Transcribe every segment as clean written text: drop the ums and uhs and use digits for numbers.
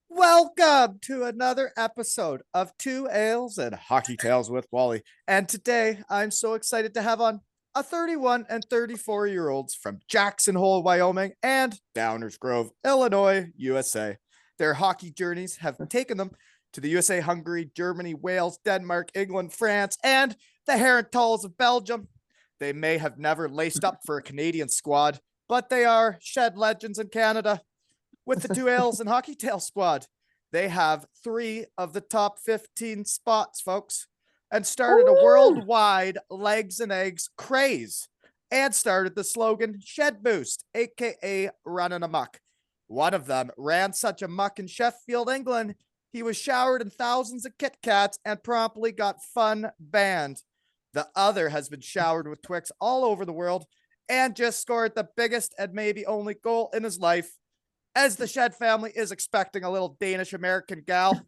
Welcome to another episode of Two Ales and Hockey Tales with Wally. And today I'm so excited to have on a 31 and 34-year-olds from Jackson Hole, Wyoming and Downers Grove, Illinois, USA. Their hockey journeys have taken them to the USA, Hungary, Germany, Wales, Denmark, England, France, and the Herentals of Belgium. They may have never laced up for a Canadian squad, but they are shed legends in Canada. With the Two Ales and Hockey Tail squad, they have 3 of the top 15 spots, folks, and started a worldwide legs and eggs craze and started the slogan Shed Boost, aka running amok. One of them ran such a muck in Sheffield, England, he was showered in thousands of Kit Kats and promptly got fun banned. The other has been showered with Twix all over the world and just scored the biggest and maybe only goal in his life, as the Shed family is expecting a little Danish-American gal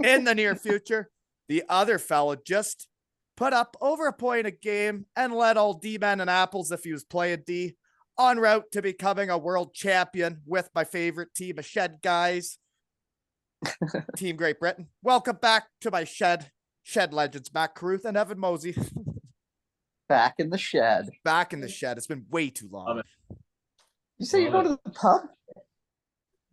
in the near future. The other fella just put up over a point a game and led all D-men and apples if he was playing D, en route to becoming a world champion with my favorite team of Shed guys, Team Great Britain. Welcome back to my Shed legends, Mac Carruth and Evan Mosey. Back in the shed. Back in the shed. It's been way too long. You say you're going to the pub?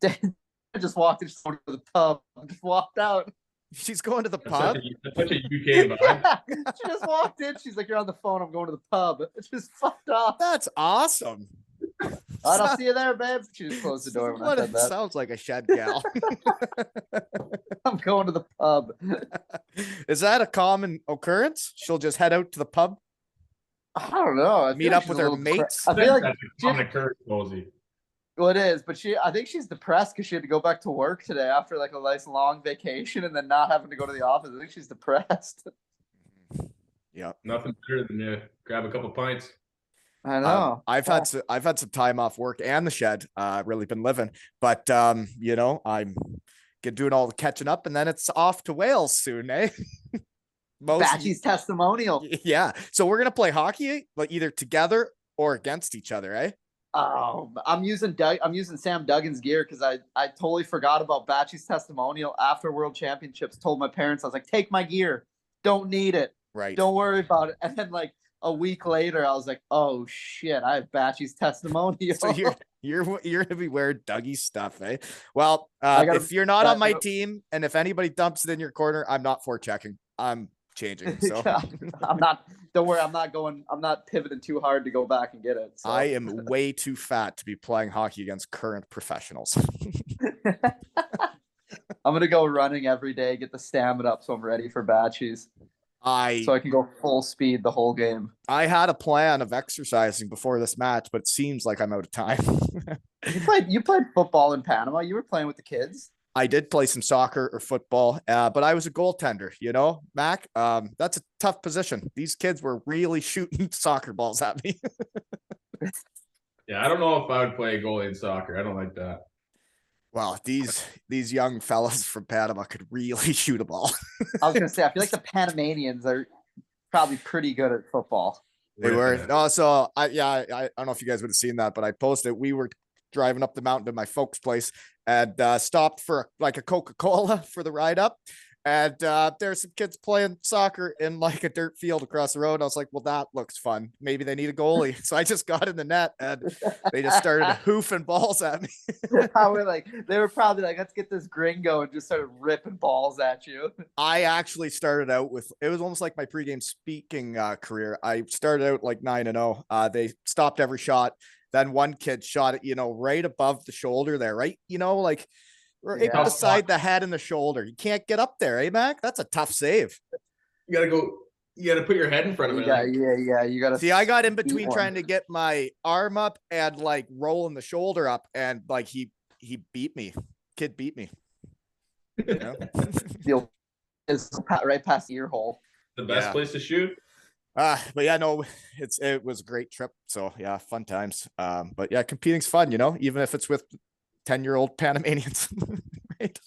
I just walked in, just going to the pub. Just walked out. She's going to the pub? That's such a UK vibe. She just walked in. She's like, "You're on the phone. I'm going to the pub." It's just fucked off. That's awesome. I'll see you there, babe. She just closed the door when I said that. Sounds like a Shed gal. I'm going to the pub. Is that a common occurrence? She'll just head out to the pub? I don't know. Meet up with her mates? I feel like that's a common occurrence, Mosey. Well, it is, but I think she's depressed because she had to go back to work today after like a nice long vacation and then not having to go to the office. I think she's depressed. Yeah, nothing better than to grab a couple pints. I know. I've had some time off work and the shed. Really been living, but you know, I'm doing all the catching up, and then it's off to Wales soon, eh? Batchy's testimonial. Yeah, so we're gonna play hockey, like either together or against each other, eh? Oh, I'm using Sam Duggan's gear because I totally forgot about Batchy's testimonial after World Championships. Told my parents, I was like, take my gear, don't need it, right? Don't worry about it. And then like a week later, I was like, oh shit, I have Batchy's testimonial. So you're gonna be wearing Dougie's stuff, eh? Well, if you're not on my team and if anybody dumps it in your corner, I'm not forechecking. I'm changing. So I'm not. Don't worry, I'm not pivoting too hard to go back and get it. So. I am way too fat to be playing hockey against current professionals. I'm gonna go running every day, get the stamina up so I'm ready for Batchies. So I can go full speed the whole game. I had a plan of exercising before this match, but it seems like I'm out of time. You played football in Panama. You were playing with the kids. I did play some soccer or football, but I was a goaltender, you know, Mac. That's a tough position. These kids were really shooting soccer balls at me. Yeah, I don't know if I would play goalie in soccer. I don't like that. Well, these young fellas from Panama could really shoot a ball. I was gonna say, I feel like the Panamanians are probably pretty good at football. They were. Oh, so I don't know if you guys would have seen that, but I posted. We were driving up the mountain to my folks' place and stopped for like a Coca-Cola for the ride up. And there's some kids playing soccer in like a dirt field across the road. I was like, well, that looks fun. Maybe they need a goalie. So I just got in the net and they just started hoofing balls at me. They were probably like, let's get this gringo, and just started ripping balls at you. I actually started out with, it was almost like my pregame speaking career. I started out like 9-0. They stopped every shot. Then one kid shot it, right above the shoulder there, right? Like right beside the head and the shoulder. You can't get up there, eh, Mac? That's a tough save. You gotta put your head in front of it. Yeah. You gotta see. I got in between trying to get my arm up and like rolling the shoulder up, and like he beat me. Kid beat me. It's right past the ear hole. The best place to shoot. But yeah, no, it was a great trip. So yeah, fun times. But yeah, competing's fun, even if it's with 10-year-old Panamanians. Right.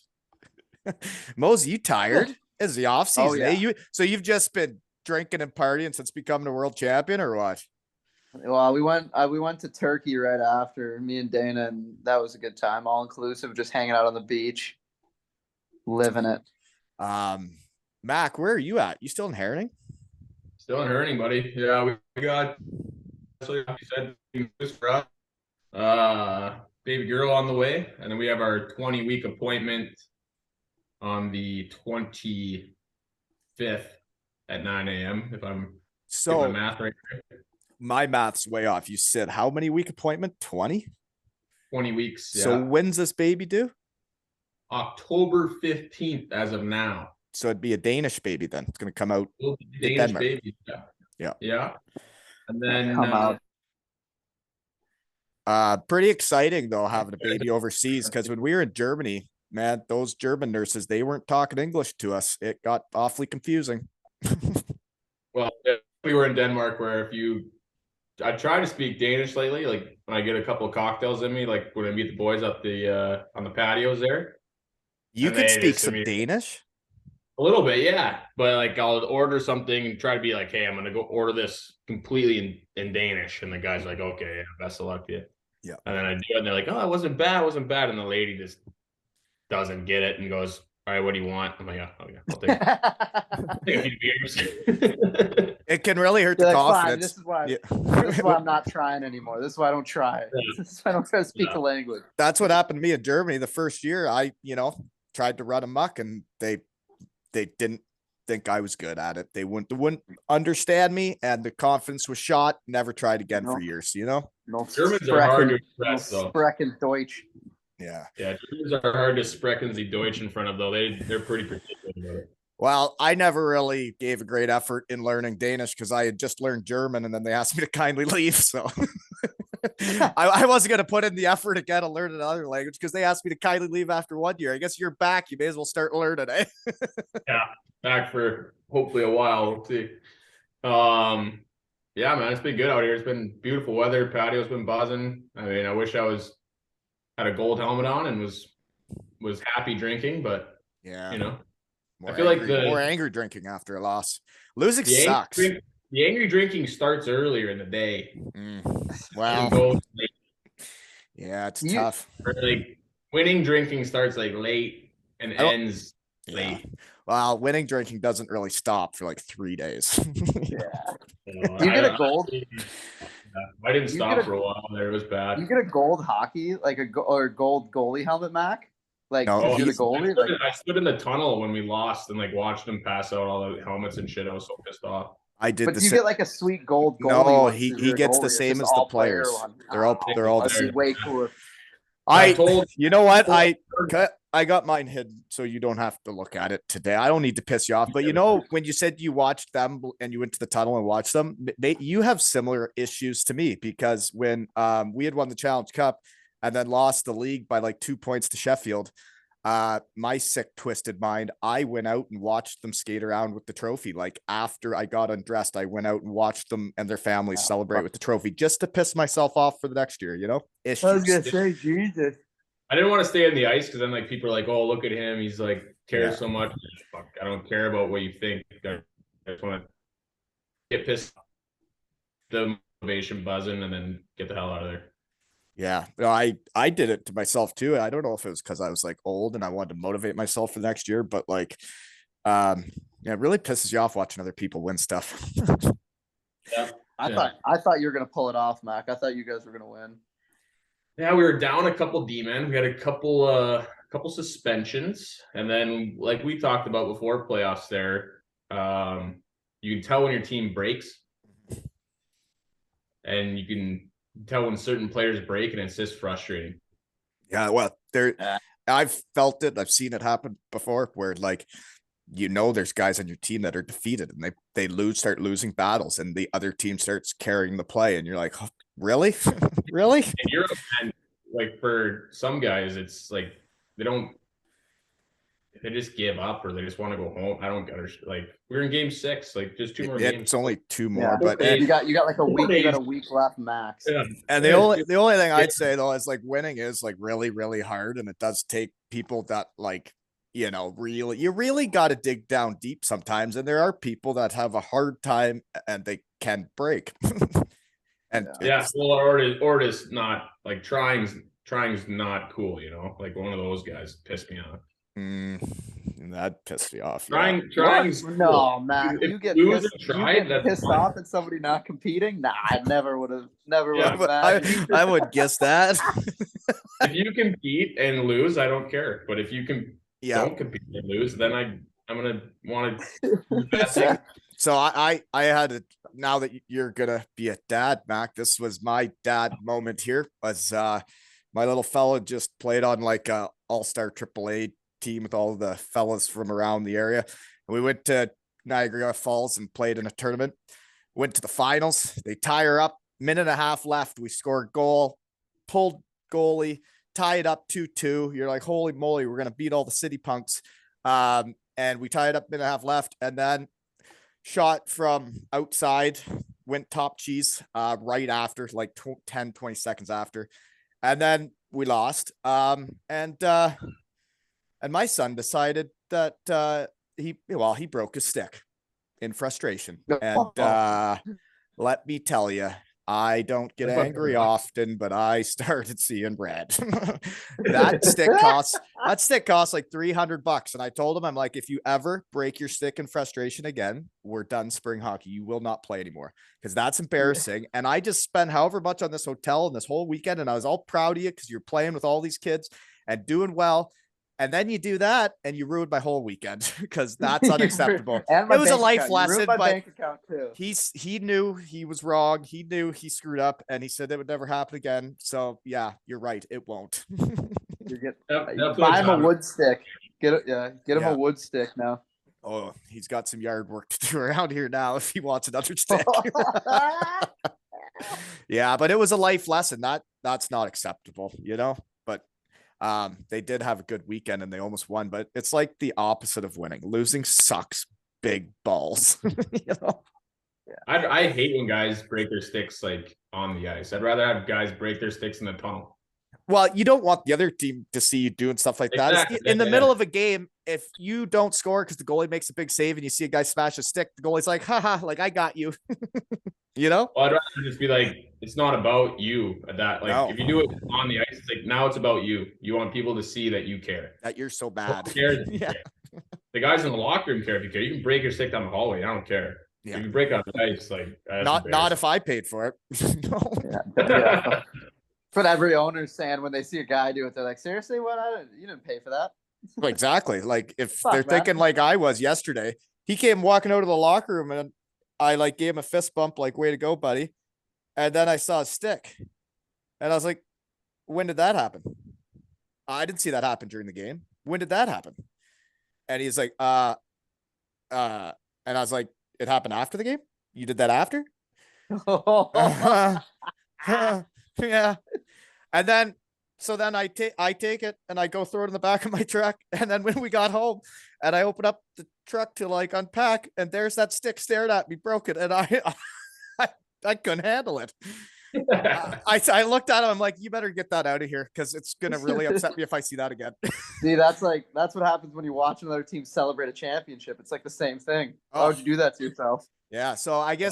Mosey, you tired? It's the off season. Oh, yeah. So you've just been drinking and partying since becoming a world champion, or what? Well, we went to Turkey right after, me and Dana, and that was a good time, all inclusive, just hanging out on the beach, living it. Mac, where are you at? You still in Herning? Still in Herning, buddy. Yeah, we got, like you said, baby girl on the way, and then we have our 20-week appointment on the 25th at 9 a.m. If I'm So my math right. My math's way off. You said how many week appointment? 20? 20 weeks. So Yeah. when's this baby due? October 15th as of now. So it'd be a Danish baby then. It's gonna come out. Danish Denmark. baby. Yeah. And then Come out. Pretty exciting though, having a baby overseas, because when we were in Germany, man, those German nurses, they weren't talking English to us. It got awfully confusing. Well, we were in Denmark where I try to speak Danish lately, like when I get a couple of cocktails in me, like when I meet the boys up on the patios there. You could speak some Danish? A little bit, yeah. But like I'll order something and try to be like, hey, I'm gonna go order this completely in Danish. And the guy's like, okay, yeah, best of luck to you. Yeah. And then I do it and they're like, oh, it wasn't bad. And the lady just doesn't get it and goes, all right, what do you want? I'm like, oh, yeah, I'll take a few beers. It can really hurt You're the like, confidence. This is why I'm not trying anymore. This is why I don't try. Yeah. This is why I don't try to speak the language. That's what happened to me in Germany the first year. I, tried to run amok, and they didn't think I was good at it. They wouldn't understand me, and the confidence was shot. Never tried again for years, No, Germans are hard to express, though. Sprechen Deutsch. Yeah. Yeah, Germans are hard to sprechen Sie Deutsch in front of, though. They're pretty particular about it. Well, I never really gave a great effort in learning Danish because I had just learned German, and then they asked me to kindly leave. So I wasn't going to put in the effort again to learn another language because they asked me to kindly leave after 1 year. I guess you're back. You may as well start learning, eh? Yeah, back for hopefully a while. We'll see. Yeah, man, it's been good out here. It's been beautiful weather. Patio's been buzzing. I mean, I wish I had a gold helmet on and was happy drinking, but yeah, I feel like more angry drinking after a loss. Losing sucks. The angry drinking starts earlier in the day. Wow. Yeah, it's tough. Like winning drinking starts like late and ends late. Well, winning drinking doesn't really stop for like 3 days. Yeah. Do you get a gold? I didn't stop for a while there. It was bad. You get a gold hockey, like or gold goalie helmet, Mac? Like, no, you're the goalie? I stood in the tunnel when we lost and like watched them pass out all the helmets and shit. I was so pissed off. I did. But you get like a sweet gold goalie. No, he gets the same as the players. They're all the same. Way cooler. You know what? I got mine hidden, so you don't have to look at it today. I don't need to piss you off, but when you said you watched them and you went to the tunnel and watched them, you have similar issues to me, because when we had won the Challenge Cup and then lost the league by like 2 points to Sheffield, my sick, twisted mind, I went out and watched them skate around with the trophy. Like after I got undressed, I went out and watched them and their families celebrate with the trophy just to piss myself off for the next year, Issues. I was gonna say, Jesus. I didn't want to stay on the ice because then like people are like, oh, look at him. He's like cares so much. Fuck, I don't care about what you think. I just want to get pissed off, the motivation buzzing, and then get the hell out of there. Yeah, I did it to myself too. I don't know if it was because I was like old and I wanted to motivate myself for the next year, but like, it really pisses you off watching other people win stuff. Yeah, I thought you were gonna pull it off, Mac. I thought you guys were gonna win. Yeah, we were down a couple D-men. We had a couple suspensions, and then like we talked about before playoffs, there, you can tell when your team breaks, and you can tell when certain players break, and it's just frustrating. Yeah, well, I've felt it. I've seen it happen before, where like, there's guys on your team that are defeated and they start losing battles, and the other team starts carrying the play, and you're like, oh, really? Really? And Europe, and like for some guys, it's like they just give up, or they just want to go home. I don't understand. Like we're in game 6, like just 2 more games. It's only 2 more, but you got like a week. You got a week left max. Yeah. And the only thing I'd say though is like winning is like really, really hard, and it does take people that like, you really got to dig down deep sometimes, and there are people that have a hard time and they can break. And Yeah, well, or just not like trying's not cool, you know. Like one of those guys pissed me off. That pissed me off. Trying's What? cool. No, Matt, If you get lose pissed, and you try, get that's pissed fine. off at somebody not competing. Nah, I never would have Yeah, imagined. I would guess that. If you compete and lose, I don't care. But if you don't compete and lose, then I'm gonna want to do bad things. So I had to, now that you're gonna be a dad, Mac, this was my dad moment here. Was my little fella just played on like a all-star AAA team with all the fellas from around the area. And we went to Niagara Falls and played in a tournament. Went to the finals. They tie her up. Minute and a half left. We scored goal, pulled goalie, tie it up 2-2. You're like, holy moly, we're gonna beat all the city punks. And we tied up minute and a half left, and then shot from outside, went top cheese right after, like 10, 20 seconds after. And then we lost. And my son decided that he broke his stick in frustration. And let me tell you, I don't get angry often, but I started seeing red. That stick costs like $300. And I told him, I'm like, if you ever break your stick in frustration again, we're done spring hockey. You will not play anymore, because that's embarrassing. And I just spent however much on this hotel and this whole weekend, and I was all proud of you because you're playing with all these kids and doing well. And then you do that and you ruined my whole weekend, because that's unacceptable. It was a life lesson, but he knew he was wrong. He knew he screwed up, and he said it would never happen again. So yeah, you're right. It won't. Buy him a wood stick. Get him a wood stick now. Oh, he's got some yard work to do around here now if he wants another stick. Yeah, but it was a life lesson. That's not acceptable, you know. But they did have a good weekend and they almost won, but it's like the opposite of winning. Losing sucks big balls. You know? Yeah. I hate when guys break their sticks like on the ice. I'd rather have guys break their sticks in the tunnel. Well, you don't want the other team to see you doing stuff like that. Exactly. In the middle of a game, if you don't score because the goalie makes a big save and you see a guy smash a stick, the goalie's like, haha, like I got you. You know? Well, I'd rather just be like, it's not about you. That like no. If you do it on the ice, it's like now it's about you. You want people to see that you care. That you're so bad. Yeah. Care. The guys in the locker room care if you care. You can break your stick down the hallway. I don't care. Yeah. If you break on the ice, like not if I paid for it. No. Yeah. But every owner's saying when they see a guy do it, they're like, seriously, what? You didn't pay for that. Well, exactly. Like if they're thinking like I was yesterday, he came walking out of the locker room and I like gave him a fist bump, like, way to go, buddy. And then I saw a stick and I was like, when did that happen? I didn't see that happen during the game. When did that happen? And he's like, and I was like, it happened after the game? You did that after? Yeah. And then, so then I take it and I go throw it in the back of my truck. And then when we got home and I open up the truck to like unpack, and there's that stick staring at me broken. And I couldn't handle it. I looked at him. I'm like, you better get that out of here, because it's going to really upset me if I see that again. See, that's what happens when you watch another team celebrate a championship. It's like the same thing. Why would you do that to yourself? Yeah, so I guess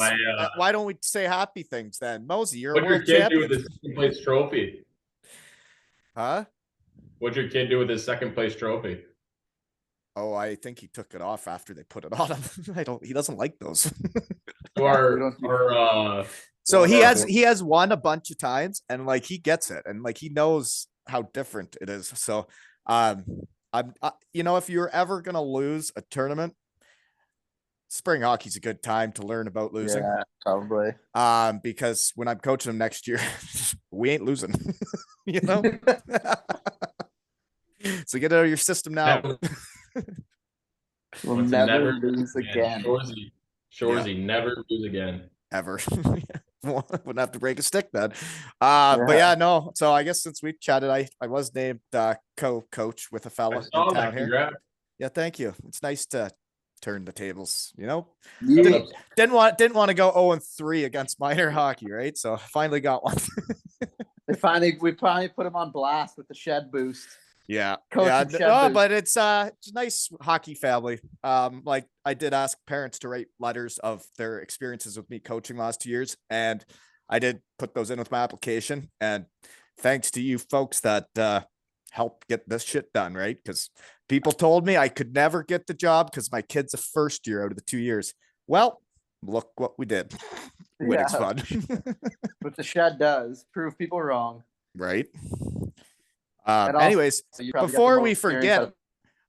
why don't we say happy things then? Mosey, you're a world champion. What'd your kid do with his second place trophy? Huh? What'd your kid do with his second place trophy? Oh, I think he took it off after they put it on him. He doesn't like those. So he has won a bunch of times, and like he gets it, and like he knows how different it is. So if you're ever gonna lose a tournament, spring hockey's a good time to learn about losing. Yeah, probably. Because when I'm coaching them next year, we ain't losing. You know. So get it out of your system now. We'll never lose again. Shorzy, never lose again. Ever. Wouldn't have to break a stick then. But yeah, no. So I guess since we chatted, I was named co-coach with a fella in town here. Congrats. Yeah, thank you. It's nice to turn the tables, you know. Didn't want to go 0-3 against minor hockey, right? So finally got one. we finally put him on blast with the shed boost. Yeah. But it's a nice hockey family. Like I did ask parents to write letters of their experiences with me coaching last 2 years, and I did put those in with my application, and thanks to you folks that helped get this shit done, right? Because people told me I could never get the job because my kid's a first year out of the 2 years. Well, look what we did. Winning's fun. What the shed does, prove people wrong. Right. And also, Anyways, you probably got the before most we experience forget, out-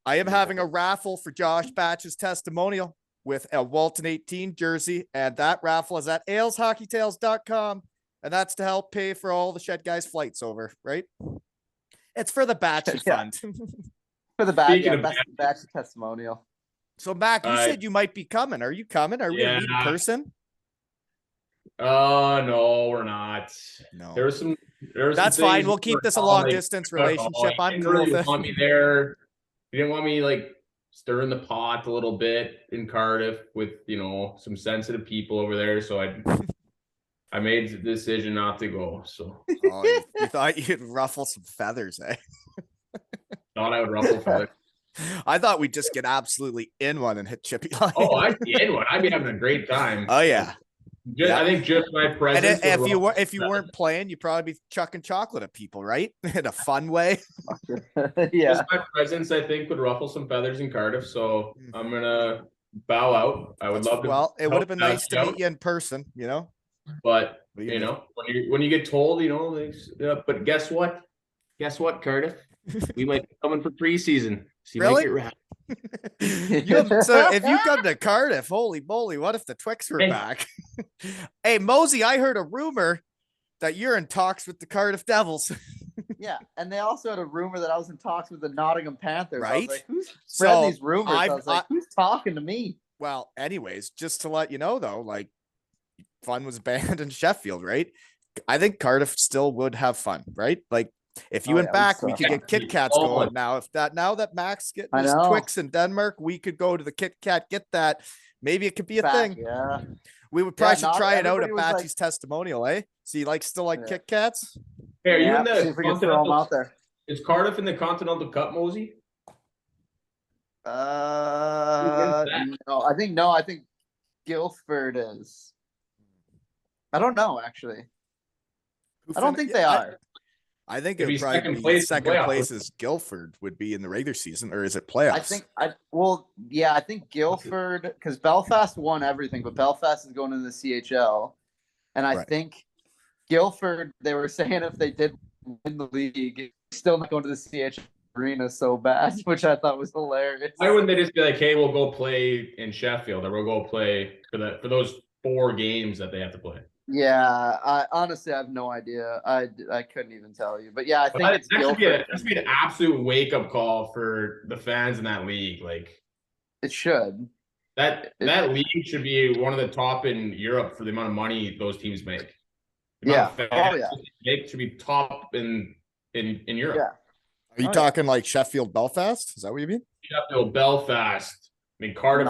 I am having a raffle for Josh Batch's testimonial with a Walton 18 jersey, and that raffle is at aleshockeytales.com, and that's to help pay for all the Shed Guys flights over, right? It's for the Batches Yeah. fund. for the Speaking of best batch testimonial. So, Mac, you said you might be coming. Are you coming? Are we gonna meet in person? No, we're not. No. There was some. That's fine. We'll keep this a long distance relationship. I'm cool with it. Want me there. You didn't want me like stirring the pot a little bit in Cardiff with some sensitive people over there. So I made the decision not to go. So you thought you'd ruffle some feathers, eh? Thought I would ruffle feathers. I thought we'd just get absolutely in one and hit Chippy line. Oh, I'd be in one. I'd be having a great time. Oh yeah. I think just my presence. And if you weren't playing, you'd probably be chucking chocolate at people, right? In a fun way. Yeah. Just my presence, I think, would ruffle some feathers in Cardiff. So I'm gonna bow out. I would love to. Well, it would have been nice to meet you in person, But when you get told, but guess what? Guess what, Cardiff? We might be coming for preseason. So really? So if you Yeah. come to Cardiff, holy moly, what if the Twix were back? Hey, Mosey, I heard a rumor that you're in talks with the Cardiff Devils. Yeah, and they also had a rumor that I was in talks with the Nottingham Panthers. Right? I was like, who's spreading these rumors? I was like, who's talking to me? Well, anyways, just to let you know, though, like, fun was banned in Sheffield, right? I think Cardiff still would have fun, right? Like, if you went back, we could get Kit Kats going now. Now that Mac's getting his Twix in Denmark, we could go to the Kit Kat, get that. Maybe it could be a thing. Yeah. We would probably should try it out at Batchy's testimonial, eh? So you still like Kit Kats? Hey, are you in see if we can throw them out there. Is Cardiff in the Continental Cup, Mosey? No, I think Guildford is. I don't know, actually. I don't think they are. I think it would probably be second place is Guildford would be in the regular season, or is it playoffs? I think Guildford, because Belfast won everything, but Belfast is going into the CHL. And I think Guildford, they were saying if they did win the league, still not going to the CHL arena so bad, which I thought was hilarious. Why wouldn't they just be like, hey, we'll go play in Sheffield, or we'll go play for those 4 games that they have to play? Yeah, I honestly have no idea. I couldn't even tell you. But yeah, I think it's Guildford. That should be an absolute wake-up call for the fans in that league. Like, it should. That league should be one of the top in Europe for the amount of money those teams make. It should be top in Europe. Yeah. Are you talking like Sheffield, Belfast? Is that what you mean? Sheffield, Belfast. I mean, Cardiff.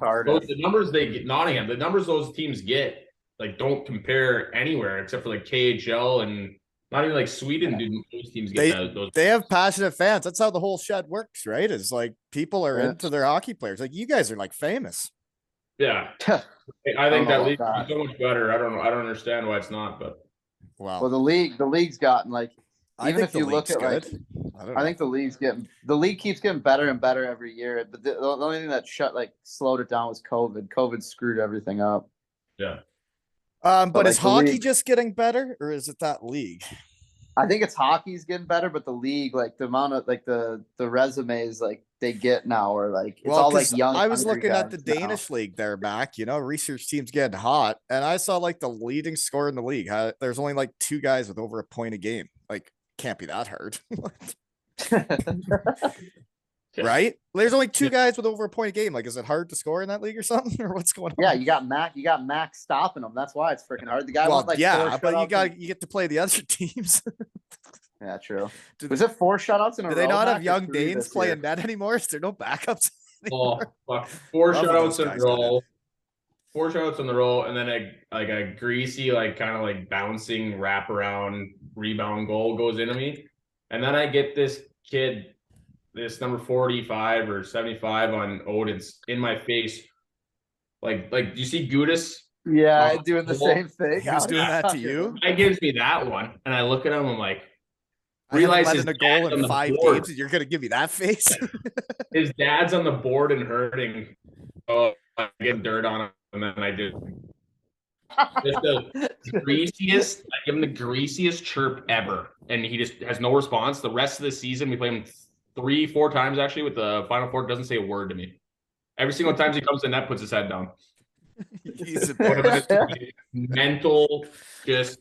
Cardiff. The numbers they get, Nottingham. The numbers those teams get, like, don't compare anywhere except for like KHL and not even like Sweden. Yeah. Those teams get those. They have passionate fans. That's how the whole shed works, right? It's like people are into their hockey players. Like, you guys are like famous. Yeah, I think that league is so much better. I don't understand why it's not, but well, the league's gotten like. Even if you look at like, I think the league keeps getting better and better every year. But the only thing that slowed it down was COVID. COVID screwed everything up. Yeah. But is hockey just getting better, or is it that league? I think it's hockey's getting better, but the league, like the amount of like the resumes like they get now are like it's all like young. I was looking at the Danish league there, Mac. Research team's getting hot, and I saw like the leading scorer in the league. There's only like 2 guys with over a point a game. Like, can't be that hard. Right? There's only 2 guys with over a point a game. Like, is it hard to score in that league or something, or what's going on? Yeah, you got Mac stopping them. That's why it's freaking hard. The guy went like 4 but you get to play the other teams. Yeah, true. Was it 4 shutouts in a row? Do they not have young Danes playing net anymore? Is there no backups anymore? Oh, fuck. 4 shutouts in a row. 4 shutouts in the row, and then a greasy, like, kind of like bouncing wraparound rebound goal goes into me, and then I get this kid, this number 45 or 75 on Odin's in my face. Like, do you see Gudis Yeah, doing the same thing. He was doing that to you? Guy gives me that one, and I look at him, I'm like, I haven't realize let his in a goal dad's on in the 5 board. games, and you're gonna give me that face? His dad's on the board in Herning. Oh, I get dirt on him, and then I do just the greasiest. I give him the greasiest chirp ever, and he just has no response. The rest of the season, we play him 3-4 times actually with the Final Four. Doesn't say a word to me. Every single time he comes to net, puts his head down. He's embarrassed. Mental, just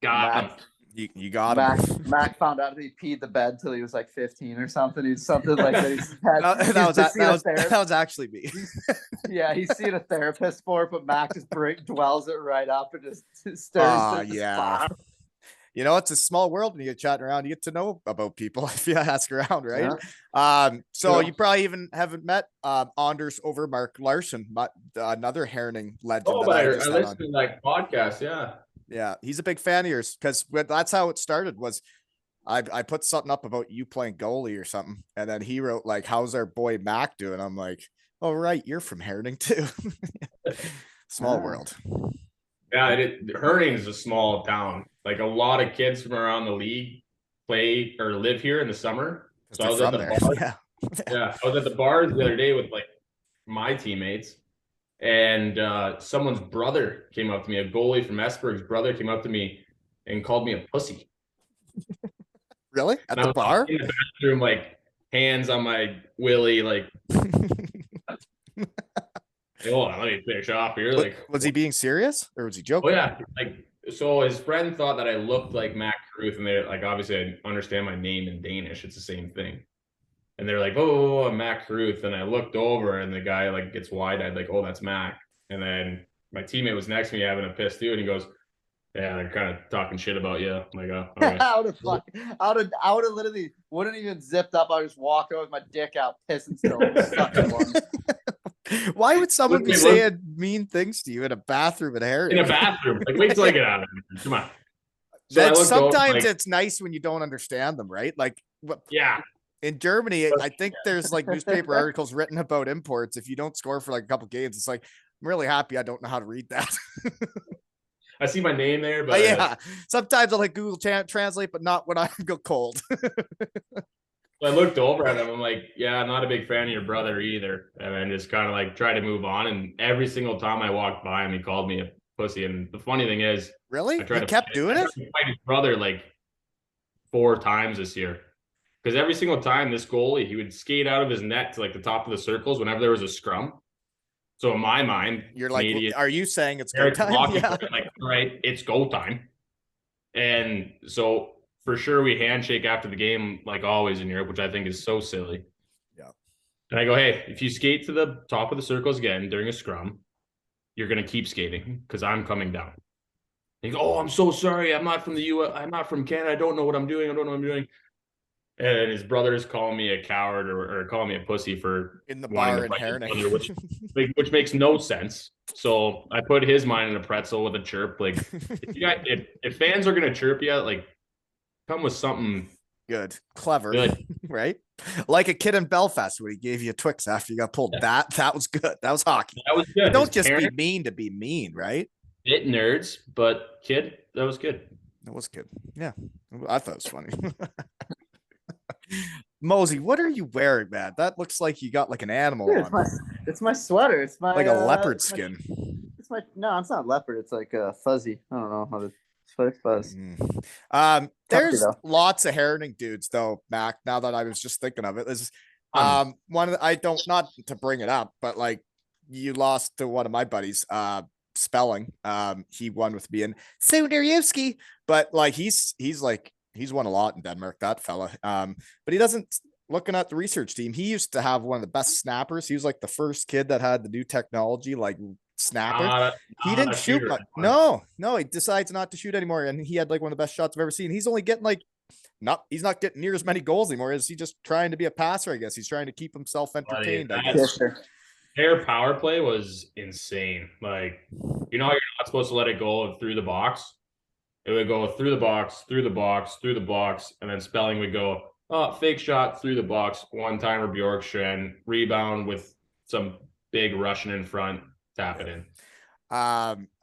got him. You got him. Mac found out he peed the bed till he was like 15 or something. He's something like that. That was actually me. Yeah, he's seen a therapist for it, but Mac just dwells it right up and just stares at the spot. You know, it's a small world when you get chatting around. You get to know about people if you ask around, right? Yeah. You probably even haven't met Anders Overmark Larson, another Herning legend. Oh, but I listened to that podcast. Yeah, he's a big fan of yours because that's how it started. Was I put something up about you playing goalie or something, and then he wrote like, "How's our boy Mac doing?" I'm like, "Oh right, you're from Herning too." Small world. Yeah, Herning is a small town. Like a lot of kids from around the league play or live here in the summer. So I was at the bar. Yeah, I was at the bars the other day with like my teammates. And someone's brother came up to me, a goalie from Esberg's brother came up to me and called me a pussy. Really? At the bar? In the bathroom, like hands on my willy, like hold on, let me finish off here. Like, was he being serious or was he joking? Oh yeah, like so his friend thought that I looked like Mac Ruth, and they're like, obviously I understand my name in Danish, it's the same thing. And they're like, oh, Mac Ruth. And I looked over and the guy like gets wide-eyed, like, oh, that's Mac. And then my teammate was next to me having a piss too. And he goes, yeah, they're kind of talking shit about you. I'm like, oh, all right. I would have literally wouldn't even zipped up. I just walked over with my dick out, pissing still. Why would someone be saying mean things to you in a bathroom in Herning? In a bathroom. Like, wait till I get out of here. Come on. So sometimes it's nice when you don't understand them, right? Like, yeah. In Germany, I think there's like newspaper articles written about imports. If you don't score for like a couple games, it's like, I'm really happy I don't know how to read that. I see my name there, but yeah, sometimes I'll like Google Translate, but not when I go cold. I looked over at him. I'm like, yeah, I'm not a big fan of your brother either. And then just kind of like try to move on. And every single time I walked by him, he called me a pussy. And the funny thing is, really, he kept doing it. I fight his brother like 4 times this year. Because every single time this goalie, he would skate out of his net to like the top of the circles whenever there was a scrum. So in my mind, you're like, are you saying it's go time? Yeah. Like, all right, it's go time. And so for sure we handshake after the game, like always in Europe, which I think is so silly. Yeah. And I go, hey, if you skate to the top of the circles again during a scrum, you're going to keep skating because I'm coming down. He goes, oh, I'm so sorry. I'm not from the U.S. I'm not from Canada. I don't know what I'm doing. And his brother's calling me a coward or calling me a pussy for in the bar in Herning, which makes no sense. So I put his mind in a pretzel with a chirp. Like, if fans are gonna chirp you, like, come with something good, clever, right? Like a kid in Belfast when he gave you a Twix after you got pulled. Yeah. That was good. That was hockey. That was good. Don't just be mean to be mean, right? Bit nerds, but kid, that was good. That was good. Yeah, I thought it was funny. Mosey, what are you wearing, man? That looks like you got like an animal on. It's my sweater. It's my like a leopard skin. No, it's not leopard. It's like fuzzy. I don't know how to fuzz. There's lots of Herning dudes though, Mac. Now that I was just thinking of it, this is one of the, I don't, not to bring it up, but like you lost to one of my buddies, Spelling. He won with me and Sundarewski, but like he's won a lot in Denmark, that fella. But he doesn't, looking at the research team, he used to have one of the best snappers. He was like the first kid that had the new technology, like snapper. He didn't shoot much. No, he decides not to shoot anymore. And he had like one of the best shots I've ever seen. He's only getting like, he's not getting near as many goals anymore. Is he just trying to be a passer? I guess he's trying to keep himself entertained. I guess. Their power play was insane. Like, you're not supposed to let it go through the box. It would go through the box, through the box, through the box, and then Spelling would go, fake shot through the box, one-timer Bjorkstrand, rebound with some big Russian in front, tap it in.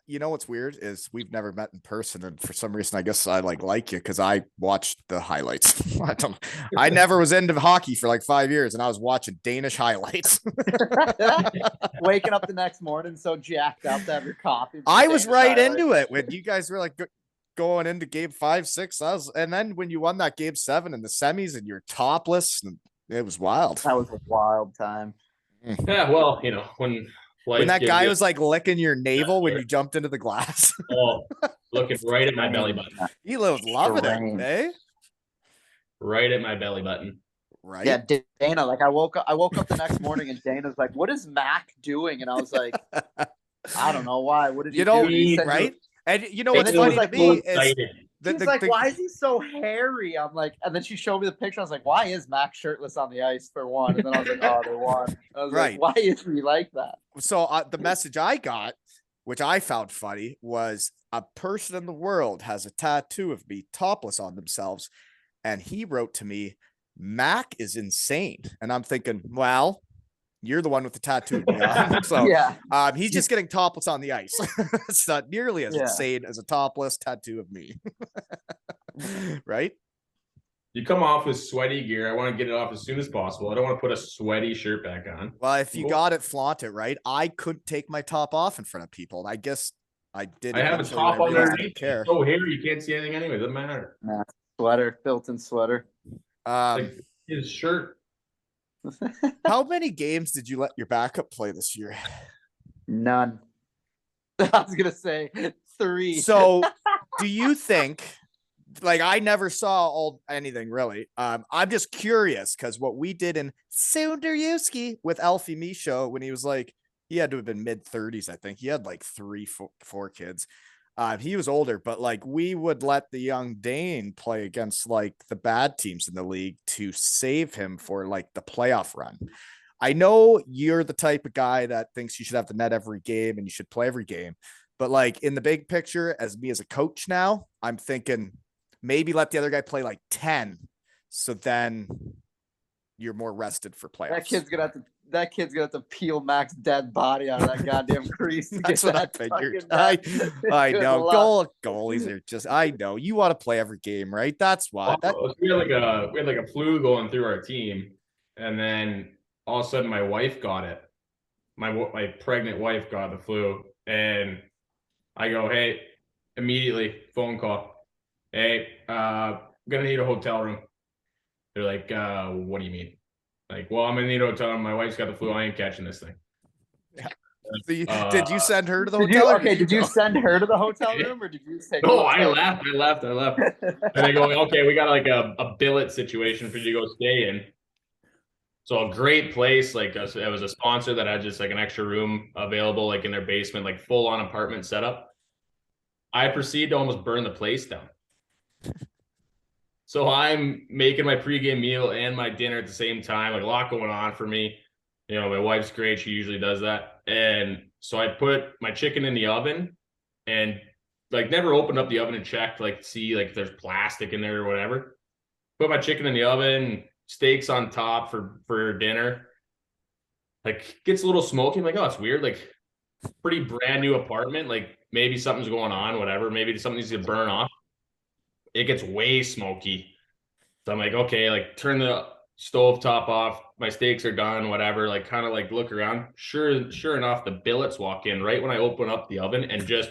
you know what's weird is we've never met in person, and for some reason I guess I like you because I watched the highlights. I never was into hockey for like 5 years, and I was watching Danish highlights. Waking up the next morning so jacked up to have your coffee. I was right into it when you guys were like going into game 5, 6. And then when you won that game 7 in the semis and you're topless, and it was wild. That was a wild time. Yeah, well, when that guy was like licking your navel when you jumped into the glass. Oh, looking right at my belly button. He was loving it, eh? Right at my belly button. Right. Yeah, Dana. Like I woke up the next morning and Dana's like, "What is Mac doing?" And I was like, "I don't know why. What did he do?" He right? And you know what's funny to me is she's like, "Why is he so hairy?" I'm like, and then she showed me the picture. I was like, "Why is Mac shirtless on the ice for one?" And then I was like, "Oh, they won." I was like, "Why is he like that?" So the message I got, which I found funny, was a person in the world has a tattoo of me topless on themselves, and he wrote to me, "Mac is insane," and I'm thinking, well, you're the one with the tattoo. So yeah, he's just getting topless on the ice. It's not nearly as insane as a topless tattoo of me. Right? You come off with sweaty gear. I want to get it off as soon as possible. I don't want to put a sweaty shirt back on. Well, if you got it, flaunt it, right? I couldn't take my top off in front of people. I guess I did. I have a top underneath. It's so hairy, you can't see anything anyway. It doesn't matter. Nah, sweater, built-in sweater. Like his shirt. How many games did you let your backup play this year? None. I was gonna say 3. So, do you think? Like, I never saw anything really. I'm just curious because what we did in Sunderyuski with Alfie Michaud when he was like, he had to have been mid-30s, I think. He had like 4 kids. He was older, but like we would let the young Dane play against like the bad teams in the league to save him for like the playoff run. I know you're the type of guy that thinks you should have the net every game and you should play every game. But like in the big picture, as me as a coach now, I'm thinking maybe let the other guy play like 10. So then you're more rested for playoffs. That kid's gonna have to peel Mac's dead body out of that goddamn crease. That's what I figured. I know. Goalies are just. I know you want to play every game, right? That's why. We had like a flu going through our team, and then all of a sudden my wife got it. My pregnant wife got the flu, and I go, hey, immediately phone call. Hey, I'm gonna need a hotel room. They're like, what do you mean? Like, well, I'm gonna need a hotel room. My wife's got the flu. I ain't catching this thing. Yeah. Did you send her to the hotel? Did you send her to the hotel room, or did you say? No, I left. And they go, okay, we got like a billet situation for you to go stay in. So a great place. Like it was a sponsor that had just like an extra room available, like in their basement, like full on apartment setup. I proceed to almost burn the place down. So I'm making my pregame meal and my dinner at the same time, like a lot going on for me. You know, my wife's great. She usually does that. And so I put my chicken in the oven and like never opened up the oven and checked, like see like if there's plastic in there or whatever. Put my chicken in the oven, steaks on top for dinner. Like gets a little smoky. I'm like, oh, it's weird. Like pretty brand new apartment. Like maybe something's going on, whatever. Maybe something needs to burn off. It gets way smoky. So I'm like, okay, like turn the stove top off. My steaks are done, whatever. Like kind of like look around. Sure enough, the billets walk in right when I open up the oven and just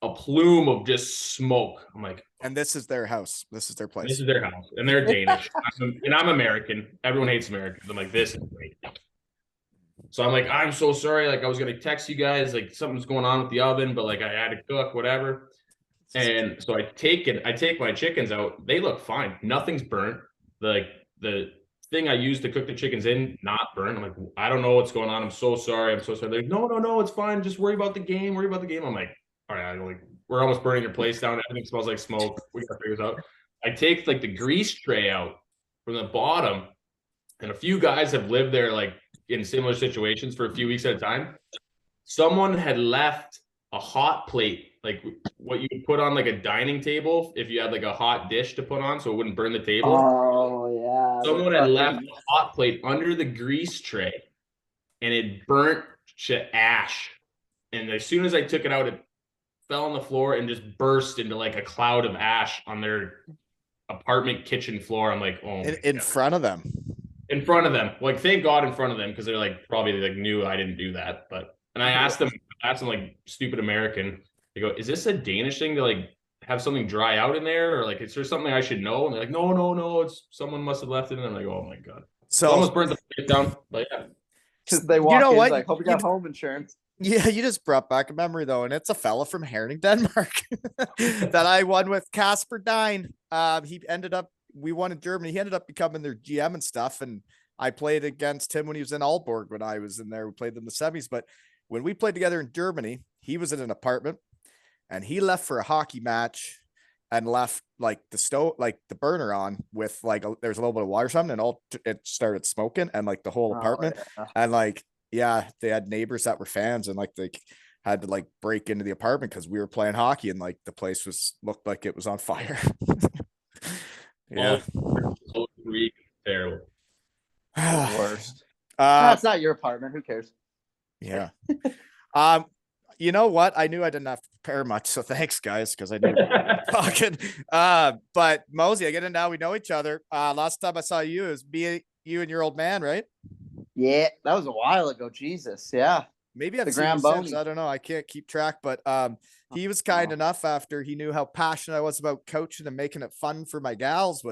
a plume of just smoke. I'm like, and this is their house. This is their place. This is their house. And they're Danish. And I'm American. Everyone hates Americans. I'm like, this is great. So I'm like, I'm so sorry. Like I was going to text you guys, like something's going on with the oven, but like I had to cook, whatever. And so I take my chickens out. They look fine. Nothing's burnt. Like the thing I used to cook the chickens in, not burnt. I'm like, I don't know what's going on. I'm so sorry. They're like, no, it's fine. Just worry about the game. I'm like, all right, like we're almost burning your place down. Everything smells like smoke. We gotta figure this out. I take like the grease tray out from the bottom, and a few guys have lived there like in similar situations for a few weeks at a time. Someone had left a hot plate, like what you would put on like a dining table if you had like a hot dish to put on so it wouldn't burn the table. Oh yeah. Someone had left a hot plate under the grease tray and it burnt to ash. And as soon as I took it out, it fell on the floor and just burst into like a cloud of ash on their apartment kitchen floor. I'm like, oh, in front of them. In front of them. Like, thank God in front of them, because they're like probably like knew I didn't do that. But and I asked them like stupid American. They go, is this a Danish thing to like have something dry out in there, or like is there something I should know? And they're like, no, it's someone must have left it. And I'm like, oh my God. So almost burnt the place down. But yeah. Because they walk in like, hope you got home insurance. Yeah, you just brought back a memory though, and it's a fella from Herning, Denmark that I won with Casper Dine. We won in Germany. He ended up becoming their GM and stuff, and I played against him when he was in Aalborg when I was in there. We played in the semis, but when we played together in Germany, he was in an apartment, and he left for a hockey match and left like the stove, like the burner on with like there's a little bit of water or something, and it started smoking, and like the whole apartment, and like. Yeah, they had neighbors that were fans, and like they had to like break into the apartment because we were playing hockey, and like the place looked like it was on fire. Yeah, terrible. Worst. That's not your apartment. Who cares? Yeah. You know what? I knew I didn't have to prepare much, so thanks, guys, because I knew talking. But Mosey, I get it now. We know each other. Last time I saw you, it was you and your old man, right? Yeah, that was a while ago. Jesus, yeah. Maybe I've seen him since. I don't know. I can't keep track, but he was kind enough after he knew how passionate I was about coaching and making it fun for my gals.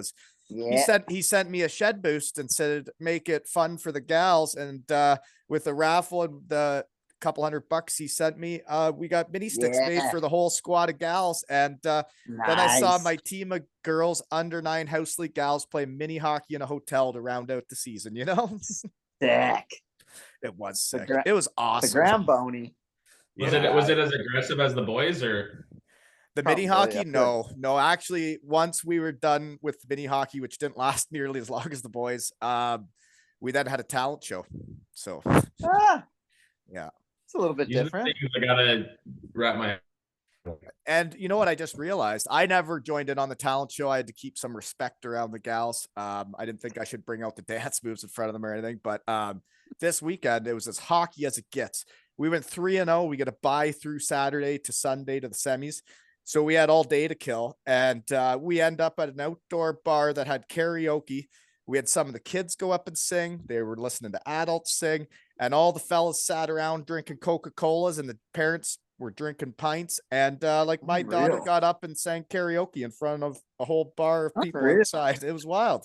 He sent me a shed boost and said make it fun for the gals, and with the raffle and the couple $100 he sent me, we got mini sticks made for the whole squad of gals, and nice. Then I saw my team of girls under 9 house league gals play mini hockey in a hotel to round out the season. You know. Sick. It was sick. It was awesome. The Graham Boney. Was it as aggressive as the boys, or the mini hockey? No. Actually, once we were done with the mini hockey, which didn't last nearly as long as the boys, we then had a talent show. So yeah, it's a little bit different. I gotta wrap my. And you know what? I just realized I never joined in on the talent show. I had to keep some respect around the gals. I didn't think I should bring out the dance moves in front of them or anything. But this weekend, it was as hockey as it gets. We went 3-0. We get a bye through Saturday to Sunday to the semis. So we had all day to kill. And we end up at an outdoor bar that had karaoke. We had some of the kids go up and sing. They were listening to adults sing. And all the fellas sat around drinking Coca-Colas, and the parents were drinking pints, and like my daughter got up and sang karaoke in front of a whole bar of people inside. It was wild.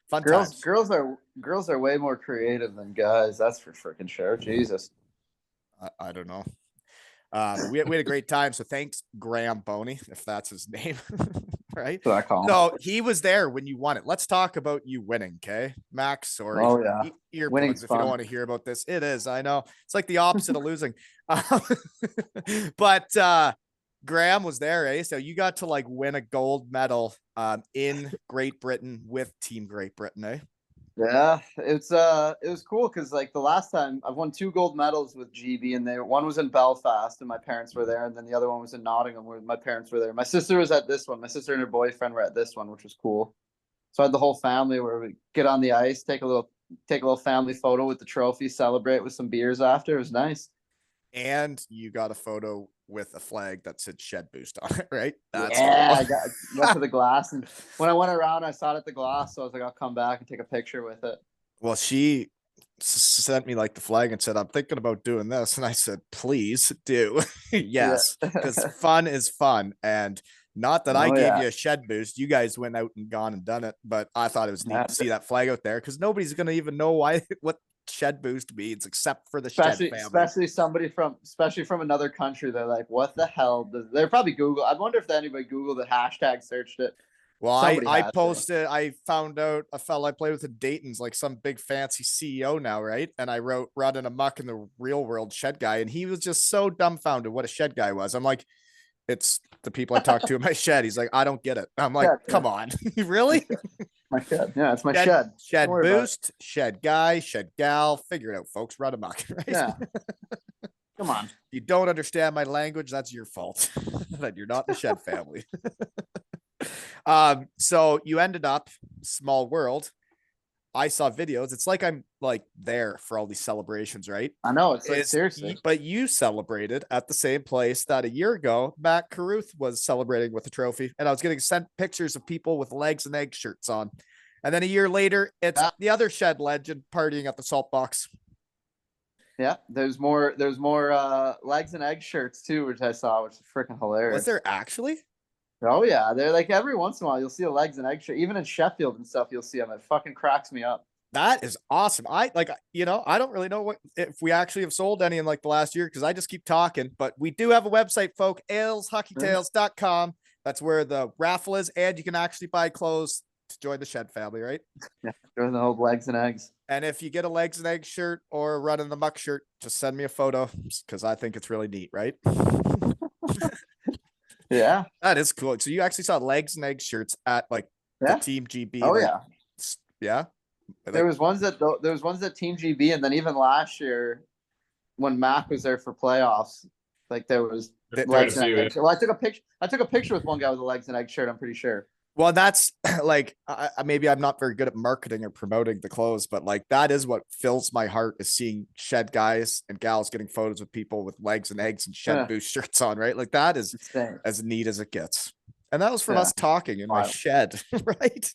Fun times. Girls are way more creative than guys. That's for freaking sure. Jesus. I don't know. We had a great time. So thanks, Graham Boney, if that's his name. Right. So he was there when you won it. Let's talk about you winning. Okay, Max. Sorry. Oh yeah. Earplugs if you don't want to hear about this. It is. I know. It's like the opposite of losing. But Graham was there, eh? So you got to like win a gold medal in Great Britain with Team Great Britain, eh? Yeah, it was cool because like the last time I've won 2 gold medals with GB, and one was in Belfast and my parents were there, and then the other one was in Nottingham where my parents were there. My sister was at this one. My sister and her boyfriend were at this one, which was cool. So I had the whole family where we get on the ice, take a little family photo with the trophy, celebrate with some beers after. It was nice. And you got a photo with a flag that said Shed Boost on it, right? That's cool. I went to the glass, and when I went around, I saw it at the glass, so I was like, I'll come back and take a picture with it. Well, she sent me like the flag and said, I'm thinking about doing this, and I said, please do. Yes, because fun is fun. And not that I gave you a Shed Boost, you guys went out and gone and done it, but I thought it was neat to see that flag out there, because nobody's gonna even know what Shed Boost means except for the Shed family. Especially from another country. They're like, what the hell? They're probably Google. I wonder if anybody Googled it, hashtag searched it. Well, I posted, I found out a fella I played with in Dayton's like some big fancy CEO now, right? And I wrote running amok in the real world shed guy, and he was just so dumbfounded what a shed guy was. I'm like, it's the people I talk to in my shed. He's like, I don't get it. I'm like, come on. Really? My shed. Yeah, it's my shed. Shed Boost, shed guy, shed gal. Figure it out, folks. Run amok. Right? Yeah. Come on. You don't understand my language. That's your fault. That you're not the shed family. So you ended up, small world, I saw videos. It's like I'm like there for all these celebrations, right? I know, it's like seriously. But you celebrated at the same place that a year ago Matt Carruth was celebrating with a trophy, and I was getting sent pictures of people with legs and egg shirts on. And then a year later, it's the other Shed legend partying at the SaltBox. Yeah, there's more legs and egg shirts too, which I saw, which is freaking hilarious. Was there actually? Oh yeah, they're like every once in a while you'll see a legs and egg shirt, even in Sheffield and stuff. You'll see them. It fucking cracks me up. That is awesome. I like, I don't really know if we actually have sold any in like the last year because I just keep talking, but we do have a website, folk, aleshockeytales.com. That's where the raffle is, and you can actually buy clothes to join the Shed family, right? Yeah, join the whole legs and eggs. And if you get a legs and eggs shirt or a run in the muck shirt, just send me a photo because I think it's really neat, right? Yeah, that is cool. So you actually saw legs and eggs shirts at like the Team GB. Oh like, yeah, yeah. There was ones that Team GB, and then even last year when Mac was there for playoffs, like there was legs and egg. Well, I took a picture with one guy with a legs and egg shirt. I'm pretty sure. Well, that's like, maybe I'm not very good at marketing or promoting the clothes, but like that is what fills my heart is seeing Shed guys and gals getting photos with people with legs and eggs and Shed Boost shirts on, right? Like that is as neat as it gets. And that was from us talking in my shed, right?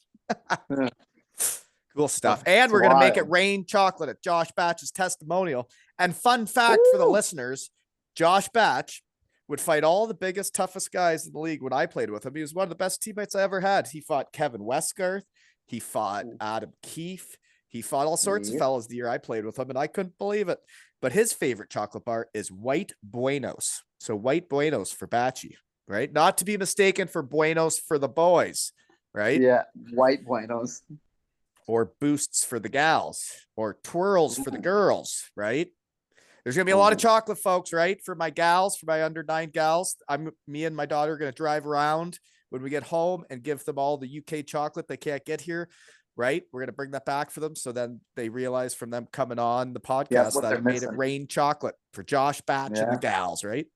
Cool stuff. And we're going to make it rain chocolate at Josh Batch's testimonial. And fun fact for the listeners, Josh Batch would fight all the biggest, toughest guys in the league when I played with him. He was one of the best teammates I ever had. He fought Kevin Westgarth. He fought Adam Keefe. He fought all sorts of fellas the year I played with him, and I couldn't believe it. But his favorite chocolate bar is White Buenos. So White Buenos for Batchy, right? Not to be mistaken for Buenos for the boys, right? Yeah, White Buenos. Or Boosts for the gals, or Twirls for the girls, right? There's going to be a lot of chocolate, folks, right? For my gals, for my under 9 gals. Me and my daughter are going to drive around when we get home and give them all the UK chocolate they can't get here, right? We're going to bring that back for them. So then they realize from them coming on the podcast that it made it rain chocolate for Josh Batch and the gals, right?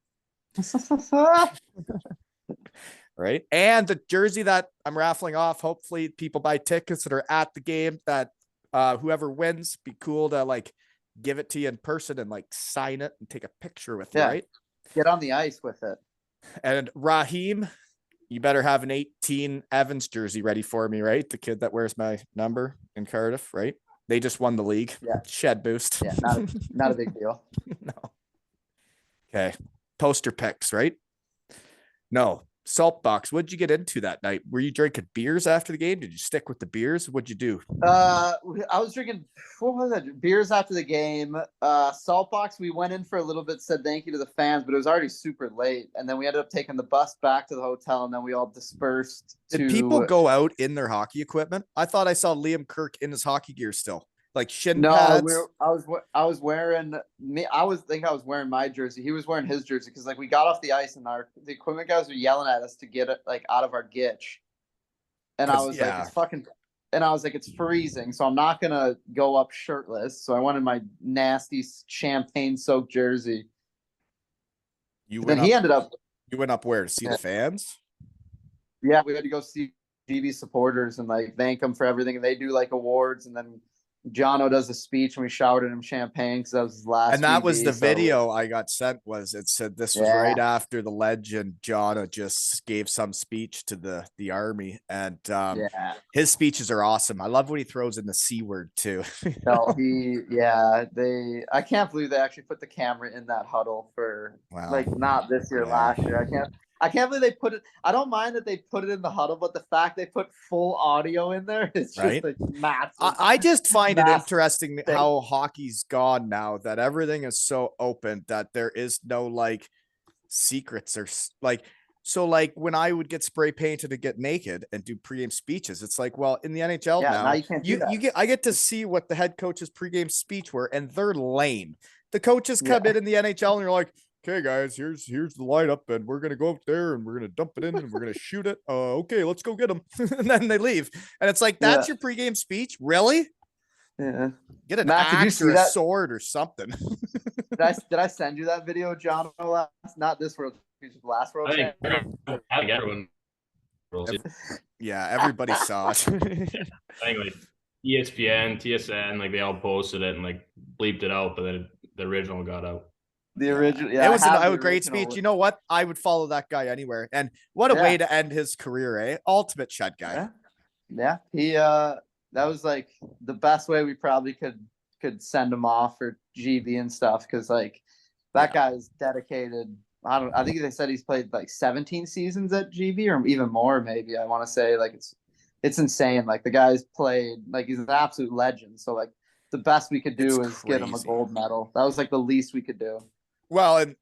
Right. And the jersey that I'm raffling off, hopefully people buy tickets that are at the game that whoever wins, be cool to like give it to you in person and like sign it and take a picture with you, right? Get on the ice with it. And Raheem, you better have an 18 Evans jersey ready for me, right? The kid that wears my number in Cardiff, right? They just won the league. Yeah. Shed boost. Yeah, not a big deal. No. Okay. Poster pics, right? No. SaltBox, what'd you get into that night? Were you drinking beers after the game? Did you stick with the beers? What'd you do? I was drinking, what was it? Beers after the game. SaltBox, we went in for a little bit, said thank you to the fans, but it was already super late. And then we ended up taking the bus back to the hotel, and then we all dispersed. Did people go out in their hockey equipment? I thought I saw Liam Kirk in his hockey gear still. Like shin pads. I was wearing I was wearing my jersey. He was wearing his jersey because like we got off the ice and the equipment guys were yelling at us to get it like out of our gitch. And I was like, it's fucking, and I was like, it's freezing, so I'm not gonna go up shirtless. So I went in my nasty champagne soaked jersey. You went up where to see the fans? Yeah, we had to go see GB supporters and like thank them for everything. And they do like awards, and then Jono does a speech and we showered him champagne because that was his last. And that was the video I got sent. It said this was right after the legend Jono just gave some speech to the army, and his speeches are awesome. I love when he throws in the C word too. I can't believe they actually put the camera in that huddle for like not this year, last year. I can't believe they put it. I don't mind that they put it in the huddle, but the fact they put full audio in there is just like massive. I just find it interesting how hockey's gone now, that everything is so open that there is no like secrets or like. So like when I would get spray painted to get naked and do pregame speeches, it's like, well, in the NHL now you can't do that. I get to see what the head coach's pregame speech were, and they're lame. The coaches come in the NHL and you're like, okay, guys, here's the lineup, and we're gonna go up there and we're gonna dump it in and we're gonna shoot it. Okay, let's go get them. And then they leave, and it's like, that's your pregame speech, really? Yeah. Get an axe or a sword or something. Did I send you that video, John? Not this World, last World. I think everyone. Yeah, everybody saw it. Anyway, ESPN, TSN, like they all posted it and like bleeped it out, but then the original got out. The original, it was a a great speech. You know what? I would follow that guy anywhere. And what a way to end his career, eh? Ultimate shed guy. Yeah. He that was like the best way we probably could send him off for GB and stuff, because like that guy is dedicated. I think they said he's played like 17 seasons at GB or even more, maybe. I want to say, like, it's insane. Like, the guy's played, like, he's an absolute legend. So like the best we could do is get him a gold medal. That was like the least we could do. Well, and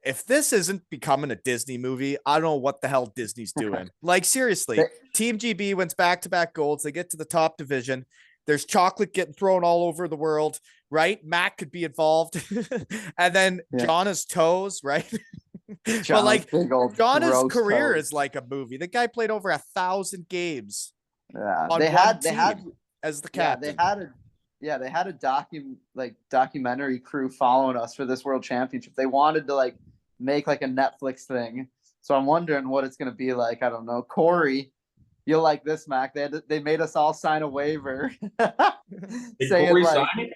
if this isn't becoming a Disney movie, I don't know what the hell Disney's doing. Like, seriously, Team GB wins back-to-back golds. They get to the top division. There's chocolate getting thrown all over the world, right? Mac could be involved. And then Jonna's toes, right? But like, Jonna's career is like a movie. The guy played over 1,000 games. Yeah, they had as the captain. They had a documentary crew following us for this world championship. They wanted to like make like a Netflix thing. So I'm wondering what it's gonna be like. I don't know. Corey, you'll like this, Mac. They made us all sign a waiver saying Corey like, sign it?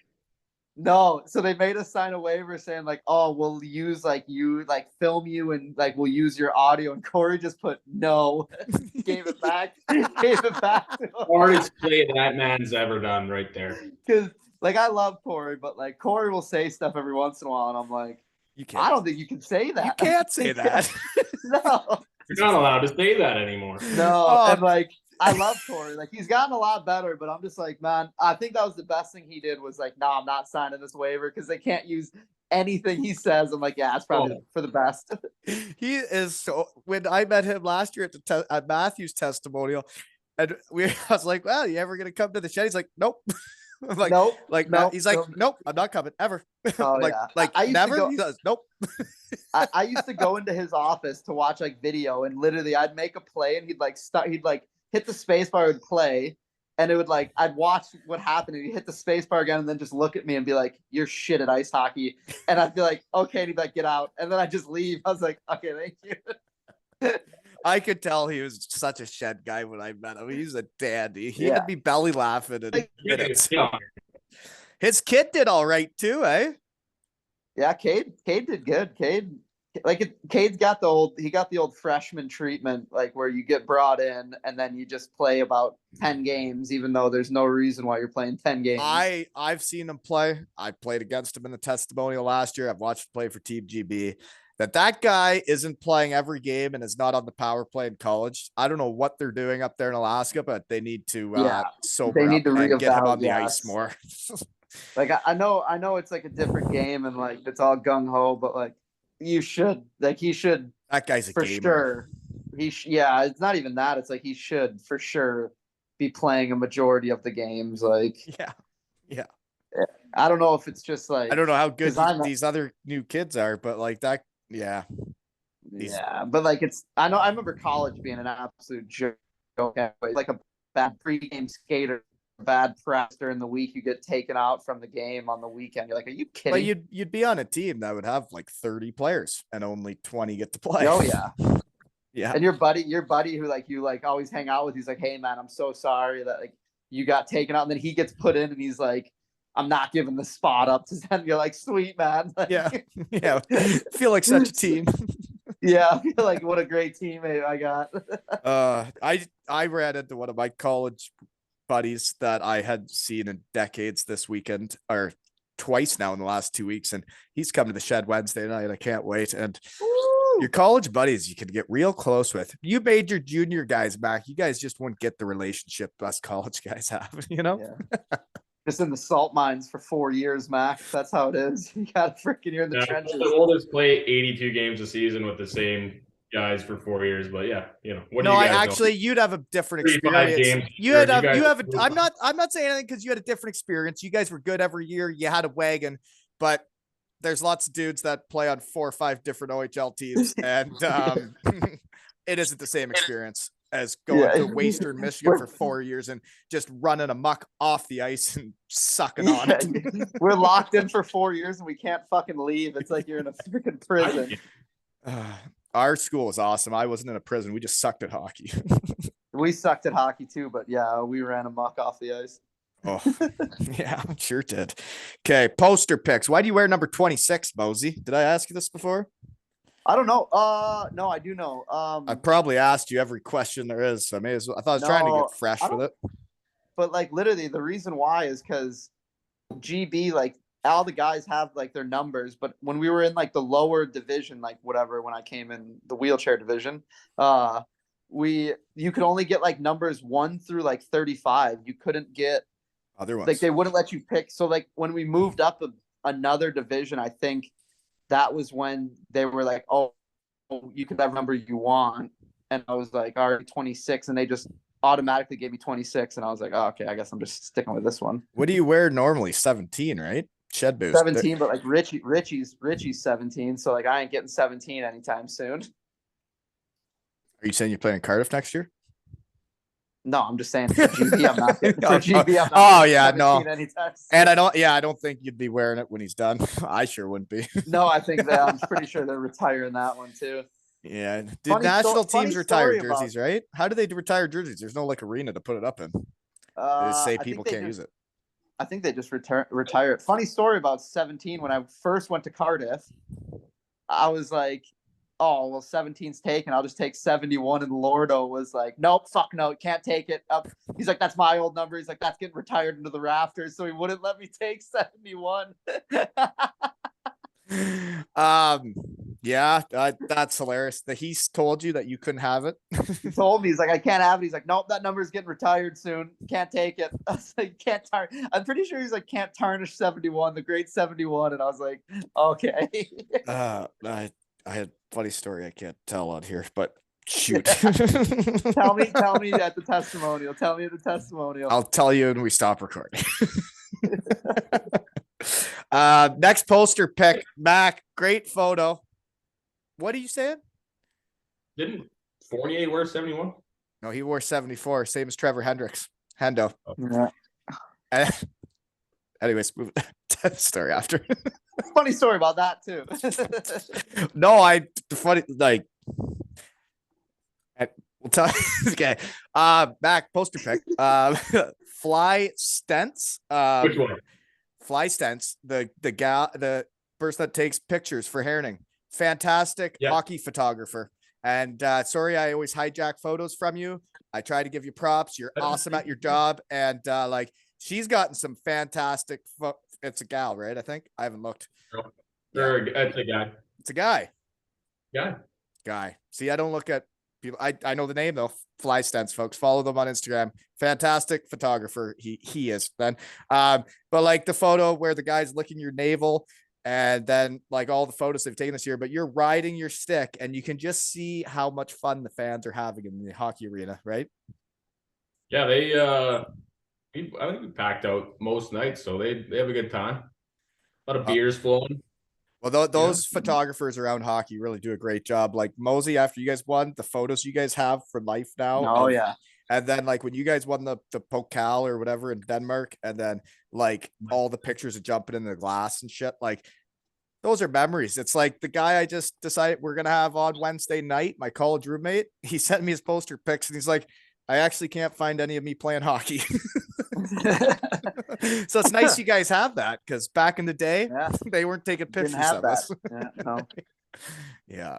No, so they made us sign a waiver saying like, oh, we'll use like you, like film you, and like we'll use your audio. And Corey just put no, gave it back. Hardest play that man's ever done right there. Because like I love Corey, but like Corey will say stuff every once in a while, and I'm like, I don't think you can say that. You can't say that. No, you're not allowed to say that anymore. No, and like, I love Corey. Like, he's gotten a lot better, but I'm just like, man, I think that was the best thing he did was like, I'm not signing this waiver because they can't use anything he says. I'm like, yeah, it's probably for the best. He is so. When I met him last year at Matthew's testimonial, and I was like, well, you ever gonna come to the shed? He's like, nope. I'm like, nope. Like, nope. He's like, nope, I'm not coming ever. Oh, like never. He does. Nope. I used to go into his office to watch like video, and literally I'd make a play, and he'd like hit the space bar and play, and it would like I'd watch what happened, and he'd hit the space bar again, and then just look at me and be like, "You're shit at ice hockey," and I'd be like, "Okay," and he'd be like, "Get out," and then I'd just leave. I was like, "Okay, thank you." I could tell he was such a shed guy when I met him. He's a dandy. He had me belly laughing in minutes. His kid did all right too, eh? Yeah, Cade did good. Cade's got the old freshman treatment, like where you get brought in and then you just play about 10 games, even though there's no reason why you're playing 10 games. I've seen him play. I played against him in the testimonial last year. I've watched him play for Team GB. That guy isn't playing every game and is not on the power play in college. I don't know what they're doing up there in Alaska, but they need to sober up and get him on the ice more. Like I know it's like a different game and like it's all gung ho, but like he should. That guy's a gamer. Sure. It's not even that. It's like he should for sure be playing a majority of the games. Like yeah. I don't know if it's just like I don't know how good these other new kids are, but like that. Yeah. But like I remember college being an absolute joke. Like a bad pregame skater, bad press during the week, you get taken out from the game on the weekend. You're like, are you kidding? But you'd be on a team that would have like 30 players and only 20 get to play. Oh yeah. Yeah. And your buddy who like you like always hang out with, he's like, hey man, I'm so sorry that like you got taken out, and then he gets put in and he's like, I'm not giving the spot up to them. You're like, sweet man. Like, yeah. Feel like such a team. Yeah, I feel like what a great teammate I got. I ran into one of my college buddies that I had seen in decades this weekend, or twice now in the last 2 weeks, and he's coming to the shed Wednesday night. I can't wait. And your college buddies you can get real close with. You made your junior guys back. You guys just won't get the relationship us college guys have, Just in the salt mines for 4 years, Mac. That's how it is. You got freaking, you're in the trenches. The oldest play 82 games a season with the same guys for 4 years, but you'd have a different experience. I'm not saying anything because you had a different experience. You guys were good every year. You had a wagon, but there's lots of dudes that play on 4 or 5 different OHL teams, and it isn't the same experience as going to Western Michigan for 4 years and just running a muck off the ice and sucking on it. We're locked in for 4 years and we can't fucking leave. It's like you're in a freaking prison. Our school is awesome. I wasn't in a prison. We just sucked at hockey. We sucked at hockey too, but yeah, we ran amok off the ice. Oh, yeah, sure did. Okay, poster picks. Why do you wear number 26, Mosey? Did I ask you this before? I don't know. No, I do know. I probably asked you every question there is, so I may as well. I thought I was trying to No, get fresh with it. but like literally the reason why is because GB, like all the guys have like their numbers, but when we were in like the lower division, like whatever, when I came in the wheelchair division, you could only get like numbers 1 through like 35. You couldn't get Other ones. like they wouldn't let you pick. So like when we moved up another division, I think that was when they were like, oh, you can have number you want. And I was like, all right, 26. And they just automatically gave me 26. And I was like, oh, okay, I guess I'm just sticking with this one. What do you wear normally? 17, right? Shed boost. 17, but like Richie's 17. So like I ain't getting 17 anytime soon. Are you saying you're playing Cardiff next year? No, I'm just saying for GB, I'm not getting for GB. I'm not Oh yeah, no. Anytime soon. And I don't think you'd be wearing it when he's done. I sure wouldn't be. No, I think that I'm pretty sure they're retiring that one too. Yeah. Did national teams retire jerseys, right? How do they retire jerseys? There's no like arena to put it up in. They just say people can't use it. I think they just retire it. Funny story about 17. When I first went to Cardiff, I was like, oh, well, 17's taken. I'll just take 71. And Lordo was like, nope, fuck no, can't take it. He's like, that's my old number. He's like, that's getting retired into the rafters. So he wouldn't let me take 71. Yeah, that's hilarious. That he's told you that you couldn't have it. He told me, he's like, I can't have it. He's like, nope, that number is getting retired soon. Can't take it. I was like, can't tarnish. I'm pretty sure he's like, can't tarnish 71, the great 71. And I was like, okay. I had a funny story I can't tell on here, but shoot. Tell me at the testimonial. Tell me at the testimonial. I'll tell you when we stop recording. Next poster pick, Mac. Great photo. What are you saying? Didn't Fournier wear 71? No, he wore 74, same as Trevor Hendo. Yeah. Anyways, move to the story after. Funny story about that too. No, funny like we'll tell you. Okay. Mac poster pick. Fly Stents. Which one? Fly Stents, the person that takes pictures for Herning. Fantastic hockey photographer. And sorry, I always hijack photos from you. I try to give you props. You're awesome at your job. And like she's gotten some fantastic it's a gal, right? I think I haven't looked. It's a guy. It's a guy. Yeah. Guy. See, I don't look at people. I know the name though. Fly Stents, folks. Follow them on Instagram. Fantastic photographer. He is then. But like the photo where the guy's licking your navel, and then like all the photos they've taken this year, but you're riding your stick and you can just see how much fun the fans are having in the hockey arena, right? Yeah, I think we packed out most nights, so they have a good time. A lot of beers flowing. Well, those photographers around hockey really do a great job. Like Mosey, after you guys won, the photos you guys have for life now. Oh, yeah. And then like when you guys won the Pokal or whatever in Denmark, and then like all the pictures of jumping in the glass and shit, like those are memories. It's like the guy I just decided we're going to have on Wednesday night, my college roommate, he sent me his poster pics and he's like, I actually can't find any of me playing hockey. So it's nice you guys have that, because back in the day, they weren't taking pictures of us. Yeah.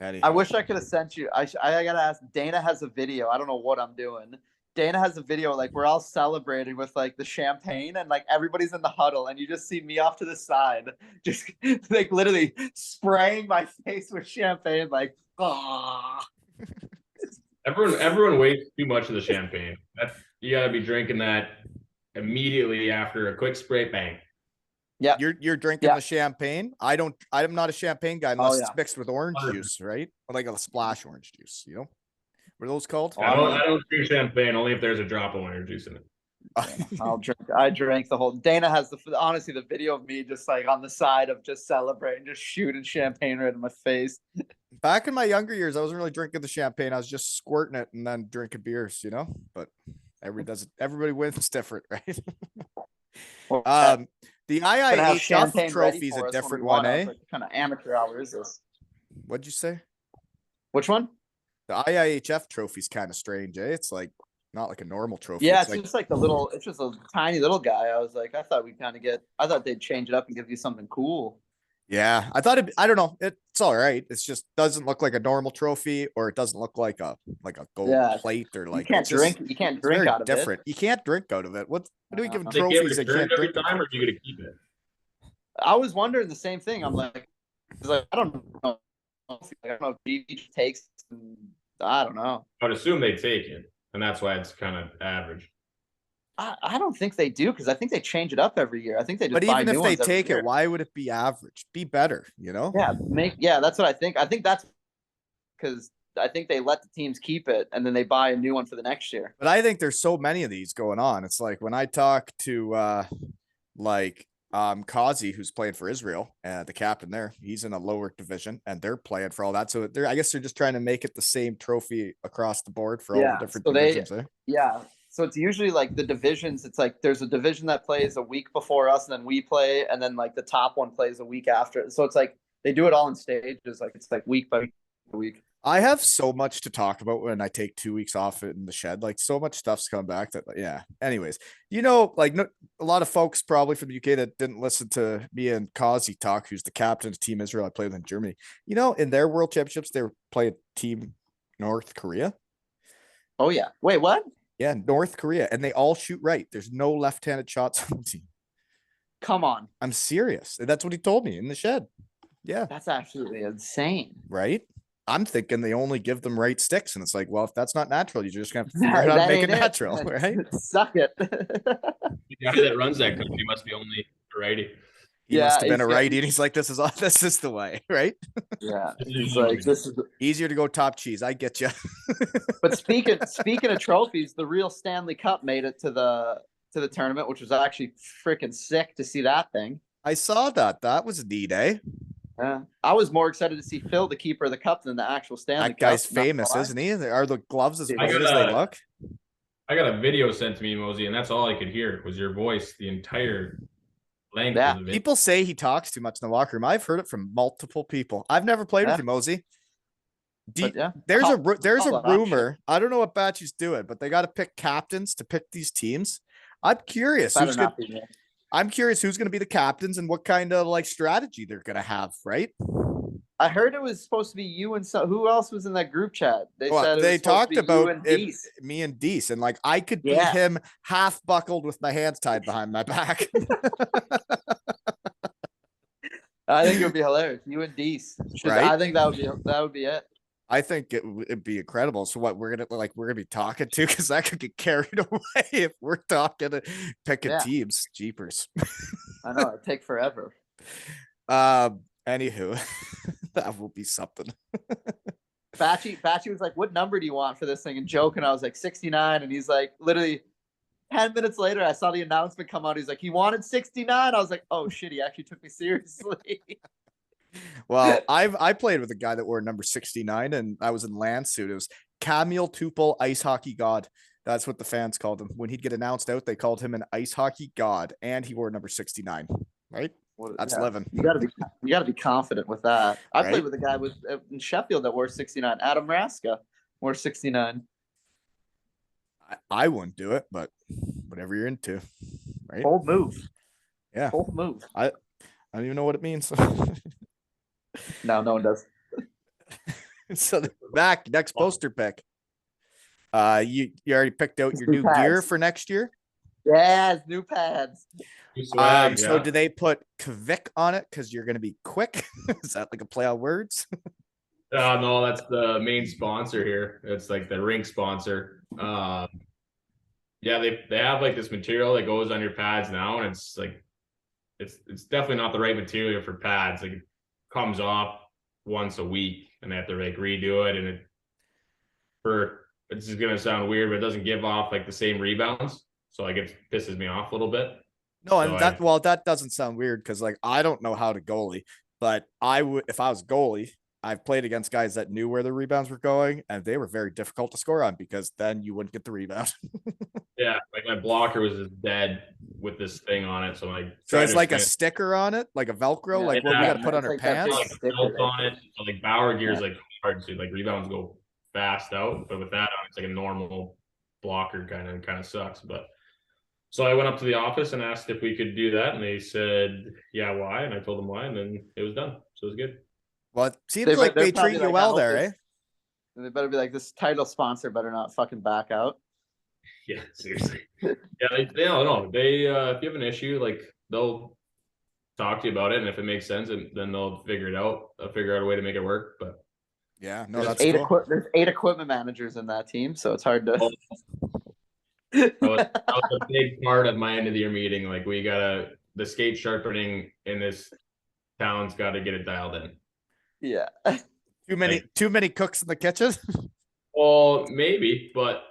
I wish I could have sent you. I gotta ask. Dana has a video. I don't know what I'm doing. Dana has a video like we're all celebrating with like the champagne and like everybody's in the huddle and you just see me off to the side, just like literally spraying my face with champagne, like Everyone wastes too much of the champagne. You gotta be drinking that immediately after a quick spray, bang. Yeah, you're drinking the champagne. I'm not a champagne guy unless it's mixed with orange juice, right? Or like a splash orange juice, you know? What are those called? I don't drink champagne only if there's a drop of orange juice in it. I drank the whole. Dana has honestly the video of me just like on the side of just celebrating, just shooting champagne right in my face. Back in my younger years, I wasn't really drinking the champagne. I was just squirting it and then drinking beers, you know. But everybody wins different, right? The IIH Duff Trophy is a different one, eh? What kind of amateur hour is this? What'd you say? Which one? The IIHF trophy's kind of strange, eh? It's like not like a normal trophy. Yeah, it's it's like, just like the little. It's just a tiny little guy. I was like, I thought we'd kind of get. I thought they'd change it up and give you something cool. yeah, I thought I don't know. It's all right. It's just doesn't look like a normal trophy, or it doesn't look like a gold plate, or like you can't it's just, drink. You can't it's drink very out of different. it. You can't drink out of it. What do we give They get trophies they returned can't every drink? time, or are you gonna keep it? I was wondering the same thing. I'm like, I don't know. I don't know if BB takes. I don't know. I would assume they take it, and that's why it's kind of average. I don't think they do because I think they change it up every year. I think they just. But buy even if new they ones every take year. it, why would it be average? Be better, you know? Yeah, that's what I think. I think that's because I think they let the teams keep it and then they buy a new one for the next year. But I think there's so many of these going on. It's like when I talk to Kazi, who's playing for Israel, the captain there, he's in a lower division and they're playing for all that. So I guess they're just trying to make it the same trophy across the board for all the different divisions there. Yeah. So it's usually like the divisions. It's like there's a division that plays a week before us, and then we play, and then like the top one plays a week after. So it's like they do it all in stages. Like it's like week by week. I have so much to talk about when I take 2 weeks off in the shed. Like so much stuff's coming back that, yeah. Anyways, like a lot of folks probably from the UK that didn't listen to me and Kazi talk, who's the captain of Team Israel I played with in Germany. In their World Championships, they were playing Team North Korea. Oh yeah. Wait, what? Yeah, North Korea, and they all shoot right. There's no left-handed shots on the team. Come on. I'm serious. That's what he told me in the shed. Yeah. That's absolutely insane. Right? I'm thinking they only give them right sticks, and it's like, well, if that's not natural, you're just gonna have to figure out how to make it natural, right? Suck it. The guy that runs that country must be only a righty. He must have been a righty, and he's like, this is the way, right? Yeah. He's like, this is easier to go top cheese. I get you. But speaking of trophies, the real Stanley Cup made it to the tournament, which was actually freaking sick to see that thing. I saw that. That was neat, eh? I was more excited to see Phil, the keeper of the cup, than the actual Stanley Cup. That guy's famous, isn't he? Are the gloves as big as they look? I got a video sent to me, Mosey, and that's all I could hear was your voice the entire length of the video. People say he talks too much in the locker room. I've heard it from multiple people. I've never played with you, Mosey. There's a rumor. I don't know what Batchy's doing, but they got to pick captains to pick these teams. I'm curious. I'm curious who's going to be the captains and what kind of like strategy they're going to have, right? I heard it was supposed to be you and who else was in that group chat? They talked about me and Deese, and like I could beat him half buckled with my hands tied behind my back. I think it would be hilarious. You and Deese. Right? I think that would be it. I think it'd be incredible. So what we're gonna be talking to, because that could get carried away if we're talking and picking teams. Jeepers. I know it'd take forever. Anywho, that will be something. Batchy was like, "What number do you want for this thing?" And joking, I was like 69, and he's like, literally 10 minutes later, I saw the announcement come out. He's like, he wanted 69. I was like, oh shit, he actually took me seriously. Well, I played with a guy that wore number 69, and I was in Landsuit. It was Camille Tupel, ice hockey god. That's what the fans called him. When he'd get announced out, they called him an ice hockey god, and he wore number 69. Right? That's living. You gotta be confident with that. I played with a guy in Sheffield that wore 69. Adam Raska wore 69. I wouldn't do it, but whatever you're into, right? Bold move. Yeah. Bold move. I don't even know what it means. No one does. So back next poster pick. You already picked out your new gear for next year? Yes, new pads. So do they put Kvik on it because you're gonna be quick? Is that like a play on words? No, that's the main sponsor here. It's like the rink sponsor. Yeah, they have like this material that goes on your pads now, and it's like it's definitely not the right material for pads. Like it comes off once a week, and they have to like redo it, and it's just gonna sound weird, but it doesn't give off like the same rebounds. So like it pisses me off a little bit. No, and that doesn't sound weird because like I don't know how to goalie, but I would if I was goalie. I've played against guys that knew where the rebounds were going, and they were very difficult to score on because then you wouldn't get the rebound. Yeah, like my blocker was just dead with this thing on it, so like. So it's like a sticker on it, like a Velcro, like what we got to put on our pants. Like belt on it, so like Bauer gear is like hard, so like rebounds go fast out, but with that on, it's like a normal blocker kind of sucks. But so I went up to the office and asked if we could do that, and they said, "Yeah, why?" And I told them why, and then it was done. So it was good. Well, it seems like they treat you well there, eh? They better be like, this title sponsor better not fucking back out. Yeah, seriously. Yeah, they no. They if you have an issue, like they'll talk to you about it, and if it makes sense, then they'll figure it out. They'll figure out a way to make it work. But yeah, no, that's cool. There's 8 equipment managers in that team, so it's hard to. That was a big part of my end of the year meeting. Like the skate sharpening in this town's got to get it dialed in. Yeah. Too many cooks in the kitchen. Well, maybe, but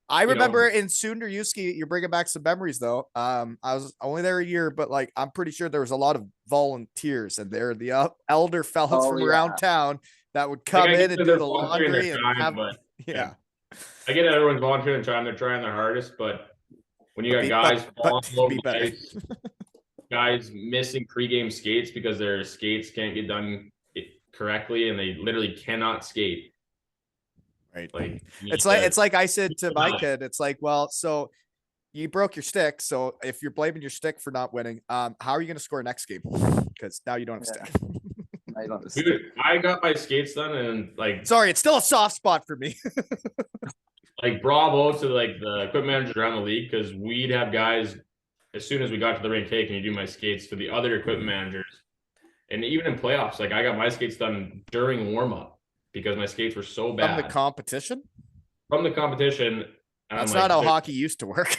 I remember in Sunderjuski, you're bringing back some memories though. I was only there a year, but like I'm pretty sure there was a lot of volunteers, and they're the elder fellas from around town that would come in and do the laundry and have. Yeah. I get everyone's volunteering and they're trying their hardest, but when you got guys falling over guys missing pregame skates because their skates can't get done correctly and they literally cannot skate. Right. Like it's like I said to my kid, it's like, well, so you broke your stick. So if you're blaming your stick for not winning, how are you going to score next game? Because now you don't have stick. Dude, I got my skates done and like, sorry, it's still a soft spot for me. Like bravo to like the equipment managers around the league, because we'd have guys as soon as we got to the rink, hey, can you do my skates, to the other equipment managers. And even in playoffs, like I got my skates done during warm up because my skates were so bad. From the competition? From the competition. That's not how hockey used to work.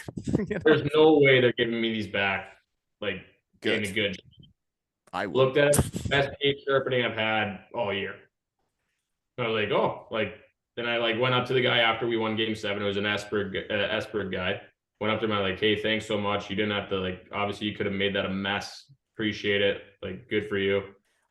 There's no way they're giving me these back like in a good. I looked at it, best skate sharpening I've had all year. So I was like, oh, like then I like went up to the guy after we won game 7. It was an Esberg guy. Went up to him, I like, hey, thanks so much. You didn't have to, like, obviously you could have made that a mess. Appreciate it. Like, good for you.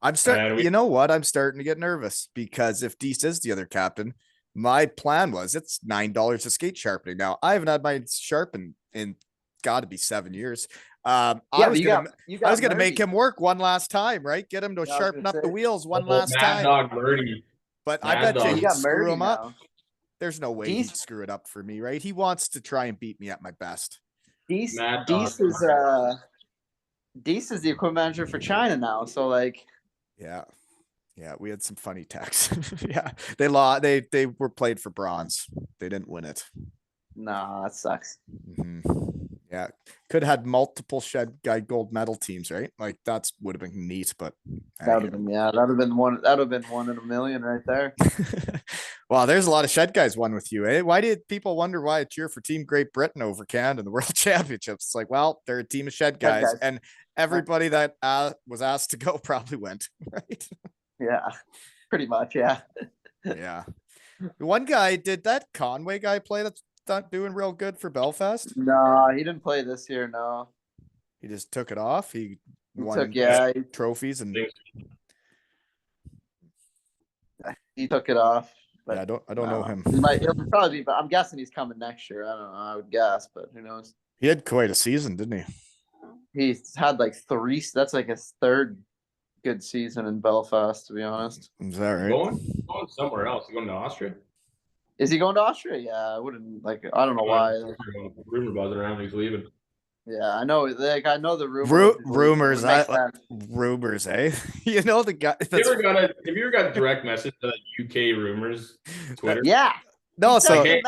I'm starting, you know what? I'm starting to get nervous because if Deese is the other captain, my plan was it's $9 a skate sharpening. Now I haven't had mine sharpened in got to be 7 years. I was gonna make him work one last time, right? Get him to sharpen up the wheels one last time. Dog Murdy. But I bet you he'd screw him up. There's no way he'd screw it up for me, right? He wants to try and beat me at my best. Deese is the equipment manager for China now. So like, yeah, we had some funny texts. Yeah, they lost. They were played for bronze. They didn't win it. No, that sucks. Mm-hmm. Yeah, could have had multiple shed guy gold medal teams, right? Like that's would have been neat, but that would have been one. That would have been 1 in a million right there. Wow, there's a lot of shed guys won with you, eh? Why did people wonder why I cheer for Team Great Britain over Canada in the World Championships? It's like, well, they're a team of shed guys, and everybody that was asked to go probably went, right? Yeah, pretty much, yeah. Yeah. One guy, did that Conway guy play that's not doing real good for Belfast? No, he didn't play this year, no. He just took it off. He won trophies and he took it off. But yeah, I don't know him. He'll probably be, but I'm guessing he's coming next year. I don't know. I would guess, but who knows? He had quite a season, didn't he? He's had like 3. That's like his 3rd good season in Belfast, to be honest. Is that right? Going somewhere else. Going to Austria? Is he going to Austria? Yeah, I wouldn't like. I don't know why. Rumor buzzing around he's leaving. Yeah, I know. Like I know the rumors. Rumors, eh? You know the guy. Have you ever got a direct message to UK rumors Twitter? Yeah. No, so you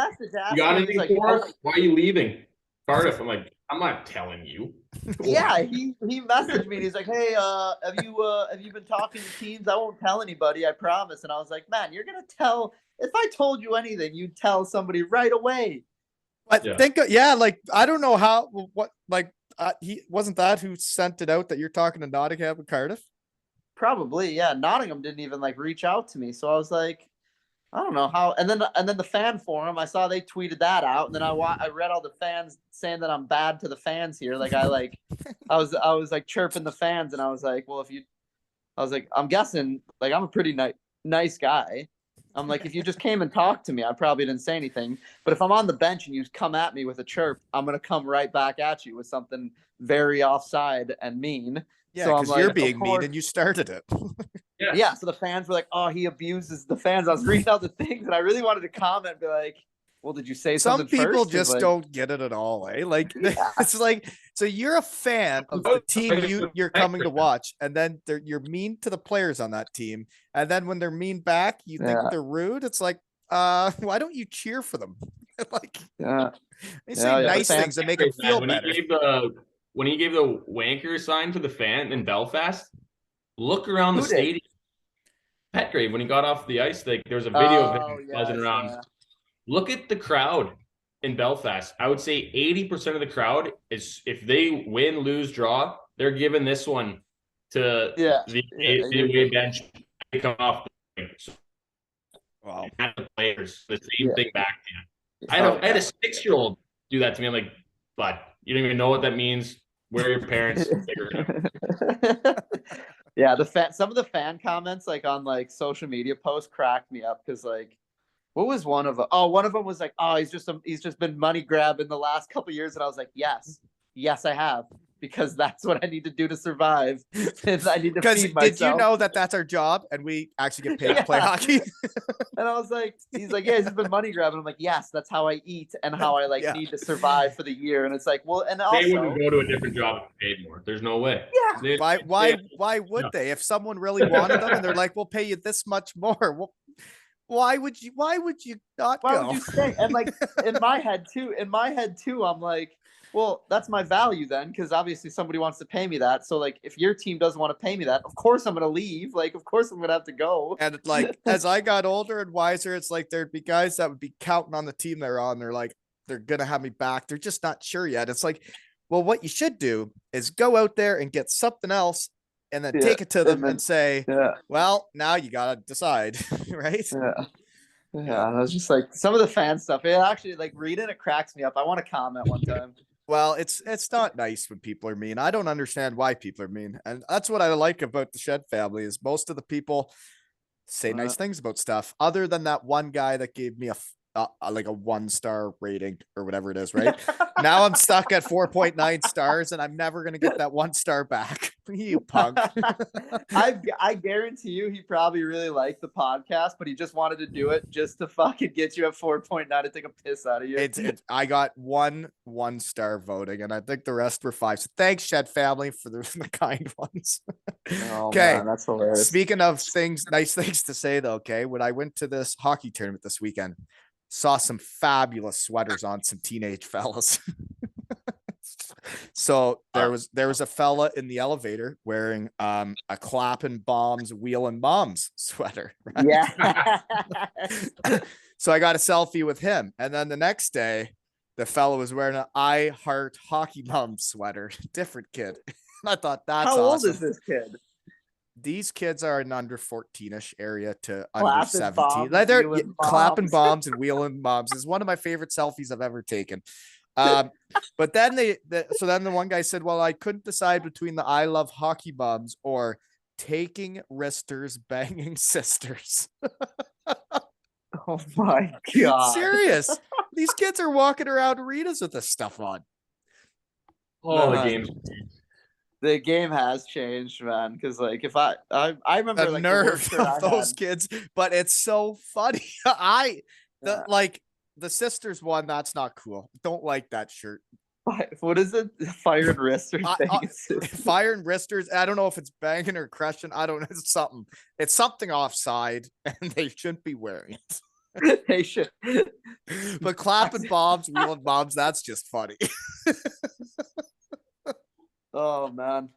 got anything for us? Why are you leaving Cardiff? I'm like, I'm not telling you. Yeah, he messaged me and he's like, hey, have you been talking to teams? I won't tell anybody, I promise. And I was like, man, you're gonna tell. If I told you anything, you'd tell somebody right away. But like I don't know he wasn't that who sent it out that you're talking to Nottingham and Cardiff? Probably, yeah. Nottingham didn't even like reach out to me, so I was like, I don't know how. And then the fan forum, I saw they tweeted that out, and then I read all the fans saying that I'm bad to the fans here. Like I was like chirping the fans, and I was like, well, I'm guessing like I'm a pretty nice guy. I'm like, if you just came and talked to me, I probably didn't say anything. But if I'm on the bench and you come at me with a chirp, I'm going to come right back at you with something very offside and mean. Yeah, because you're being mean and you started it. Yeah. So the fans were like, "Oh, he abuses the fans." I was reading out the things, and I really wanted to comment, and be like, "Well, did you say Some something people first?" just don't get it at all, eh? Like it's like, so you're a fan of the team you're coming to watch, and then you're mean to the players on that team, and then when they're mean back, you think they're rude. It's like, why don't you cheer for them? Like, they say nice things and make them feel better. When he gave the wanker sign to the fan in Belfast, look around the stadium. Petgrave, when he got off the ice, like there was a video of him buzzing around. Yeah. Look at the crowd in Belfast. I would say 80% of the crowd is, if they win, lose, draw, they're giving this one to the away bench to come off the wow. The players. The same thing back to you. I had a 6-year-old do that to me. I'm like, but you don't even know what that means. Where are your parents? Yeah, some of the fan comments like on like social media posts cracked me up, because like, what was one of them? Oh, one of them was like, "Oh, he's just been money grabbing the last couple of years," and I was like, yes, I have, because that's what I need to do to survive. And I need to feed myself. Did you know that that's our job, and we actually get paid to play hockey? And I was like, he's like, "Yeah, he's just been money grabbing." I'm like, yes, that's how I eat and how I need to survive for the year. And it's like, well, and also they wouldn't go to a different job and paid more. There's no way. Yeah. Why would they? If someone really wanted them and they're like, "We'll pay you this much more," well, why would you not go? Why would you stay? And like in my head too, I'm like, well, that's my value then, because obviously somebody wants to pay me that. So like, if your team doesn't want to pay me that, of course I'm gonna leave. Like, of course I'm gonna have to go. And like, as I got older and wiser, it's like there'd be guys that would be counting on the team they're on. They're like, they're gonna have me back. They're just not sure yet. It's like, well, what you should do is go out there and get something else, and then take it to them and say, well, now you gotta decide, right? Yeah, I was just like, some of the fan stuff, it actually, like, reading it cracks me up. I want to comment one time. Well, it's not nice when people are mean. I don't understand why people are mean. And that's what I like about the Shed family, is most of the people say nice things about stuff, other than that one guy that gave me like a 1-star rating or whatever it is, right? Now I'm stuck at 4.9 stars, and I'm never going to get that 1 star back. You punk. I guarantee you he probably really liked the podcast, but he just wanted to do it just to fucking get you at 4.9 to take a piss out of you. I got 1-star voting, and I think the rest were 5. So thanks, Shed family, for the kind ones. Okay, man, that's hilarious. Speaking of nice things to say though, okay, when I went to this hockey tournament this weekend, saw some fabulous sweaters on some teenage fellas. So there was a fella in the elevator wearing a Clappin' Bombs Wheelin' Moms sweater. Right? Yeah. So I got a selfie with him, and then the next day the fella was wearing an I Heart Hockey Moms sweater. Different kid. I thought, that's how awesome. old is this kid? These kids are in under 14ish area to Clapping under 17. Bombs, like they're Wheelin' clapping bombs and wheeling moms is one of my favorite selfies I've ever taken. But then so then the one guy said, well, I couldn't decide between the I Love Hockey Moms or taking wristers, banging sisters. Oh my God. Serious. These kids are walking around arenas with this stuff on. Oh, the game's the game has changed, man. Because like, if I remember the like nerve of those kids, but it's so funny. Like the sisters one, that's not cool. Don't like that shirt. What is it? Fire and wristers. Fire and wristers. I don't know if it's banging or crushing. I don't know. It's something offside, and they shouldn't be wearing it. They should. But clapping bombs, wheeling bombs, that's just funny. Oh man.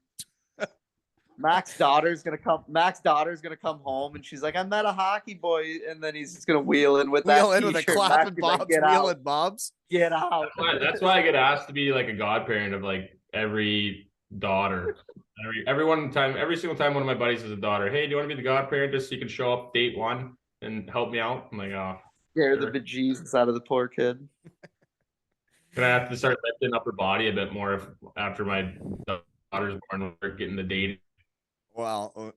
Mac's daughter's gonna come home, and she's like, I met a hockey boy, and then he's just gonna wheel in with a clapping bombs, like, wheeling bombs. Get out. That's why I get asked to be like a godparent of like every daughter. Every single time one of my buddies has a daughter, hey, do you want to be the godparent just so you can show up date one and help me out? I'm like, oh, scare the bejesus out of the poor kid. Gonna have to start lifting up her body a bit more after my daughter's born. We're getting the date. Well,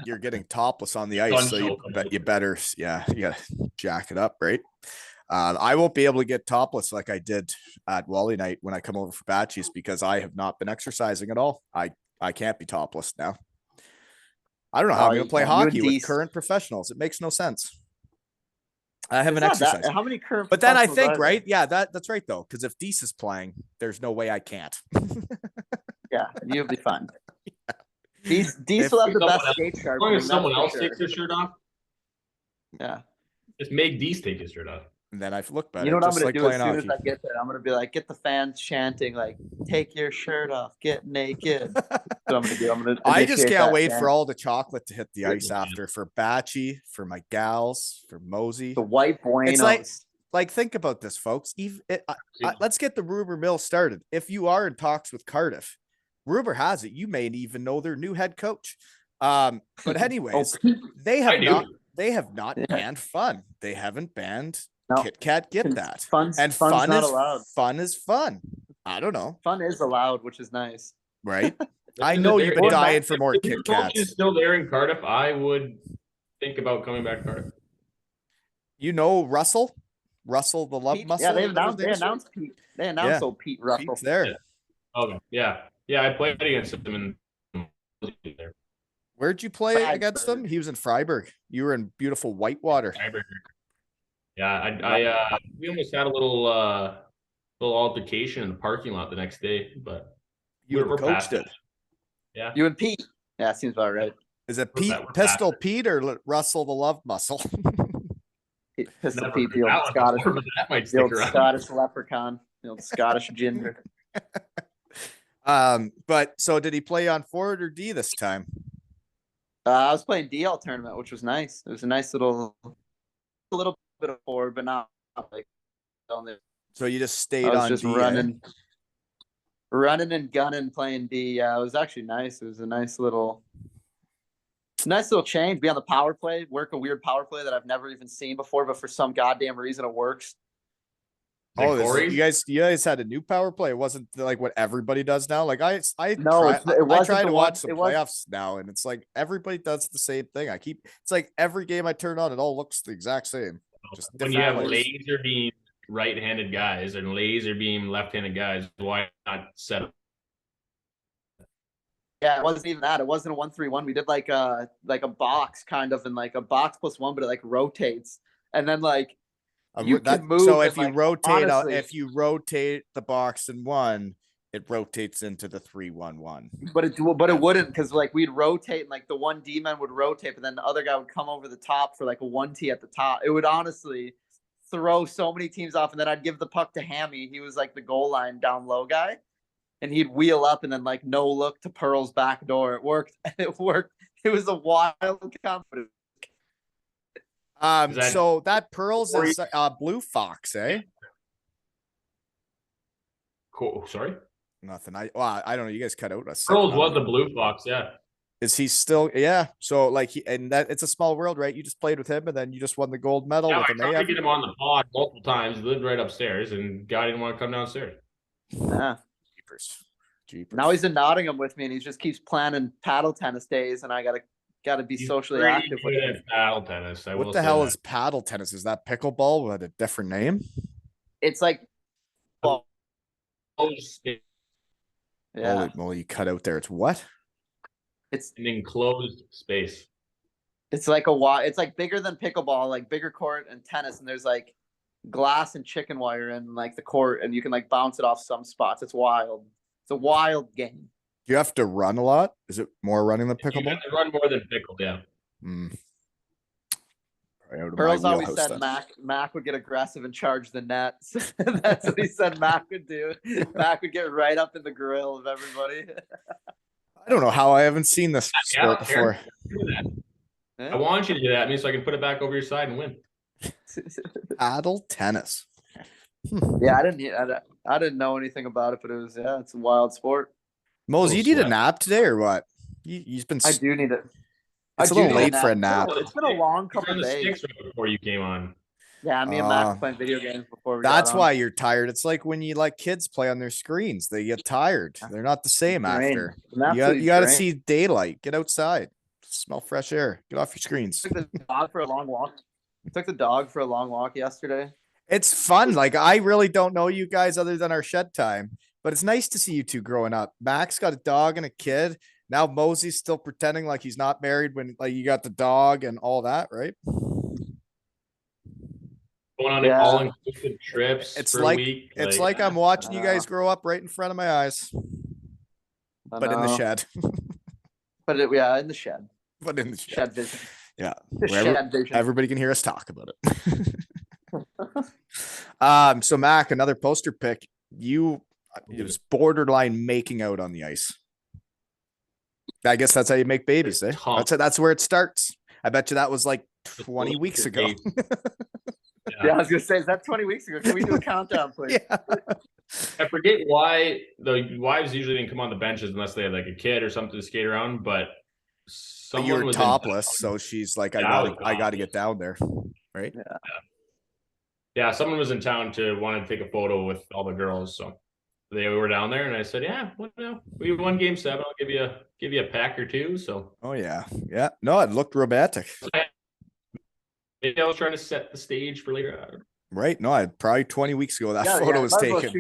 you're getting topless on the ice, so you better, you gotta jack it up, right? I won't be able to get topless like I did at Wally night when I come over for Batchies, because I have not been exercising at all. I can't be topless now. I don't know how I'm going to play you and hockey with Deese. current professionals. It makes no sense. I haven't It's not that- exercised. How many current But then I professionals think, are there? right? Yeah, that's right though. Because if Deese is playing, there's no way I can't. Yeah, you'll be fine. Deese If- will have the Someone best else- skate As sharpening. long as That's someone for else sure. takes their shirt off, Yeah. just make D's take his shirt off. And then I look better. You know what I'm just gonna like do as playing soon hockey. as I get there? I'm gonna be like, get the fans chanting like, "Take your shirt off, get naked." That's what I'm gonna do. I'm gonna. I just initiate can't that wait chant. for all the chocolate to hit the Good ice man. after for Batchy, for my gals, for Mosey. the white Buenos. Like, think about this, folks. Let's get the rumor mill started. If you are in talks with Cardiff, rumor has it you may even know their new head coach. But anyways, they have not Yeah. banned fun. They haven't banned No. Kit Kat. Get that? Fun's And not fun is allowed. fun is fun. I don't know, Fun is allowed, which is nice. right? I know you've been Or dying Mac- for more If Kit the coach is Kats. still there in Cardiff, I would think about coming back to Cardiff. You know Russell the love Pete, muscle. yeah, they whatever his name is? announced Pete. They announced Yeah. old Pete Russell. Pete's there. Okay, yeah, I played against him in there. Where'd you play Freiburg. against him? He was in Freiburg. You were in beautiful Whitewater. Yeah, we almost had a little altercation in the parking lot the next day, but You we're coached past it. Yeah, You and Pete. Yeah, seems about right. Is it We're Pete back- we're Pistol back. Pete or Russell the love muscle? Pistol never Pete, heard the old that one Scottish, before, but that might the stick old around. Scottish leprechaun, the old Scottish ginger. But so did he play on forward or D this time? I was playing DL tournament, which was nice. It was a nice a little bit of forward, but not like on there. So you just I stayed was on just D. running and gunning playing D. Yeah, it was actually nice. It was a nice little change. Be on the power play, work a weird power play that I've never even seen before, but for some goddamn reason it works. Oh, Corey's? you guys had a new power play. It wasn't like what everybody does now. Like I No, try, it I wasn't try the to one- watch the it was- playoffs now, and it's like everybody does the same thing. It's like every game I turn on, it all looks the exact same. Just When you have different players. laser beam right-handed guys and laser beam left-handed guys, why not set up? Yeah, it wasn't even that. It wasn't a 1-3-1. We did like a box kind of, and like a box +1, but it like rotates, and then like you can move. So and, if you like, rotate, honestly, if you rotate the box in one, it rotates into the 3-1-1. but it wouldn't, because like we'd rotate, and like the one D man would rotate, but then the other guy would come over the top for like a 1T at the top. It would honestly throw so many teams off, and then I'd give the puck to Hammy. He was like the goal line down low guy, and he'd wheel up and then like no look to Pearl's back door. It worked. It worked. It was a wild confidence. So that Pearls is Blue Fox, eh? Cool. Sorry, Nothing. I don't know. You guys cut out a Pearls second. was the Blue Fox. Yeah, Is he still? Yeah. So like it's a small world, right? You just played with him, and then you just won the gold medal I with tried an to AF. get him on the pod multiple times. He lived right upstairs, and guy didn't want to come downstairs. Yeah. Jeepers. Now he's in Nottingham with me, and he just keeps planning paddle tennis days, and I gotta be He's socially pretty active with good him. at paddle tennis. I will What the say hell that. is paddle tennis? Is that pickleball with a different name? It's like, Oh, yeah, Holy moly, you cut out there. It's what? it's an enclosed space. it's like it's like bigger than pickleball, like bigger court and tennis, and there's like glass and chicken wire in like the court, and you can like bounce it off some spots. It's wild. It's a wild game. Do you have to run a lot? Is it more running than You pickleball? have to run more than pickle, yeah. Probably out of my Pearls always wheelhouse said then. Mac would get aggressive and charge the net. That's what he said Mac would do. Mac would get right up in the grill of everybody. I don't know how I haven't seen this Yeah, sport before. Do that. I want you to do that. I mean, so I can put it back over your side and win. Paddle tennis. Yeah, I didn't know anything about it, but it's a wild sport. Mose, you need a sweat. nap today or what? You've been. I do need it. It's a I do little need late for a nap. It's been a long You're couple on the days. sticks right before you came on. Yeah, me and Mac playing video games before we That's got on. why you're tired. It's like when you let kids play on their screens. They get tired. They're not the same Drained. after. I'm absolutely You got to drained. see daylight. Get outside. Smell fresh air. Get off your screens. Took the dog for a long walk. Took the dog for a long walk yesterday. It's fun. Like I really don't know you guys other than our shed time, but it's nice to see you two growing up. Max got a dog and a kid. Now Mosey's still pretending like he's not married when like you got the dog and all that, right? Going on Yeah. all-inclusive trips It's for like a week. it's like I'm watching you guys know. grow up right in front of my eyes, I but in the know. shed. But yeah, in the shed. But in the shed. Shed vision. Yeah. The Where shed vision. everybody can hear us talk about it. So Mac, another poster pick. It was borderline making out on the ice. I guess that's how you make babies, eh? That's where it starts. I bet you that was like 20 weeks ago. Yeah, I was gonna say, is that 20 weeks ago? Can we do a countdown, please? Yeah. I forget why the wives usually didn't come on the benches unless they had like a kid or something to skate around, but But you were topless, so she's like, I gotta get down there, right? Yeah, someone was in town to want to take a photo with all the girls, so they were down there, and I said, "Yeah, well, no, we won game 7. I'll give you a pack or two." So, oh yeah, no, it looked romantic. Maybe I was trying to set the stage for later. Right? No, probably 20 weeks ago that photo was taken.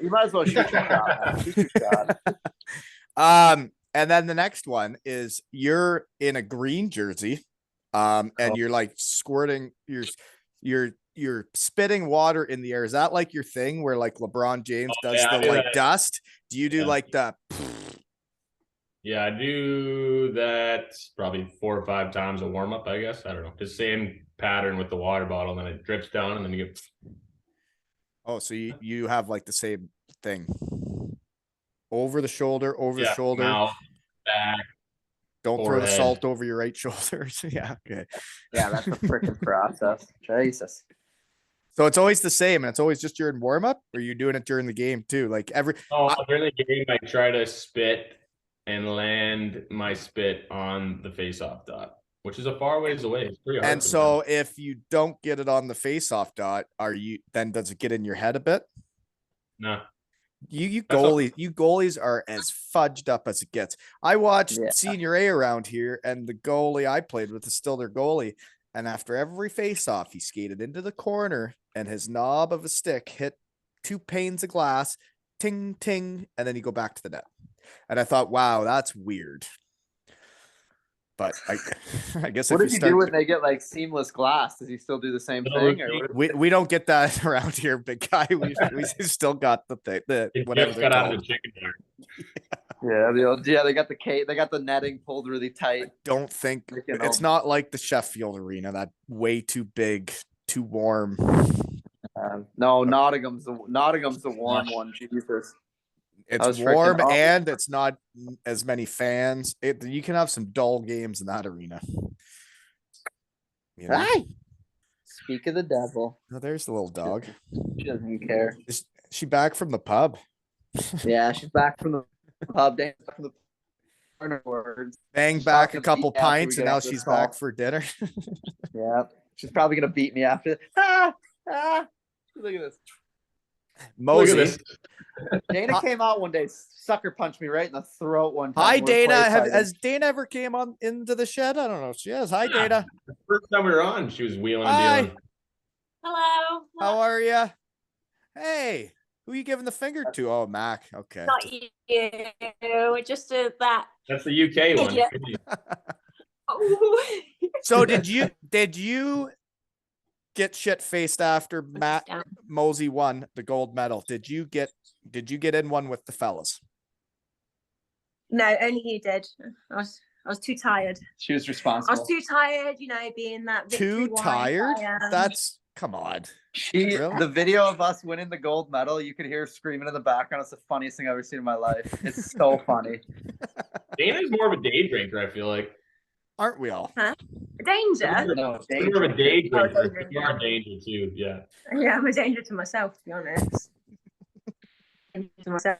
You might as well shoot your shot. Shoot your shot. And then the next one is you're in a green jersey, and you're like squirting, you're spitting water in the air. Is that like your thing where like LeBron James does the like dust? Do you do like the? Yeah, I do that probably 4 or 5 times a warm up. I guess I don't know, the same pattern with the water bottle, and then it drips down, and then you get. Oh, so you have like the same thing. Over the shoulder, the shoulder, mouth, back. Don't throw the salt over your right shoulder. Yeah, okay. Yeah, that's a freaking process. Jesus. So it's always the same, and it's always just during warm up, or you're doing it during the game too. Like during the game, I try to spit and land my spit on the face-off dot, which is a far ways away. It's pretty hard. And so if you don't get it on the face-off dot, does it get in your head a bit? No. You goalies are as fudged up as it gets. I watched Senior A around here, and the goalie I played with is still their goalie. And after every face-off, he skated into the corner, and his knob of a stick hit 2 panes of glass, ting ting, and then you go back to the net. And I thought, wow, that's weird. But I guess what does he do when they get like seamless glass? Does he still do the same thing? Or we don't get that around here, big guy. We still got the thing. Whatever they're called. Yeah, they got the they got the netting pulled really tight. I don't think it's not like the Sheffield Arena, that way too big, too warm. No, Nottingham's the warm one. Jesus. It's warm and it's not as many fans. You can have some dull games in that arena. You know? Hi. Speak of the devil. Oh, there's the little dog. She doesn't care. Is she back from the pub? Yeah, she's back from the pub. Bang back a couple pints, and now she's back for dinner. Yeah, she's probably gonna beat me after. Look at this. Mosey. Dana came out one day, sucker punched me right in the throat one time. Hi, Dana. Has Dana ever came on into the shed? I don't know if she has. Hi, Dana. The first time we were on, she was wheeling and dealing. Hello. How are you? Hey, who are you giving the finger to? Oh, Mac. Okay. Not you. Just that. That's the UK one. So did you get shit faced after Mac Mosey won the gold medal? Did you get in one with the fellas? No, only he did. I was too tired. She was responsible. I was too tired, being that too tired. That's come on. The video of us winning the gold medal, you could hear her screaming in the background. It's the funniest thing I've ever seen in my life. It's so funny. Dana's more of a day drinker, I feel like. Aren't we all? Huh? Danger? No, More of a day drinker. You are a danger too, yeah. Yeah, I'm a danger to myself, to be honest. To myself.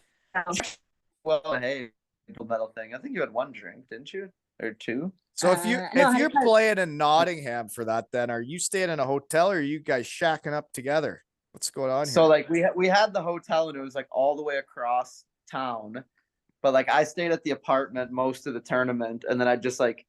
Well, hey, gold medal thing. I think you had 1 drink, didn't you? Or 2? So if you're playing in Nottingham for that, then are you staying in a hotel, or are you guys shacking up together? What's going on here? So like we had the hotel, and it was like all the way across town, but like I stayed at the apartment most of the tournament, and then I just like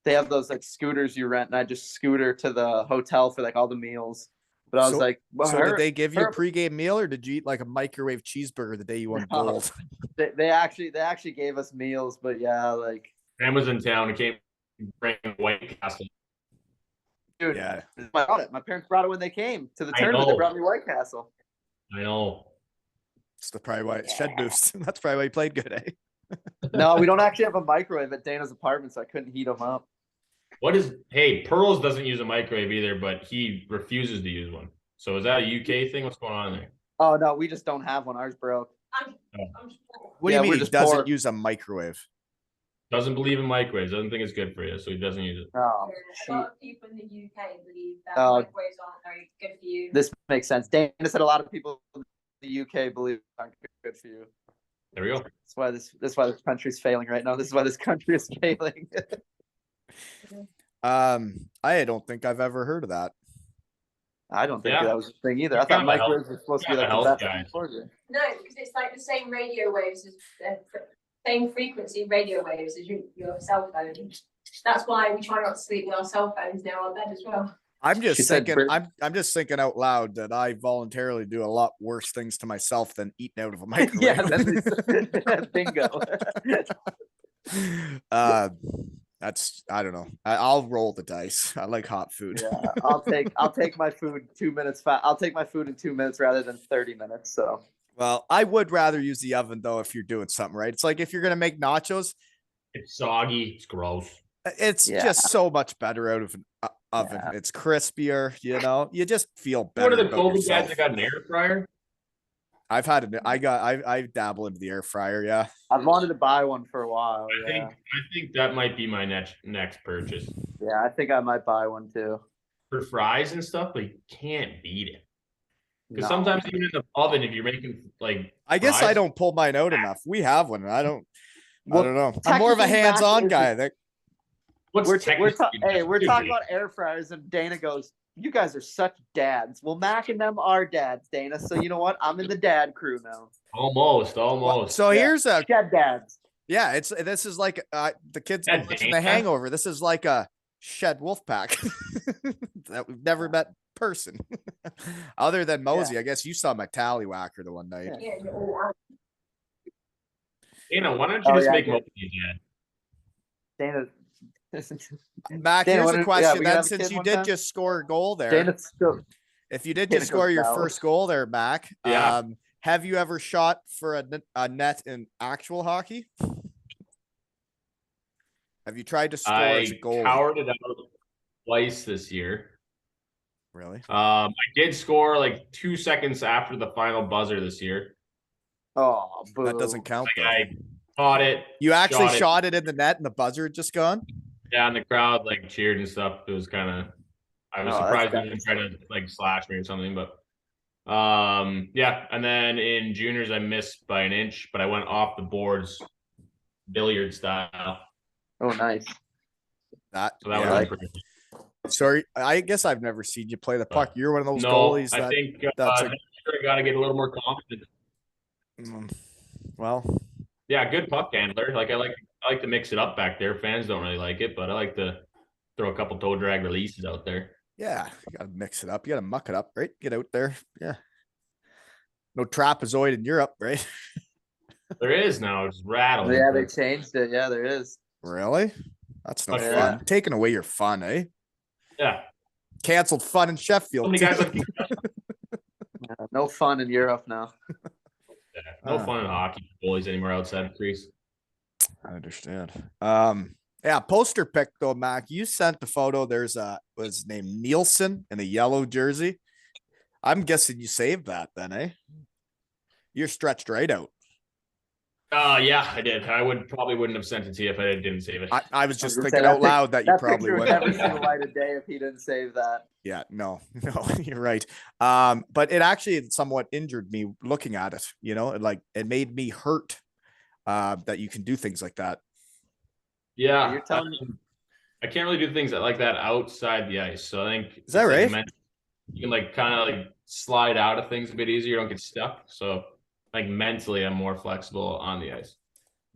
they have those like scooters you rent, and I just scooter to the hotel for like all the meals. But I was like, well, so did they give you a pregame meal, or did you eat like a microwave cheeseburger the day you won gold? They actually gave us meals, but yeah, like Sam was in town and came bring White Castle. Dude, yeah, my parents brought it when they came to the tournament. They brought me White Castle. I know. It's probably why it's shed boost. That's probably why you played good, eh? No, we don't actually have a microwave at Dana's apartment, so I couldn't heat them up. Hey, Pearls doesn't use a microwave either, but he refuses to use one. So is that a UK thing? What's going on there? Oh no, we just don't have one. Ours broke. What do you mean he doesn't use a microwave? Doesn't believe in microwaves. Doesn't think it's good for you, so he doesn't use it. Oh, a lot of people in the UK believe that microwaves aren't very good for you. This makes sense. Dana said a lot of people in the UK believe aren't good for you. There we go. That's why this country's failing right now. This is why this country is failing. I don't think I've ever heard of that. I don't think that was the thing either. I thought microwaves were supposed to be like the best thing for you. No, because it's like the same radio waves as same frequency radio waves as your cell phone. That's why we try not to sleep with our cell phones near our bed as well. I'm just thinking out loud that I voluntarily do a lot worse things to myself than eating out of a microwave. Yeah, bingo. I don't know. I'll roll the dice. I like hot food. Yeah, I'll take my food 2 minutes. I'll take my food in 2 minutes rather than 30 minutes. So. Well, I would rather use the oven though if you're doing something right. It's like if you're gonna make nachos, it's soggy, it's gross. It's just so much better out of an oven. Yeah. It's crispier, you just feel better. What are the COVID guys that got an air fryer? I've had it. I dabble into the air fryer. Yeah. I've wanted to buy one for a while. I think that might be my next purchase. Yeah, I think I might buy one too. For fries and stuff, but you can't beat it. Because sometimes even in the oven, if you're making I guess I don't pull mine out enough. We have one. I don't know. I'm more of a hands-on guy. We're talking about air fryers, and Dana goes, "You guys are such dads." Well, Mac and them are dads, Dana. So you know what? I'm in the dad crew now. Almost. So here's a shed dads. Yeah, this is like the kids watching The Hangover. This is like a shed wolf pack that we've never met in person. Other than Mosey, I guess you saw my tallywhacker the one night. Yeah. Dana, why don't you just make Mosey Dana. Mac, here's a question. Then, since you did just score a goal there, if you did just score your first goal there, Mac, have you ever shot for a net in actual hockey? Have you tried to score as a goal? I powered it out twice this year. Really? I did score like 2 seconds after the final buzzer this year. Oh, boo. That doesn't count. I caught it. You actually shot it in the net, and the buzzer had just gone. Yeah, and the crowd cheered and stuff. It was kind of. I was surprised they didn't try to slash me or something, but. And then in juniors I missed by an inch, but I went off the boards, billiard style. Oh, nice. Sorry, I guess I've never seen you play the puck. You're one of those goalies. I think I got to get a little more confident. Well, yeah, good puck handler. I like to mix it up back there. Fans don't really like it, but I like to throw a couple toe drag releases out there. Yeah, you gotta mix it up. You gotta muck it up, right? Get out there. Yeah. No trapezoid in Europe, right? There is now. It's rattling. Yeah, they changed it. Yeah, there is. Really? That's no fun. Taking away your fun, eh? Yeah. Canceled fun in Sheffield. No fun in Europe now. Yeah, no fun in hockey goalies anymore outside of crease. I understand. Yeah, poster pick though, Mac. You sent the photo. There's was named Nielsen in a yellow jersey. I'm guessing you saved that then, eh? You're stretched right out. Yeah, I did. I probably wouldn't have sent it to you if I didn't save it. I was just thinking out loud that you probably would. Every single light of day if he didn't save that. Yeah, no, you're right. But it actually somewhat injured me looking at it. It made me hurt. That you can do things like that. Yeah, you're telling me I can't really do things like that outside the ice. So I think is that right? You can kind of slide out of things a bit easier. You don't get stuck. So mentally, I'm more flexible on the ice.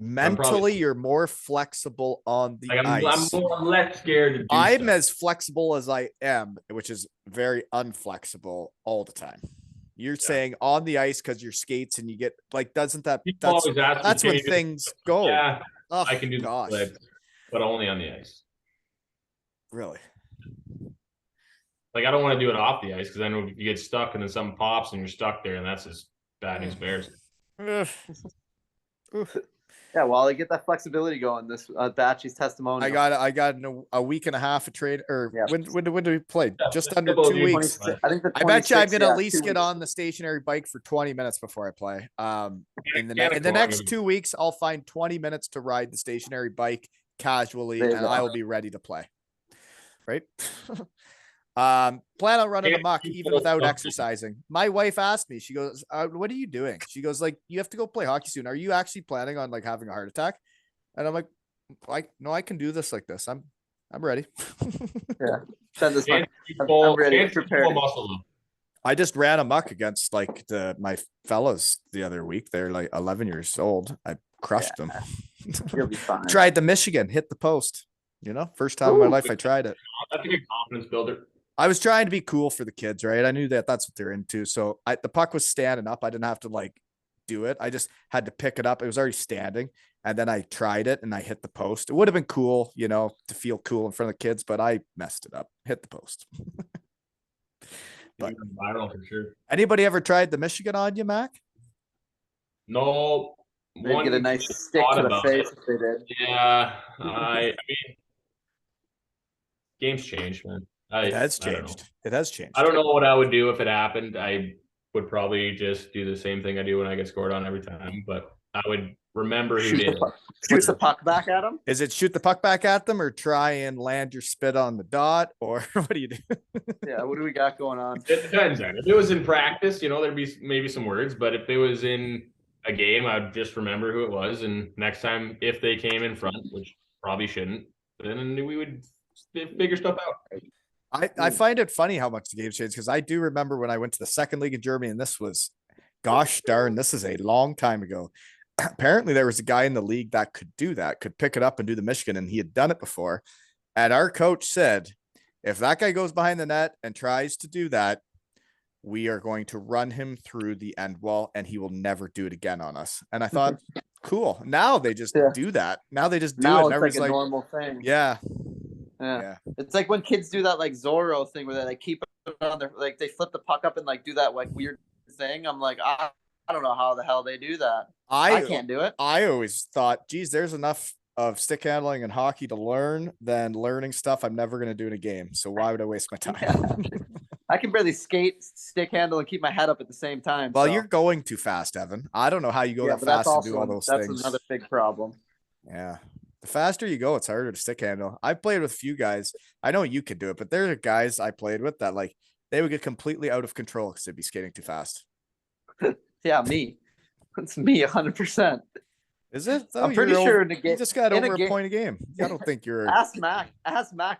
Mentally, you're more flexible on the ice. I'm less scared to do I'm stuff. as flexible as I am, which is very unflexible all the time. You're saying on the ice because you're skates and you get like, doesn't that People always ask me, that's "Can when you do-" things go. Yeah, Oh, I can do gosh. the splits, but only on the ice. Really? Like I don't want to do it off the ice because then you get stuck and then something pops and you're stuck there and that's just bad news bears. Yeah, well, I get that flexibility going. This Batchy's testimonial. I got a week and a half of trade, or when do we play? Just under Couple of 2 weeks. I think the I bet you I'm 26th, gonna yeah, at least 2 get weeks. on the stationary bike for 20 minutes before I play. In the Mechanical, next 2 weeks, I'll find 20 minutes to ride the stationary bike casually, There you and go. I will be ready to play. Right? Plan on running amok even without exercising. My wife asked me, she goes, what are you doing? She goes, like, you have to go play hockey soon. Are you actually planning on like having a heart attack? And I'm like, no, I can do this like this. I'm ready. Yeah. Send this And I'm ready to full prepare. muscle. I just ran amok against like my fellas the other week. They're like 11 years old. I crushed them. You'll be fine. Tried the Michigan, hit the post. You know, first time in my life I tried it. That's a good confidence builder. I was trying to be cool for the kids, right? I knew that that's what they're into. So the puck was standing up. I didn't have to like do it. I just had to pick it up. It was already standing. And then I tried it and I hit the post. It would have been cool, you know, to feel cool in front of the kids, but I messed it up. Hit the post. But viral for sure. Anybody ever tried the Michigan on you, Mac? No. They'd get a nice stick to the face if they did. Yeah, I mean, games change, man. It has changed. It has changed. I don't know what I would do if it happened. I would probably just do the same thing I do when I get scored on every time, but I would remember who did. Shoot the puck back at them? Is it shoot the puck back at them or try and land your spit on the dot, or what do you do? Yeah, what do we got going on? It depends on. If it was in practice, you know, there'd be maybe some words, but if it was in a game, I'd just remember who it was, and next time if they came in front, which probably shouldn't, then we would figure stuff out. I find it funny how much the game's changed, because I do remember when I went to the second league in Germany, and this was, gosh darn, this is a long time ago. Apparently there was a guy in the league that could do that, could pick it up and do the Michigan, and he had done it before. And our coach said, if that guy goes behind the net and tries to do that, we are going to run him through the end wall and he will never do it again on us. And I thought, cool. Now they just do that. Now they just do it. Now it's like a normal thing. Yeah. Yeah. It's like when kids do that like Zorro thing where they like keep it on their, like they flip the puck up and like do that like weird thing. I'm like, I don't know how the hell they do that. I can't do it. I always thought, geez, there's enough of stick handling and hockey to learn than learning stuff I'm never going to do in a game. So why would I waste my time? Yeah. I can barely skate, stick handle, and keep my head up at the same time. Well, you're going too fast, Evan. I don't know how you go that fast and do all those things. That's another big problem. Yeah. The faster you go, it's harder to stick handle. I played with a few guys. I know you could do it, but there are guys I played with that like they would get completely out of control because they'd be skating too fast. Yeah, me. It's me 100%. Is it? Though? I'm pretty sure you just got over a point a game. I don't think you're. Ask Mac.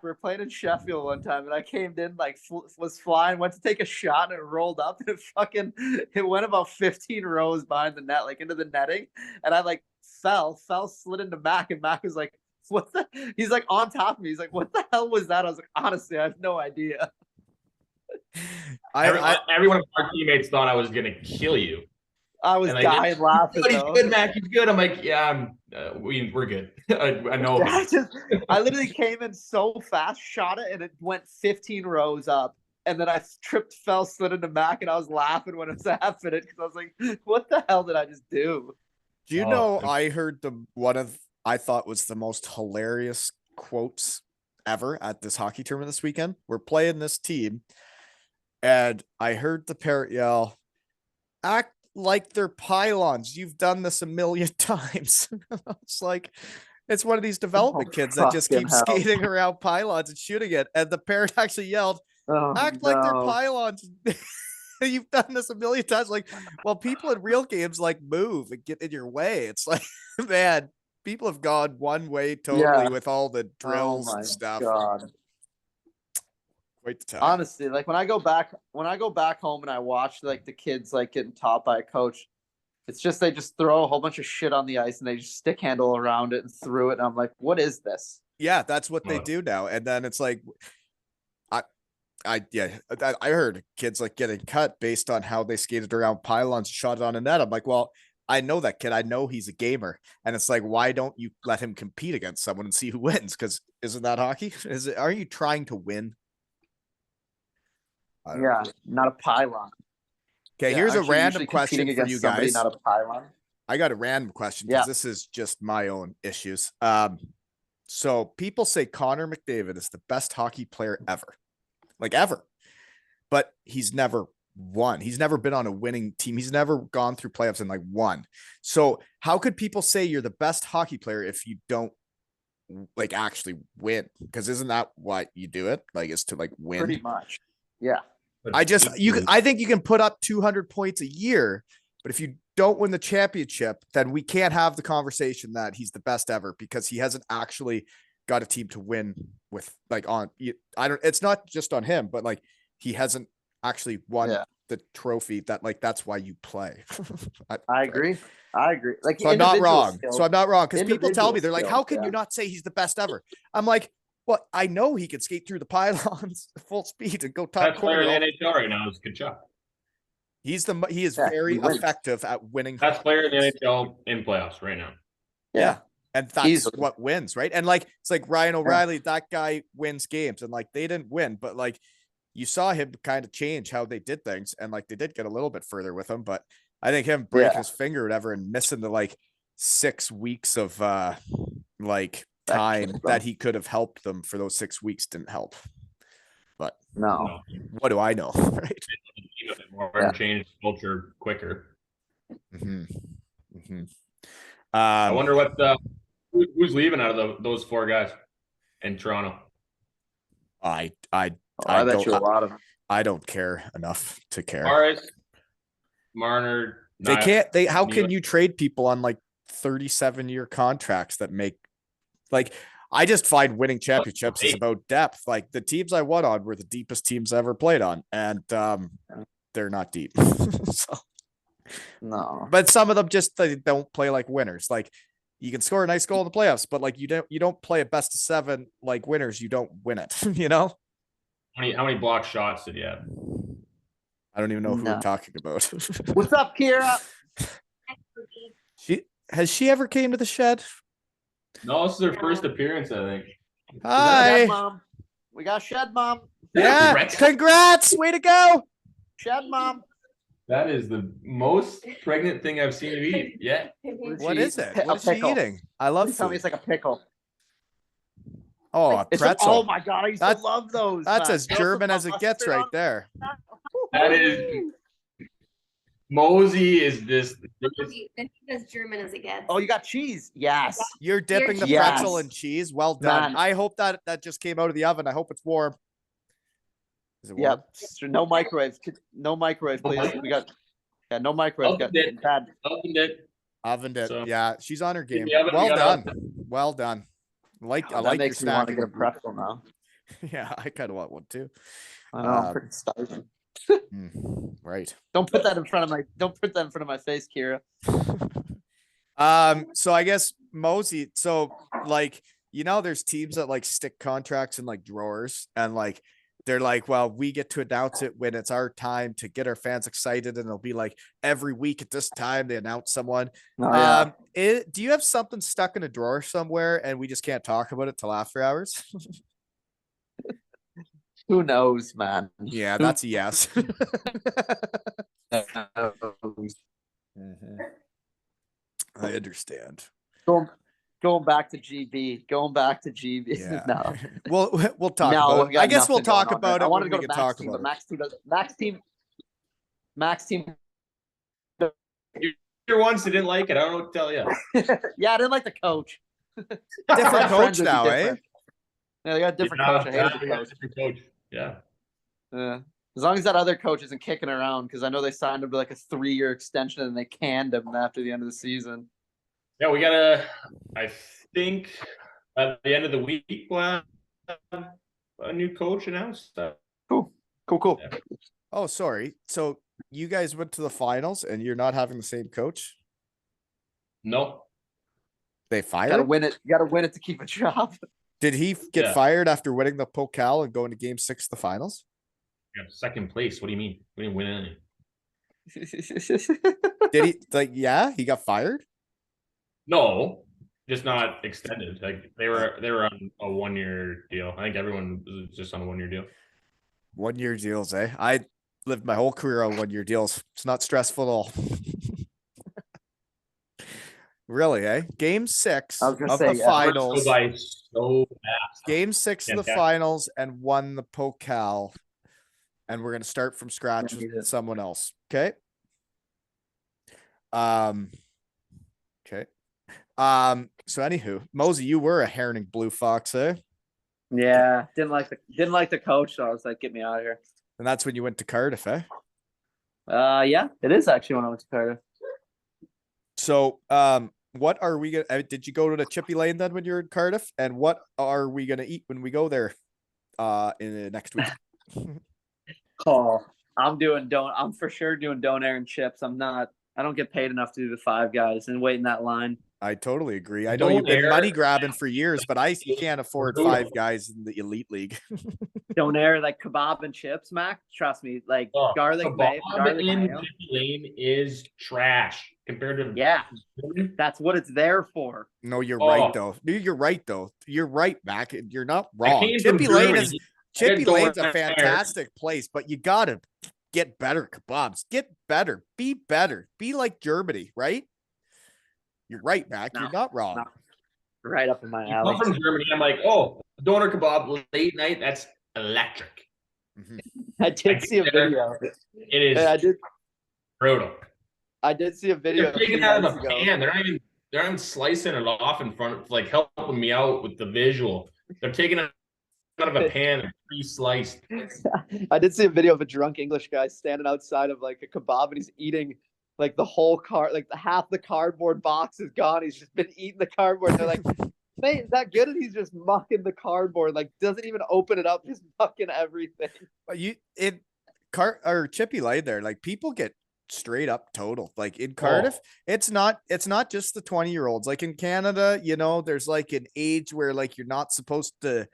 We were playing in Sheffield one time, and I came in like was flying, went to take a shot, and it rolled up, and it went about 15 rows behind the net, like into the netting, and I like fell, slid into Mac, and Mac was like, "What the?" He's like on top of me. He's like, "What the hell was that?" I was like, "Honestly, I have no idea." Everyone of our teammates thought I was gonna kill you. I was dying laughing. He's good, Mac. He's good. I'm like, yeah, we're good. I know. I literally came in so fast, shot it, and it went 15 rows up. And then I tripped, fell, slid into Mac, and I was laughing when it was happening because I was like, "What the hell did I just do?" Do you know? I heard I thought was the most hilarious quotes ever at this hockey tournament this weekend. We're playing this team, and I heard the parrot yell, "Act like they're pylons. You've done this a million times." It's like, it's one of these development kids that just keeps skating around pylons and shooting it. And the parrot actually yelled, "Act like they're pylons." You've done this a million times. Like, well, people in real games like move and get in your way. It's like, man, people have gone one way totally with all the drills and stuff. God. Quite the time. Honestly, like when I go back home and I watch like the kids like getting taught by a coach, It's just they just throw a whole bunch of shit on the ice and they just stick handle around it and threw it. And I'm like, what is this? Yeah, that's what they do now. And then it's like, I heard kids like getting cut based on how they skated around pylons, shot it on a net. I'm like, well, I know that kid. I know he's a gamer. And it's like, why don't you let him compete against someone and see who wins? Because isn't that hockey? Are you trying to win? Yeah, not a pylon. Okay, here's a random question for you guys. Not a pylon. I got a random question because this is just my own issues. So people say Connor McDavid is the best hockey player ever. Like ever. But he's never won. He's never been on a winning team. He's never gone through playoffs and like won. So how could people say you're the best hockey player if you don't like actually win? Because isn't that why you do it? Like is to like win. Pretty much. Yeah. I think you can put up 200 points a year, but if you don't win the championship, then we can't have the conversation that he's the best ever because he hasn't actually got a team to win with like on. It's not just on him, but like he hasn't actually won the trophy that like, that's why you play. I agree. Like, so I'm not wrong. Because people tell me, they're like, how can you you not say he's the best ever? I'm like, well, I know he can skate through the pylons full speed and go top Best player corner. in the NHL right now is Kachuk. He is very effective at winning. Best player in the NHL in playoffs right now. Yeah. And that's what wins, right? And like, it's like Ryan O'Reilly, that guy wins games and like they didn't win, but like you saw him kind of change how they did things. And like, they did get a little bit further with him, but I think him breaking his finger or whatever and missing the like 6 weeks of like time that he could have helped them for those 6 weeks didn't help. But no, what do I know? Right. More change culture quicker. I wonder what who's leaving out of those 4 guys in Toronto. I bet you a lot of them. I don't care enough to care. Marner. They can't. How can you trade people on like 37-year contracts that make like? I just find winning championships is about depth. Like the teams I won on were the deepest teams I ever played on, and they're not deep. So, no, but some of them just they don't play like winners. Like you can score a nice goal in the playoffs, but like you don't play a best of 7 like winners. You don't win it. You know. How many block shots did he have? I don't even know who we're talking about. What's up, Kira? Has she ever came to the shed? No, this is her first appearance, I think. Hi, Shed Mom. We got Shed Mom. Yeah, congrats! Way to go, Shed Mom. That is the most pregnant thing I've seen you eat yet. What is it? What is she eating? I love. Tell me it's like a pickle. Oh, a pretzel. Oh my god, I used to love those. That's as German as it gets, right there. That is. Mosey is this. As German as it gets. Oh, you got cheese. Yes. You're dipping the pretzel in cheese. Well done. I hope that just came out of the oven. I hope it's warm. Is it warm? Yeah. No microwave. No microwave, please. We got. Yeah, no microwave. Ovened it. Ovened it. So, yeah, she's on her game. Oven, well done. Well done. I like makes your me want to snack. get a pretzel now. Yeah, I kind of want one too. I know. I'm pretty starving. Right. Don't put that in front of my face, Kira. So I guess Mosey, so like, you know, there's teams that like stick contracts in like drawers and like they're like, well, we get to announce it when it's our time to get our fans excited, and it'll be like every week at this time they announce someone. Do you have something stuck in a drawer somewhere and we just can't talk about it till after hours? Who knows, man? Yeah, that's a yes. I understand. Going back to GB. Yeah. No. We'll talk about it. I guess we'll talk about it. I wanted to go to Max team, but Max team. You're ones that didn't like it. I don't know what to tell you. Yeah, I didn't like the coach. Different coach now, eh? Yeah, they got a different coach. I hated the coach. Different coach. Yeah. As long as that other coach isn't kicking around, because I know they signed him to like a 3-year extension and they canned him after the end of the season. Yeah, we gotta. I think at the end of the week, we'll have a new coach announced. Cool. Yeah. Oh, sorry. So you guys went to the finals and you're not having the same coach? No. They fired Gotta him? win it. You gotta win it to keep a job. Did he get Yeah. fired after winning the Pokal and going to Game 6 of the finals? Yeah, second place. What do you mean? We didn't win any. Did he yeah, he got fired? No, just not extended. Like they were on a 1-year deal. I think everyone was just on a 1-year deal. 1-year deals, eh? I lived my whole career on 1-year deals. It's not stressful at all. Really, eh? Game 6 I of was gonna say, the yeah. finals. Go by so fast. Game 6 of the Fantastic. finals and won the Pokal. And we're gonna start from scratch Yeah, with someone else. Okay. Okay. So anywho, Mosey, you were a Herning Blue Fox, eh? Yeah, didn't like the coach, so I was like, get me out of here. And that's when you went to Cardiff, eh? Yeah, it is actually when I went to Cardiff. So, what are we gonna? Did you go to the Chippy Lane then when you're in Cardiff? And what are we gonna eat when we go there, in the next week? Oh, I'm for sure doing donair and chips. I don't get paid enough to do the Five Guys and wait in that line. I totally agree. I know you've been Donair. money grabbing for years, but I can't afford 5 guys in the elite league. Donair, like kebab and chips, Mac. Trust me, like Oh, garlic kebab in mayo. Chippy Lane is trash compared to Yeah, that's what it's there for. No, you're right Oh. though. You're right though. You're right, Mac. You're not I wrong. came from Chippy Lane Germany. is Chippy Donair. Lane's a fantastic place, but you gotta get better kebabs. Get better. Be better. Be like Germany, right? You're right, Mac. No, You're not wrong. no. Right up in my You alley. come from Germany. I'm like, oh, doner kebab late night. That's electric. Mhm. I did see a video. It is Yeah, brutal. I did see a video. They're a few taking it out of months a ago. pan. They're not even slicing it off in front of, like, helping me out with the visual. They're taking it out of a pan and pre-sliced. I did see a video of a drunk English guy standing outside of like a kebab and he's eating like the whole like half the cardboard box is gone. He's just been eating the cardboard. They're like, "Mate, is that good?" And he's just mucking the cardboard, like doesn't even open it up, just mucking everything. But or Chippy Lane there, like people get straight up total. Like in Cardiff, it's not just the 20-year-olds. Like in Canada, there's like an age where like you're not supposed to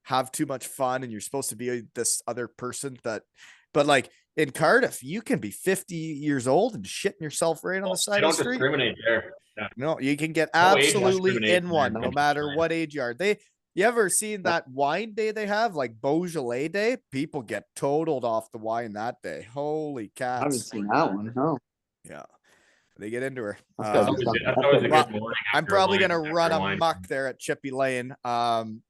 have too much fun and you're supposed to be this other person but like in Cardiff, you can be 50 years old and shitting yourself right on the side They of don't the street. discriminate there. Yeah. No, you can get No age absolutely discrimination in one, there. no matter what age you are. You ever seen that wine day they have, like Beaujolais Day? People get totaled off the wine that day. Holy I haven't cats. seen that one. No. Yeah. They get into her. That's That's always a Well, good morning. I'm after a probably wine- gonna after run a a wine. muck there at Chippy Lane.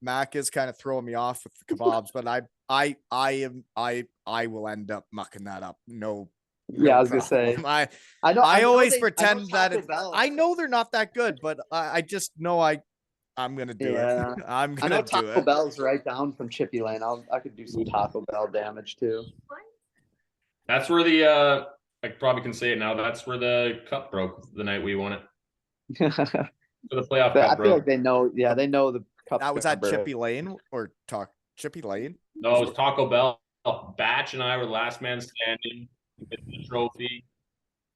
Mac is kind of throwing me off with the kebabs, but I will end up mucking that up. No. Yeah, I was gonna say. problem. I know. I know always they- pretend know that Taco Bell- I know they're not that good, but I just know I'm gonna do Yeah. it. I'm I gonna know do Taco it. Bell's right down from Chippy Lane. I could do some Taco Bell damage too. That's where the I probably can say it now. That's where the cup broke the night we won it. I For the playoff feel cup broke. like they know. Yeah, they know the cup. That was at Chippy Lane or Chippy Lane. No, it was Taco Bell. Batch and I were the last man standing with the trophy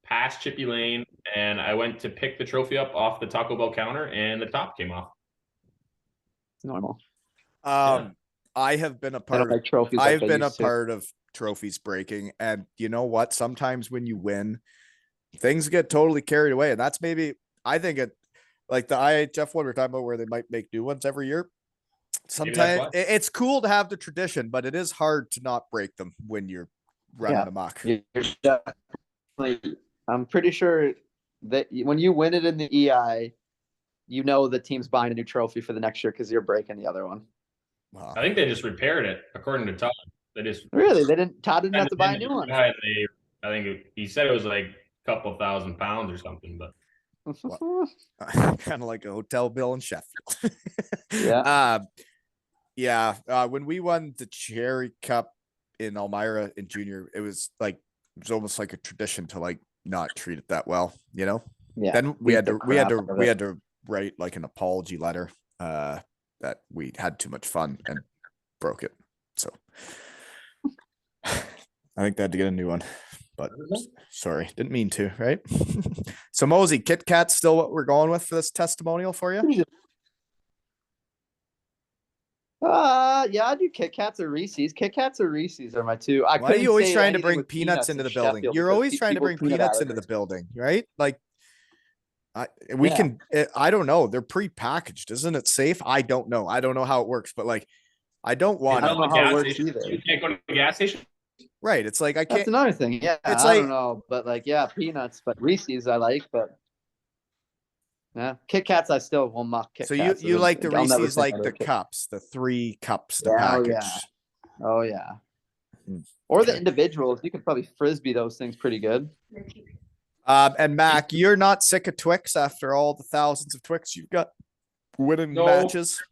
past Chippy Lane, and I went to pick the trophy up off the Taco Bell counter, and the top came off. Normal. I have been a I don't part of like trophies. like I've I been a used to. part of trophies breaking, and you know what? Sometimes when you win, things get totally carried away, and that's maybe I think it like the IHF one we're talking about where they might make new ones every year. Sometimes why. it's cool to have the tradition, but it is hard to not break them when you're running Yeah. amok. You're definitely- I'm pretty sure that when you win it in the EI, you know the team's buying a new trophy for the next year because you're breaking the other one. Wow. I think they just repaired it, according to Todd. They just Really? Todd didn't have to buy a new one. I think he said it was like a couple thousand pounds or something, but Kind of like a hotel bill in Sheffield. Yeah. When we won the Cherry Cup in Elmira in junior, it was almost like a tradition to like not treat it that well, Yeah. Then we beat had the to crap out of we it. had to write like an apology letter that we had too much fun and broke it. So I think they had to get a new one. but sorry, didn't mean to, right? So Mosey, Kit Kat's still what we're going with for this testimonial for you? Yeah, I do Kit Kats or Reese's. Kit Kats or Reese's are my two. Why are you always trying to bring peanuts into the building? You're always trying to bring peanuts into the building, right? Like, we can, I don't know. They're pre-packaged. Isn't it safe? I don't know. I don't know how it works, but like, I don't want I don't know how it works either. You can't go to the gas station. Right. It's like, I can't. That's another thing. Yeah, It's I like, don't know, but like, yeah, peanuts, but Reese's I like, but yeah, Kit Kats I still will mock Kit so Kats. you like the I'll never Reese's, say like no to the a Kit- cups, the 3 cups, the Yeah, package. Oh yeah. Hmm, Or the okay. individuals. You could probably frisbee those things pretty good. And Mac, you're not sick of Twix after all the thousands of Twix you've got winning No. matches?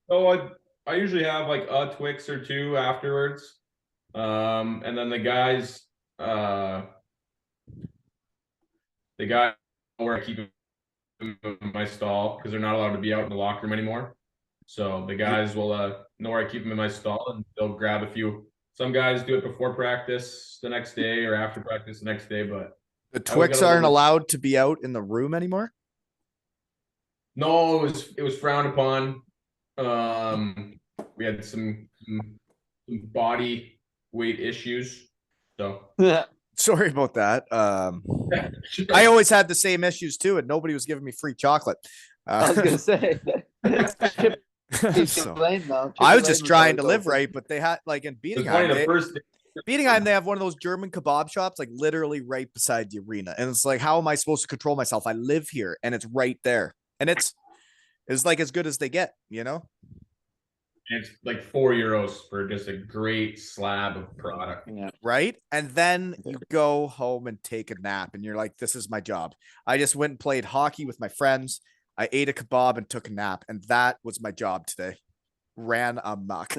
So I usually have like a Twix or 2 afterwards. And then the guys where I keep them in my stall because they're not allowed to be out in the locker room anymore. So the guys will know where I keep them in my stall, and they'll grab a few. Some guys do it before practice the next day or after practice the next day, but The Twix aren't allowed to be out in the room anymore? no, it was frowned upon. We had some body weight issues. So Sorry about that. I always had the same issues too, and nobody was giving me free chocolate. I was gonna say. So, Lane, though. I was Chick-fil-A just trying to always live open. right, but they had like in it was funny, Bietigheim, they have one of those German kebab shops, like literally right beside the arena. And it's like, how am I supposed to control myself? I live here and it's right there. And it's like as good as they get, you know? it's like €4 for just a great slab of product. Yeah. Right. And then you go home and take a nap and you're like, this is my job. I just went and played hockey with my friends. I ate a kebab and took a nap. And that was my job today. Ran amok.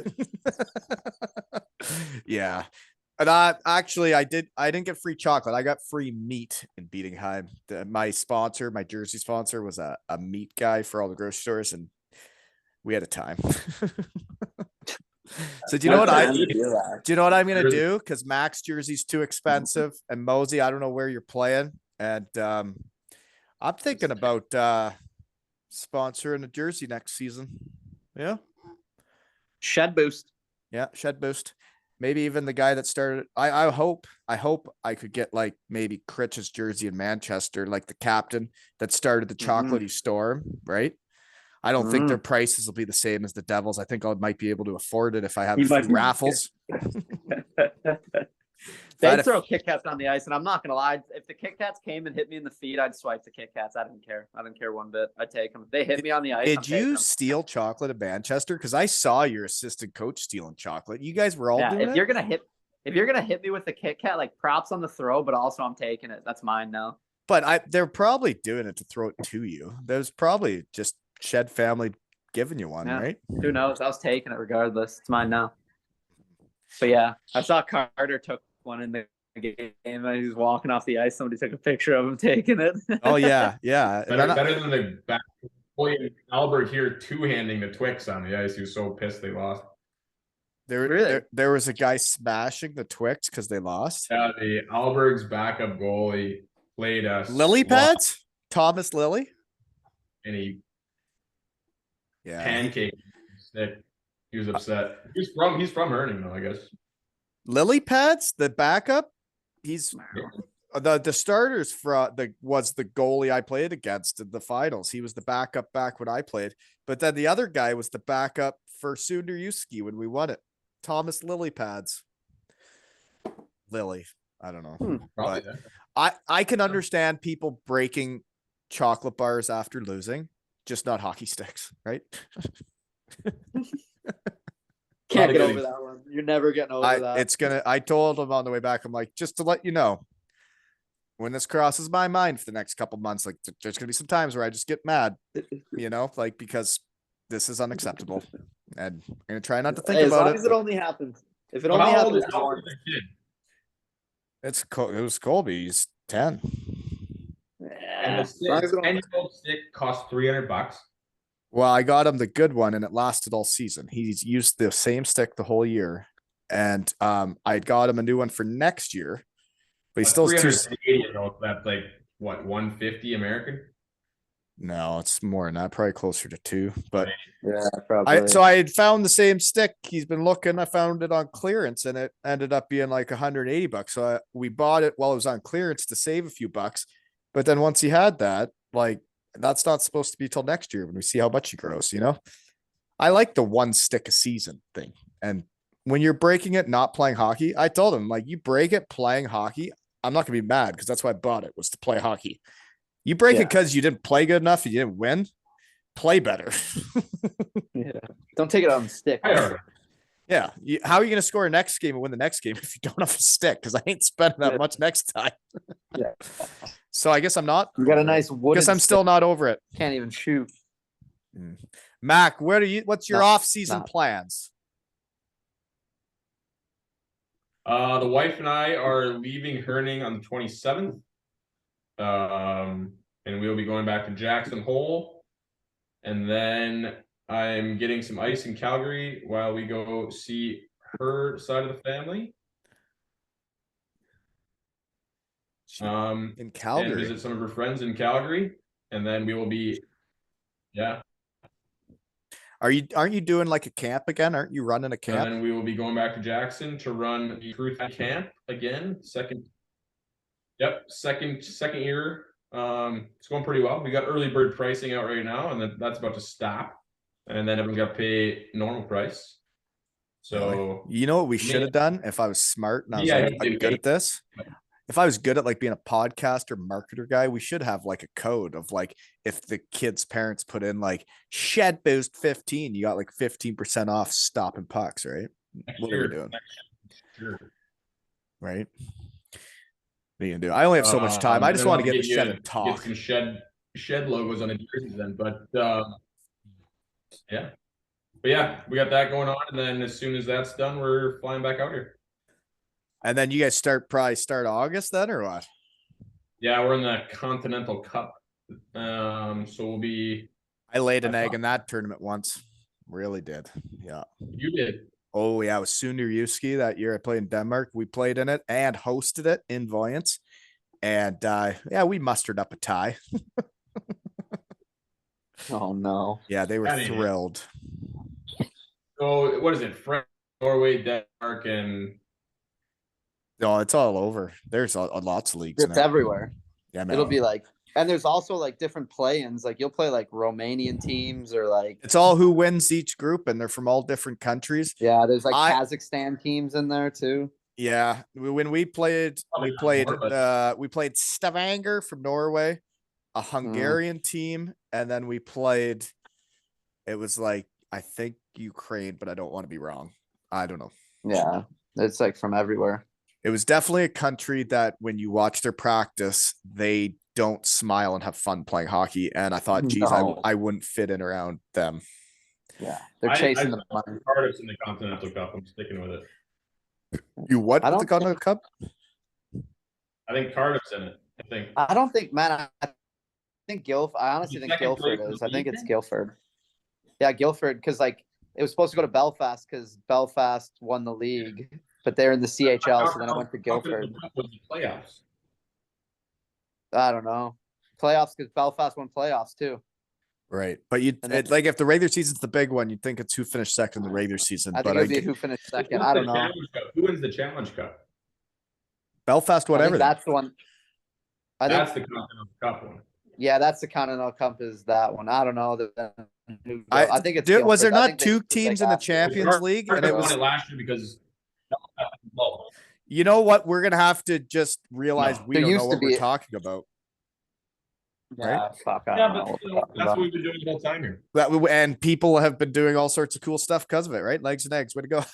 Yeah. And I didn't get free chocolate. I got free meat in Bietigheim. My sponsor, my jersey sponsor, was a meat guy for all the grocery stores, and we had a time. So do you know what I'm gonna do? Because Mac's jersey's too expensive, and Mosey, I don't know where you're playing, and I'm thinking about sponsoring a jersey next season. Yeah. Shed boost. Yeah, Shed Boost. Maybe even the guy that started. I hope I could get like maybe Critch's jersey in Manchester, like the captain that started the Chocolatey Storm, right? I don't think their prices will be the same as the Devils. I think I might be able to afford it if I have raffles. They'd throw Kit Kats on the ice, and I'm not gonna lie. If the Kit Kats came and hit me in the feet, I'd swipe the Kit Kats. I didn't care. I didn't care one bit. I'd take them. If they hit me on the ice. Did you steal chocolate at Manchester? Because I saw your assistant coach stealing chocolate. You guys were all doing if it? you're gonna hit me with the Kit Kat, like props on the throw, but also I'm taking it. That's mine now. But they're probably doing it to throw it to you. There's probably just Shed family giving you one, right? Who knows? I was taking it regardless. It's mine now. But yeah, I saw Carter took one in the game. He was walking off the ice. Somebody took a picture of him taking it. Oh yeah, yeah. Better than the back boy Albert here two-handing the Twix on the ice. He was so pissed they lost. There was a guy smashing the Twix because they lost. Yeah, the Alberg's backup goalie played us Lily pads? Thomas Lily? and he Yeah. pancaked stick. He was upset. He's from Herning though, I guess. Lily pads, the backup. He's the starters was the goalie I played against in the finals. He was the backup back when I played, but then the other guy was the backup for Sunderuski when we won it. Thomas Lily pads. Lily, I don't know, Probably, but I can understand people breaking chocolate bars after losing, just not hockey sticks, right? Can't get over that one. You're never getting over that. I told him on the way back, I'm like, just to let you know, when this crosses my mind for the next couple months, like there's gonna be some times where I just get mad, you know, like because this is unacceptable, and I'm gonna try not to think about it. As long as it only happens. If it only happens once. It was Colby. He's 10. And the 10-year-old stick cost $300. Well, I got him the good one, and it lasted all season. He's used the same stick the whole year, and I got him a new one for next year, but he's still 300 Canadian, though, that's like what, 150 American? No, it's more than that, probably closer to 2. But Yeah, probably. I had found the same stick. He's been looking. I found it on clearance, and it ended up being like $180. So we bought it while it was on clearance to save a few bucks. But then once he had that, like that's not supposed to be till next year when we see how much he grows. I like the one stick a season thing. And when you're breaking it, not playing hockey, I told him like you break it playing hockey, I'm not gonna be mad because that's why I bought it was to play hockey. You break it because you didn't play good enough and you didn't win. Play better. Yeah. Don't take it on the stick. Yeah. How are you going to score a next game and win the next game if you don't have a stick? Because I ain't spending that much next time. Yeah. So I guess I'm not. You got a nice wood. Guess I'm still not over it. Can't even shoot. Mac, what's your off-season plans? The wife and I are leaving Herning on the 27th. And we'll be going back to Jackson Hole. And then I'm getting some ice in Calgary while we go see her side of the family. In Calgary. And visit some of her friends in Calgary. And then we will be, yeah. Aren't you doing like a camp again? Aren't you running a camp? And then we will be going back to Jackson to run the crew camp again. Second year. It's going pretty well. We got early bird pricing out right now, and that's about to stop. And then everyone's got to pay normal price. So you know what we should have done if I was smart and I was like good at this? If I was good at like being a podcaster, marketer guy, we should have like a code of like if the kids' parents put in like shed boost 15, you got like 15% off stopping pucks, right? What are we doing? Sure. Right? What are you gonna do? I only have so much time. I just want to get the shed and talk. Get some shed logos on the jerseys then, but yeah. But yeah, we got that going on, and then as soon as that's done, we're flying back out here. And then you guys probably start August then, or what? Yeah, we're in the Continental Cup. So we'll be. I laid an egg in that tournament once. Really did. Yeah. You did. Oh yeah, it was Sunder Yuski that year I played in Denmark. We played in it and hosted it in Voyance. And yeah, we mustered up a tie. Oh no. Yeah, they were thrilled. So what is it? France, Norway, Denmark, and no, it's all over. There's lots of leagues. It's everywhere. Yeah, man. It'll be like, and there's also like different play-ins. Like you'll play like Romanian teams or like. It's all who wins each group, and they're from all different countries. Yeah, there's like Kazakhstan teams in there too. Yeah, when we played Stavanger from Norway, a Hungarian team, and then we played. It was like I think Ukraine, but I don't want to be wrong. I don't know. Yeah, it's like from everywhere. It was definitely a country that when you watch their practice, they don't smile and have fun plying hockey. And I thought, geez, I wouldn't fit in around them. Yeah, they're chasing the money. Cardiff's in the Continental Cup. I'm sticking with it. You what with the Continental Cup? I think Cardiff's in it. I don't think, man. I think Guildford. I honestly think Guildford is. I think it's Guildford. Yeah, Guildford, because like it was supposed to go to Belfast because Belfast won the league, but they're in the CHL, so then I went to Guildford. Playoffs. I don't know. Playoffs because Belfast won playoffs too. Right, but like if the regular season's the big one, you'd think it's who finished second in the regular season. I think it'd be who finished second. I don't know. Who wins the Challenge Cup? Belfast, whatever. That's the one. That's the Continental Cup one. Yeah, that's the Continental Cup. Is that one? I don't know. I think it's. Was there not two teams in the Champions League? And it was last year because. You know what? We're gonna have to just realize we don't know what we're talking about. Right? But that's what we've been doing the whole time here. And people have been doing all sorts of cool stuff because of it, right? Legs and eggs, way to go.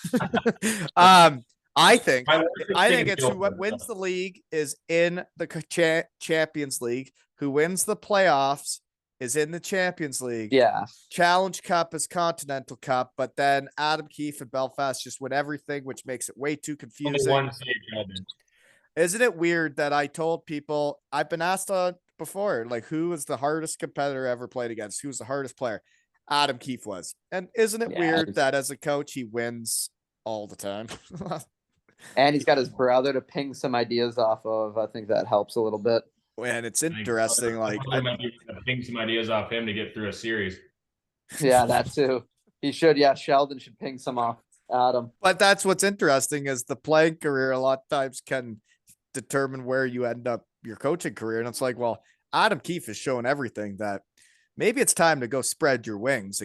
I think it's who wins the league is in the Champions League. Who wins the playoffs is in the Champions League. Yeah. Challenge Cup is Continental Cup, but then Adam Keefe and Belfast just win everything, which makes it way too confusing. Isn't it weird that I told people I've been asked before, like who was the hardest competitor I ever played against? Who was the hardest player? Adam Keefe was. And isn't it weird that as a coach he wins all the time? And he's got his brother to ping some ideas off of. I think that helps a little bit. And it's interesting. Like, might be ping some ideas off him to get through a series. Yeah, that too. He should. Yeah, Sheldon should ping some off Adam. But that's what's interesting is the playing career a lot of times can determine where you end up your coaching career. And it's like, well, Adam Keefe is showing everything that maybe it's time to go spread your wings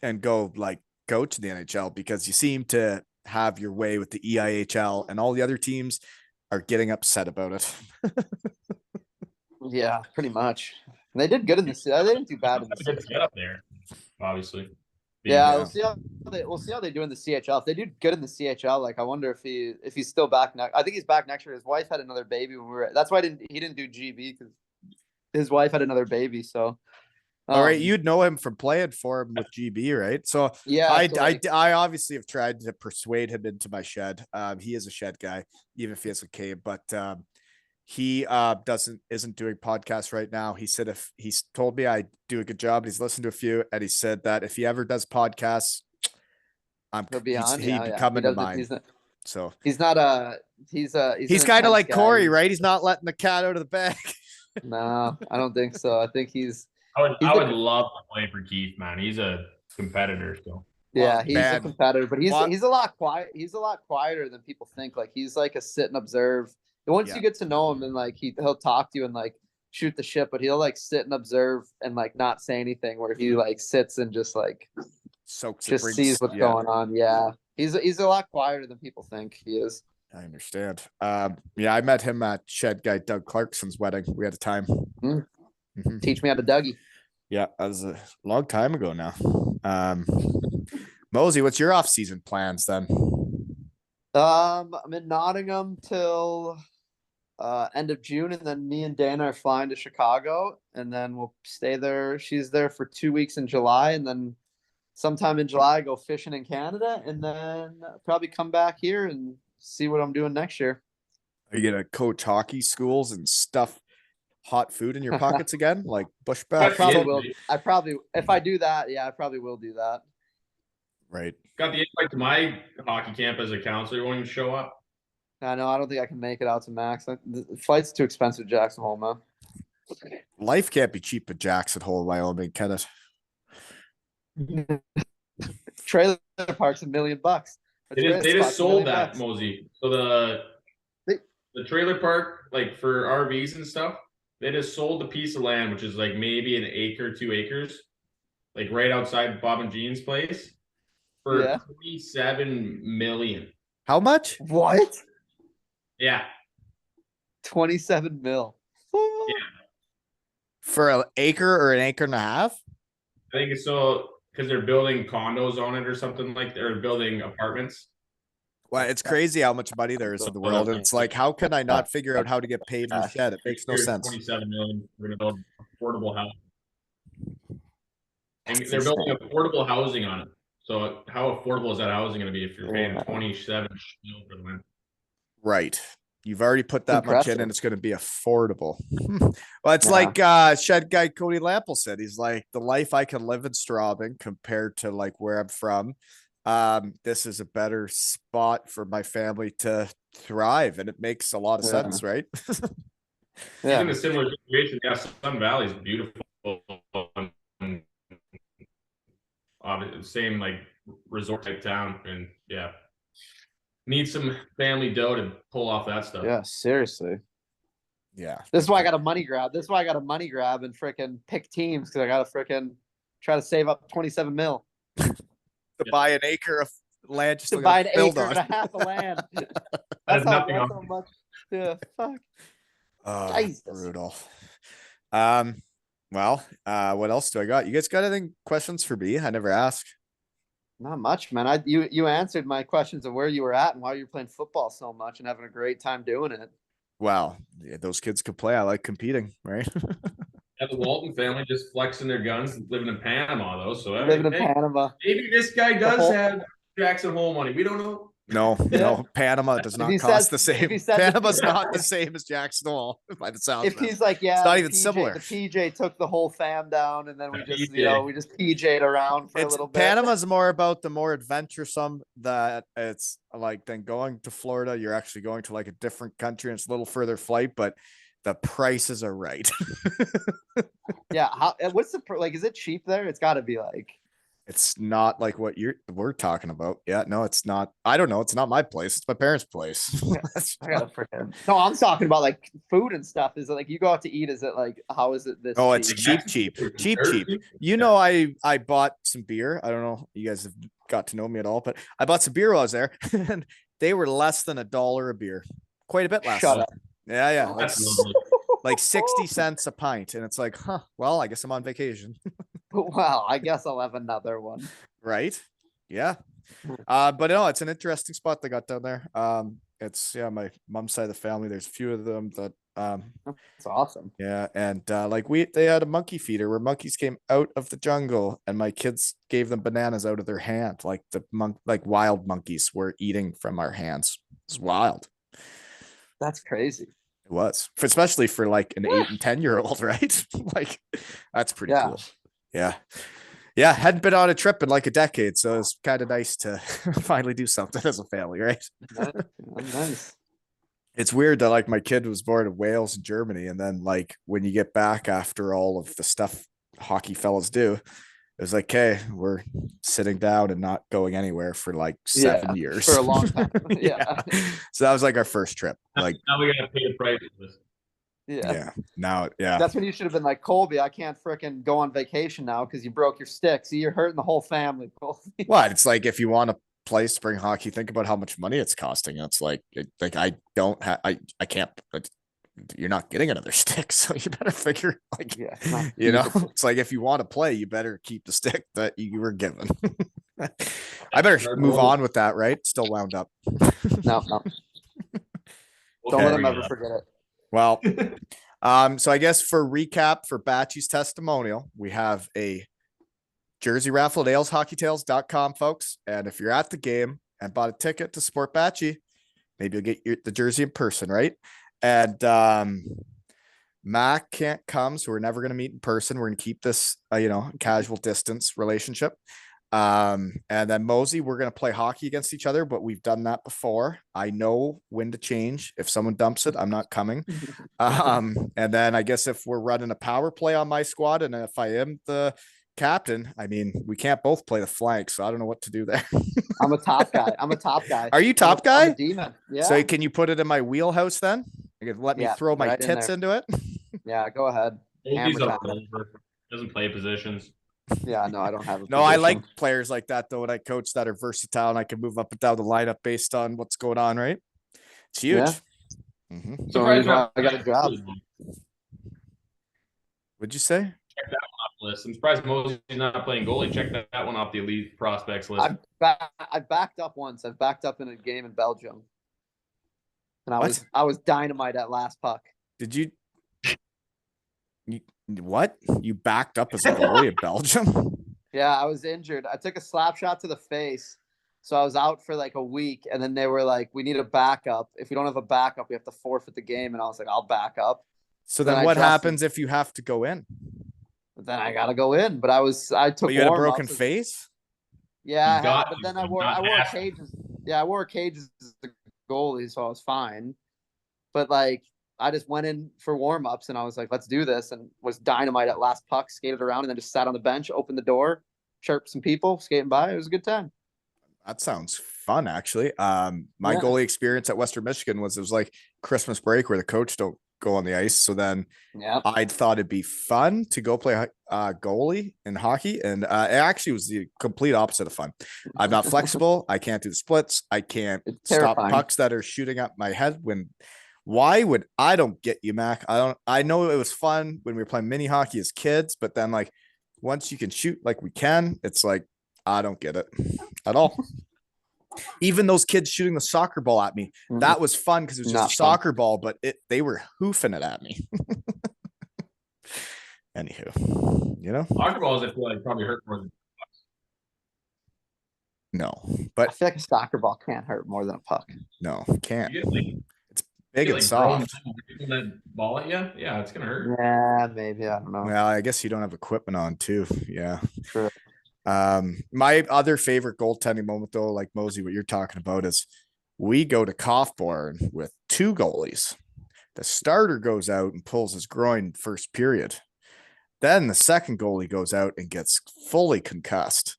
and go like coach the NHL, because you seem to have your way with the EIHL and all the other teams are getting upset about it. Yeah, pretty much. And they did good in this. They didn't do bad in That's a good setup there, obviously. Yeah, we'll see how they do in the CHL. If they do good in the CHL, like I wonder if he's still back next. I think he's back next year. His wife had another baby when we were. That's why he didn't do GB, because his wife had another baby. So, all right, you'd know him from playing for him with GB, right? So yeah, I obviously have tried to persuade him into my shed. He is a shed guy, even if he has a cave, but he isn't doing podcasts right now. He said if he's told me I do a good job, he's listened to a few, and he said that if he ever does podcasts, he'd be coming to mine. He's kind of like Corey, right? He's not letting the cat out of the bag. No, I don't think so. I think I would love to play for Keith, man. He's a competitor, so. Yeah, he's a competitor, but he's a lot quiet. He's a lot quieter than people think. Like he's like a sit and observe. And once you get to know him, and like he'll talk to you and like shoot the shit, but he'll like sit and observe and like not say anything. Where he like sits and just like sees what's going on. Yeah, he's a lot quieter than people think he is. I understand. I met him at shed guy Doug Clarkson's wedding. We had a time. Mm-hmm. Teach me how to Dougie. Yeah, that was a long time ago now. Mosey, what's your off-season plans then? I'm in Nottingham till end of June, and then me and Dana are flying to Chicago, and then we'll stay there. She's there for 2 weeks in July, and then sometime in July go fishing in Canada, and then probably come back here and see what I'm doing next year. Are you gonna coach hockey schools and stuff hot food in your pockets again, like Bushback? I probably will. If I do that, I probably will do that. Right. Got the invite to my hockey camp as a counselor. You won't even show up. I know. I don't think I can make it out to Max. The flight's too expensive, Jackson Hole, man. Life can't be cheap at Jackson Hole, Wyoming, can it? Trailer park's $1 million. They just sold that, Mosey. So the trailer park, like for RVs and stuff, they just sold the piece of land, which is like maybe an acre, 2 acres, like right outside Bob and Jean's place, for $27 million. How much? What? Yeah. 27 mil. Yeah. For an acre or an acre and a half? I think it's so because they're building condos on it or something like they're building apartments. Well, it's crazy how much money there is in the world. And it's like, how can I not figure out how to get paid in shed? It makes no sense. 27 million. We're going to build affordable housing. And they're building affordable housing on it. So how affordable is that housing going to be if you're paying 27 million for the land? Right. You've already put that much in and it's going to be affordable. Well, it's like shed guy Cody Lample said. He's like, the life I can live in Straubing compared to like where I'm from. This is a better spot for my family to thrive. And it makes a lot of sense, right? Yeah. In a similar situation. Yeah, Sun Valley is beautiful. Same like resort type town. And yeah. Need some family dough to pull off that stuff. Yeah, seriously. Yeah. This is why I got a money grab. This is why I got a money grab and freaking pick teams, because I got to freaking try to save up 27 mil. To buy an acre of land, just to buy an acre and a half of land. That's how much. Yeah, fuck. Brutal. Well, what else do I got? You guys got any questions for me? I never asked. Not much, man. You answered my questions of where you were at and why you're playing football so much and having a great time doing it. Wow, yeah, those kids could play. I like competing, right? Yeah, the Walton family just flexing their guns, living in Panama, though. So living in Panama. Maybe this guy does have Jackson Hole money. We don't know. No, Yeah. no, Panama does If not he cost says- the if same. he said the Panama's PJ not the same as Jackson Hole by the sound. If he's like, yeah, not even PJ, similar. The PJ took the whole fam down, and then we The just, PJ. we just PJ'd around for a little bit. Panama's more about the more adventuresome that it's like than going to Florida. You're actually going to like a different country and it's a little further flight, but the prices are right. Yeah. What's the like? Is it cheap there? It's got to be like. It's not like what we're talking about. Yeah, no, it's not. I don't know. It's not my place. It's my parents' place. I gotta forget. No, I'm talking about like food and stuff. Is it like you go out to eat? Is it like how is it this? Oh, it's cheap? cheap. You know, I bought some beer. I don't know. You guys have got to know me at all, but I bought some beer while I was there, and they were less than $1 a beer. Quite a bit less. Shut up. Yeah, like, That's lovely. like 60 cents a pint, and it's like, huh? Well, I guess I'm on vacation, Well, I guess I'll have another one. right? Yeah. But no, it's an interesting spot they got down there. It's my mom's side of the family. There's a few of them that It's awesome. yeah, and like they had a monkey feeder where monkeys came out of the jungle and my kids gave them bananas out of their hand, like like wild monkeys were eating from our hands. It's wild. That's crazy. It was, especially for like an 8 and 10-year-old, right? Like that's pretty cool. Yeah, hadn't been on a trip in like a decade, so it's kind of nice to finally do something as a family, right? Nice. It's weird that like my kid was born in Wales and Germany, and then like when you get back after all of the stuff hockey fellas do, it was like, okay, we're sitting down and not going anywhere for like 7 years. For a long time. Yeah. So that was like our first trip. Like Now we gotta pay the price for this. Yeah. Now, yeah. That's when you should have been like, Colby, I can't fricking go on vacation now because you broke your stick. See, you're hurting the whole family, Colby. What? It's like if you want a place to bring hockey, think about how much money it's costing. It's like I don't have I can't. You're not getting another stick, so you better figure like Yeah, it's not you know. feasible. It's like if you want to play, you better keep the stick that you were given. I better move on with that, right? Still wound up. No. We'll Don't let him figure it ever out. forget it. Well, so I guess for recap for Batchy's testimonial, we have a jersey raffle at aleshockeytales.com, folks. And if you're at the game and bought a ticket to support Batchy, maybe you'll get the jersey in person, right? And Mac can't come, so we're never going to meet in person. We're going to keep this, casual distance relationship. And then Mosey, we're going to play hockey against each other, but we've done that before. I know when to change. If someone dumps it, I'm not coming. And then I guess if we're running a power play on my squad, and if I am the captain, I mean, we can't both play the flank, so I don't know what to do there. I'm a top guy. Are you top guy? I'm a demon. Yeah. So can you put it in my wheelhouse then? You can let me Yeah, throw my right in tits there. into it. Yeah, go ahead. He's Hammer a time. rover. Doesn't play positions. Yeah, no, I don't have a No, I position. like players like that though. When I coach that are versatile and I can move up and down the lineup based on what's going on, right? It's huge. Yeah. Mhm. So reason why I got a job. What'd you say? Check that one off the list. I'm surprised Mosey's not playing goalie. Check that one off the elite prospects list. I backed up once. I've backed up in a game in Belgium. And What? I was dynamite at last puck. Did you what? You backed up as a goalie in Belgium? Yeah, I was injured. I took a slap shot to the face. So I was out for like a week. And then they were like, we need a backup. If we don't have a backup, we have to forfeit the game. And I was like, I'll back up. So Then then I what dressed happens if you have to go in? But then I gotta go in. But I took But you had a warm-ups. broken face? Yeah, I You got had, but then to, I wore not ask. cages. Yeah, I wore cages as the goalie, so I was fine. But like I just went in for warm-ups and I was like, let's do this, and was dynamite at last puck, skated around, and then just sat on the bench, opened the door, chirped some people, skating by. It was a good time. That sounds fun, actually. My Yeah. goalie experience at Western Michigan was it was like Christmas break where the coach don't go on the ice. So then Yeah. I thought it'd be fun to go play goalie in hockey, and it actually was the complete opposite of fun. I'm not flexible. I can't do the splits. I can't It's stop terrifying. pucks that are shooting up my head. Why would I don't get you, Mac? I know it was fun when we were playing mini hockey as kids, but then like once you can shoot like we can, it's like I don't get it at all. Even those kids shooting the soccer ball at me, that was fun because it was just Not a fun. soccer ball, but they were hoofing it at me. Anywho, Soccer balls, I feel like probably hurt more than No, I but feel like a soccer ball can't hurt more than a puck. no, can't. You get like It's big you and get, like, grown soft. men throwing that ball at you. Yeah, it's gonna hurt. Yeah, maybe. I don't know. Well, I guess you don't have equipment on too. Yeah. True. My other favorite goaltending moment though, like Mosey, what you're talking about is we go to Kaufborn with 2 goalies. The starter goes out and pulls his groin first period. Then the second goalie goes out and gets fully concussed.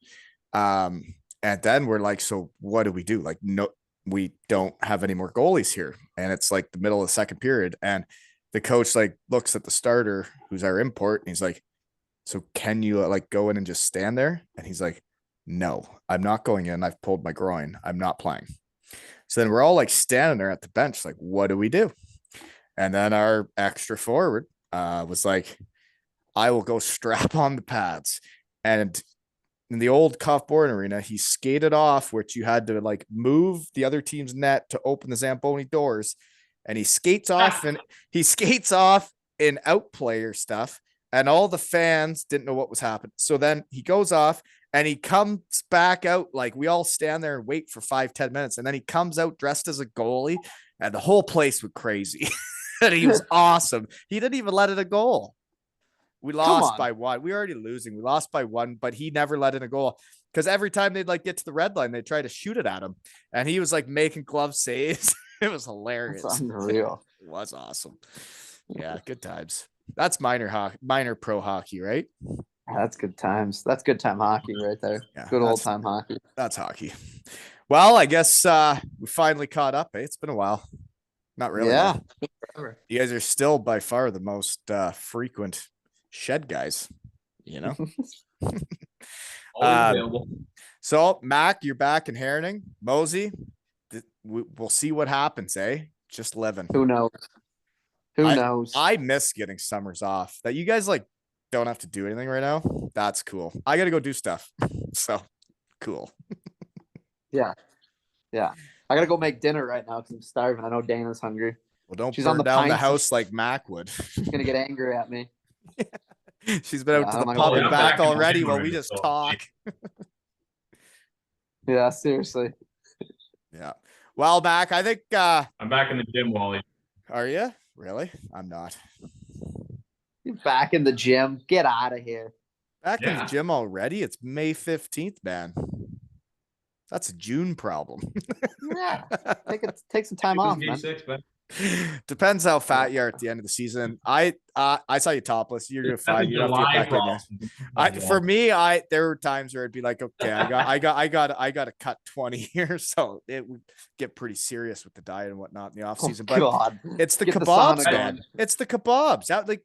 And then we're like, so what do we do? Like, no, we don't have any more goalies here. And it's like the middle of the second period. And the coach like looks at the starter, who's our import, and he's like, so can you like go in and just stand there? And he's like, no, I'm not going in. I've pulled my groin. I'm not playing. So then we're all like standing there at the bench, like, what do we do? And then our extra forward was like, I will go strap on the pads. And in the old Kaufborn arena, he skated off, which you had to like move the other team's net to open the Zamboni doors. And he skates off in outplayer stuff. And all the fans didn't know what was happening. So then he goes off and he comes back out. Like we all stand there and wait for 5-10 minutes. And then he comes out dressed as a goalie and the whole place went crazy. And he was awesome. He didn't even let it a goal. We lost by 1. We were already losing. We lost by 1, but he never let in a goal because every time they'd like get to the red line, they'd try to shoot it at him. And he was like making glove saves. It was hilarious. That's unreal. It was awesome. Yeah, good times. That's minor pro hockey, right? That's good times. That's good time hockey right there. Yeah, Good old time hockey. That's hockey. Well, I guess we finally caught up. It's been a while. Not really. Yeah. Though. You guys are still by far the most frequent shed guys, you know? Always available. So, Mac, you're back in Herning. Mosey, we'll see what happens, eh? Just living. Who knows? Who knows? I miss getting summers off. That you guys like don't have to do anything right now. That's cool. I got to go do stuff. So cool. Yeah. I gotta go make dinner right now because I'm starving. I know Dana's hungry. Well, don't She's burn on the down the pints. house like Mac would. She's gonna get angry at me. She's been out to I'm the not pub gonna and go back back in already January, while we just so- talk. Yeah, seriously. Yeah. Well, Mac, I think I'm back in the gym, Wally. are you? Really? I'm not. You're back in the gym. Get out of here. Back in the Yeah. gym already. It's May 15th, man. That's a June problem. Yeah. Take some time It was off, game man. 6, but Depends how fat you are at the end of the season. I saw you topless. You're doing that's fine. a You don't have to July get back in there. problem. For me, there were times where I'd be like, okay, I got to cut 20 here. So it would get pretty serious with the diet and whatnot in the off season. But God. it's the Get the kebabs, sauna man. going. It's the kebabs.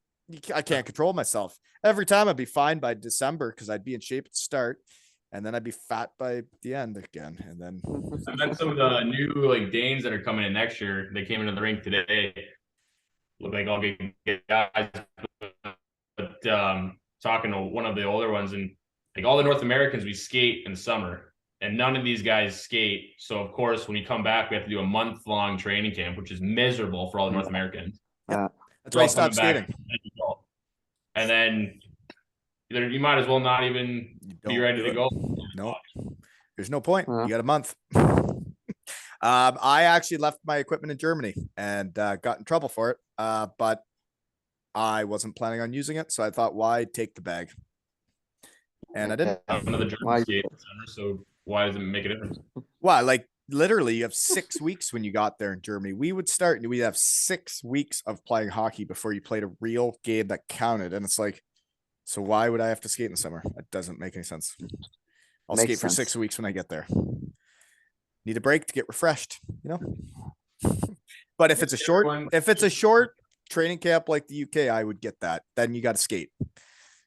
I can't control myself. Every time I'd be fine by December because I'd be in shape at the start. And then I'd be fat by the end again. And then I met some of the new like Danes that are coming in next year. They came into the rink today. Look like all good guys. But talking to one of the older ones, and like all the North Americans, we skate in the summer, and none of these guys skate. So of course, when we come back, we have to do a month-long training camp, which is miserable for all the North Americans. that's why I All stopped coming back. skating. And then you might as well not even You be don't ready do to it. go. No, there's no point. Yeah. You got a month. I actually left my equipment in Germany and got in trouble for it. But I wasn't planning on using it, so I thought, why take the bag? And I didn't. None of the Why- German skate in the summer, so why does it make a difference? Well, like literally, you have 6 weeks when you got there in Germany. We would start, and we'd have 6 weeks of playing hockey before you played a real game that counted. And it's like, so why would I have to skate in the summer? It doesn't make any sense. I'll Makes skate for sense. 6 weeks when I get there. Need a break to get refreshed, you know? But if it's a short training camp like the UK, I would get that. Then you got to skate,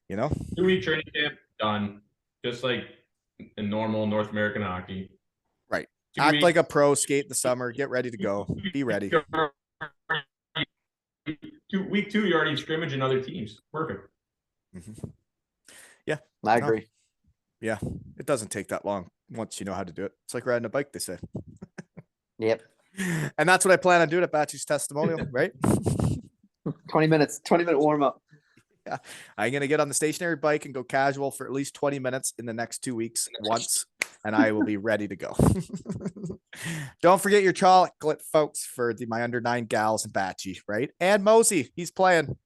you know? 2-week training camp done, just like in normal North American hockey. Right. 2 Act weeks, like a pro, skate in the summer, get ready to go, be ready. Week 2, you're already scrimmaging other teams. Perfect. Mhm. I No. agree. Yeah, it doesn't take that long once you know how to do it. It's like riding a bike, they say. Yep. And that's what I plan on doing at Batchy's Testimonial, right? 20 minutes, 20-minute warm up. I'm going to get on the stationary bike and go casual for at least 20 minutes in the next 2 weeks once. and I will be ready to go. Don't forget your chocolate, folks, for my under 9 gals and Batchy, right? And Mosey, he's playing.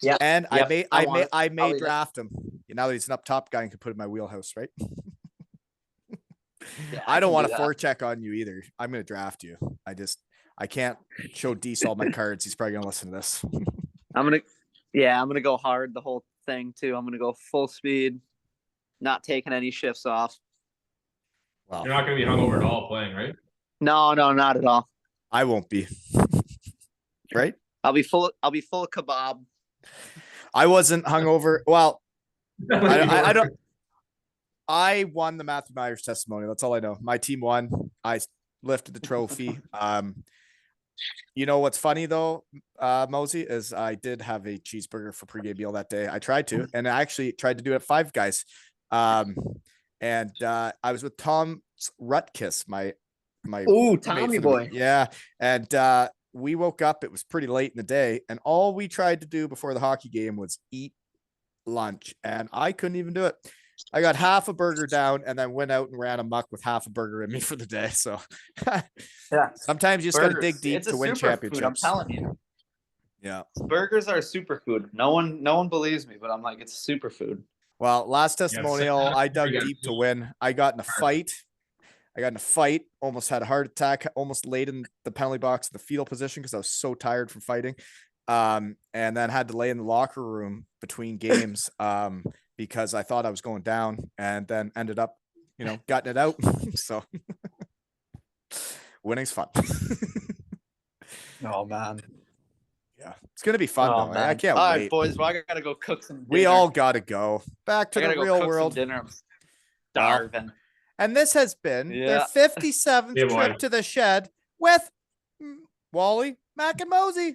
Yeah. And Yep, I may I'll eat it. draft him. Now that he's an up top guy and can put in my wheelhouse, right? Yeah, I don't can want do to that. forecheck on you either. I'm gonna draft you. I can't show Deese all my cards. He's probably gonna listen to this. I'm gonna go hard the whole thing too. I'm gonna go full speed, not taking any shifts off. Well, You're not going to be hungover at all playing, right? No, not at all. I won't be. Right? I'll be full of kebab. I wasn't hungover. Well, I don't. I won the Matthew Myers testimonial. That's all I know. My team won. I lifted the trophy. You know what's funny though, Mosey, is I did have a cheeseburger for pregame meal that day. I tried to, and I actually tried to do it at Five Guys. And I was with Tom Rutkiss, my Ooh, roommate Tommy for the boy. week. Yeah, and we woke up. It was pretty late in the day, and all we tried to do before the hockey game was eat lunch, and I couldn't even do it. I got half a burger down and then went out and ran a muck with half a burger in me for the day. So Yeah. sometimes you just got to dig deep It's a to win superfood, championships. I'm telling you. Yeah. Burgers are a superfood. No one believes me, but I'm like, it's a superfood. Well, last testimonial, I dug Yeah. deep to win. I got in a fight. Almost had a heart attack, almost laid in the penalty box in the fetal position because I was so tired from fighting. And then had to lay in the locker room between games because I thought I was going down, and then ended up, gutting it out. So winning's fun. Oh man. Yeah, it's gonna be fun though. I can't All wait. right, boys. Well, I gotta go cook some dinner. We all gotta go back to I gotta the go real cook world. some dinner. I'm starving. And this has been their Yeah. 57th Yeah, trip boy. to the shed with Wally, Mac, and Mosey.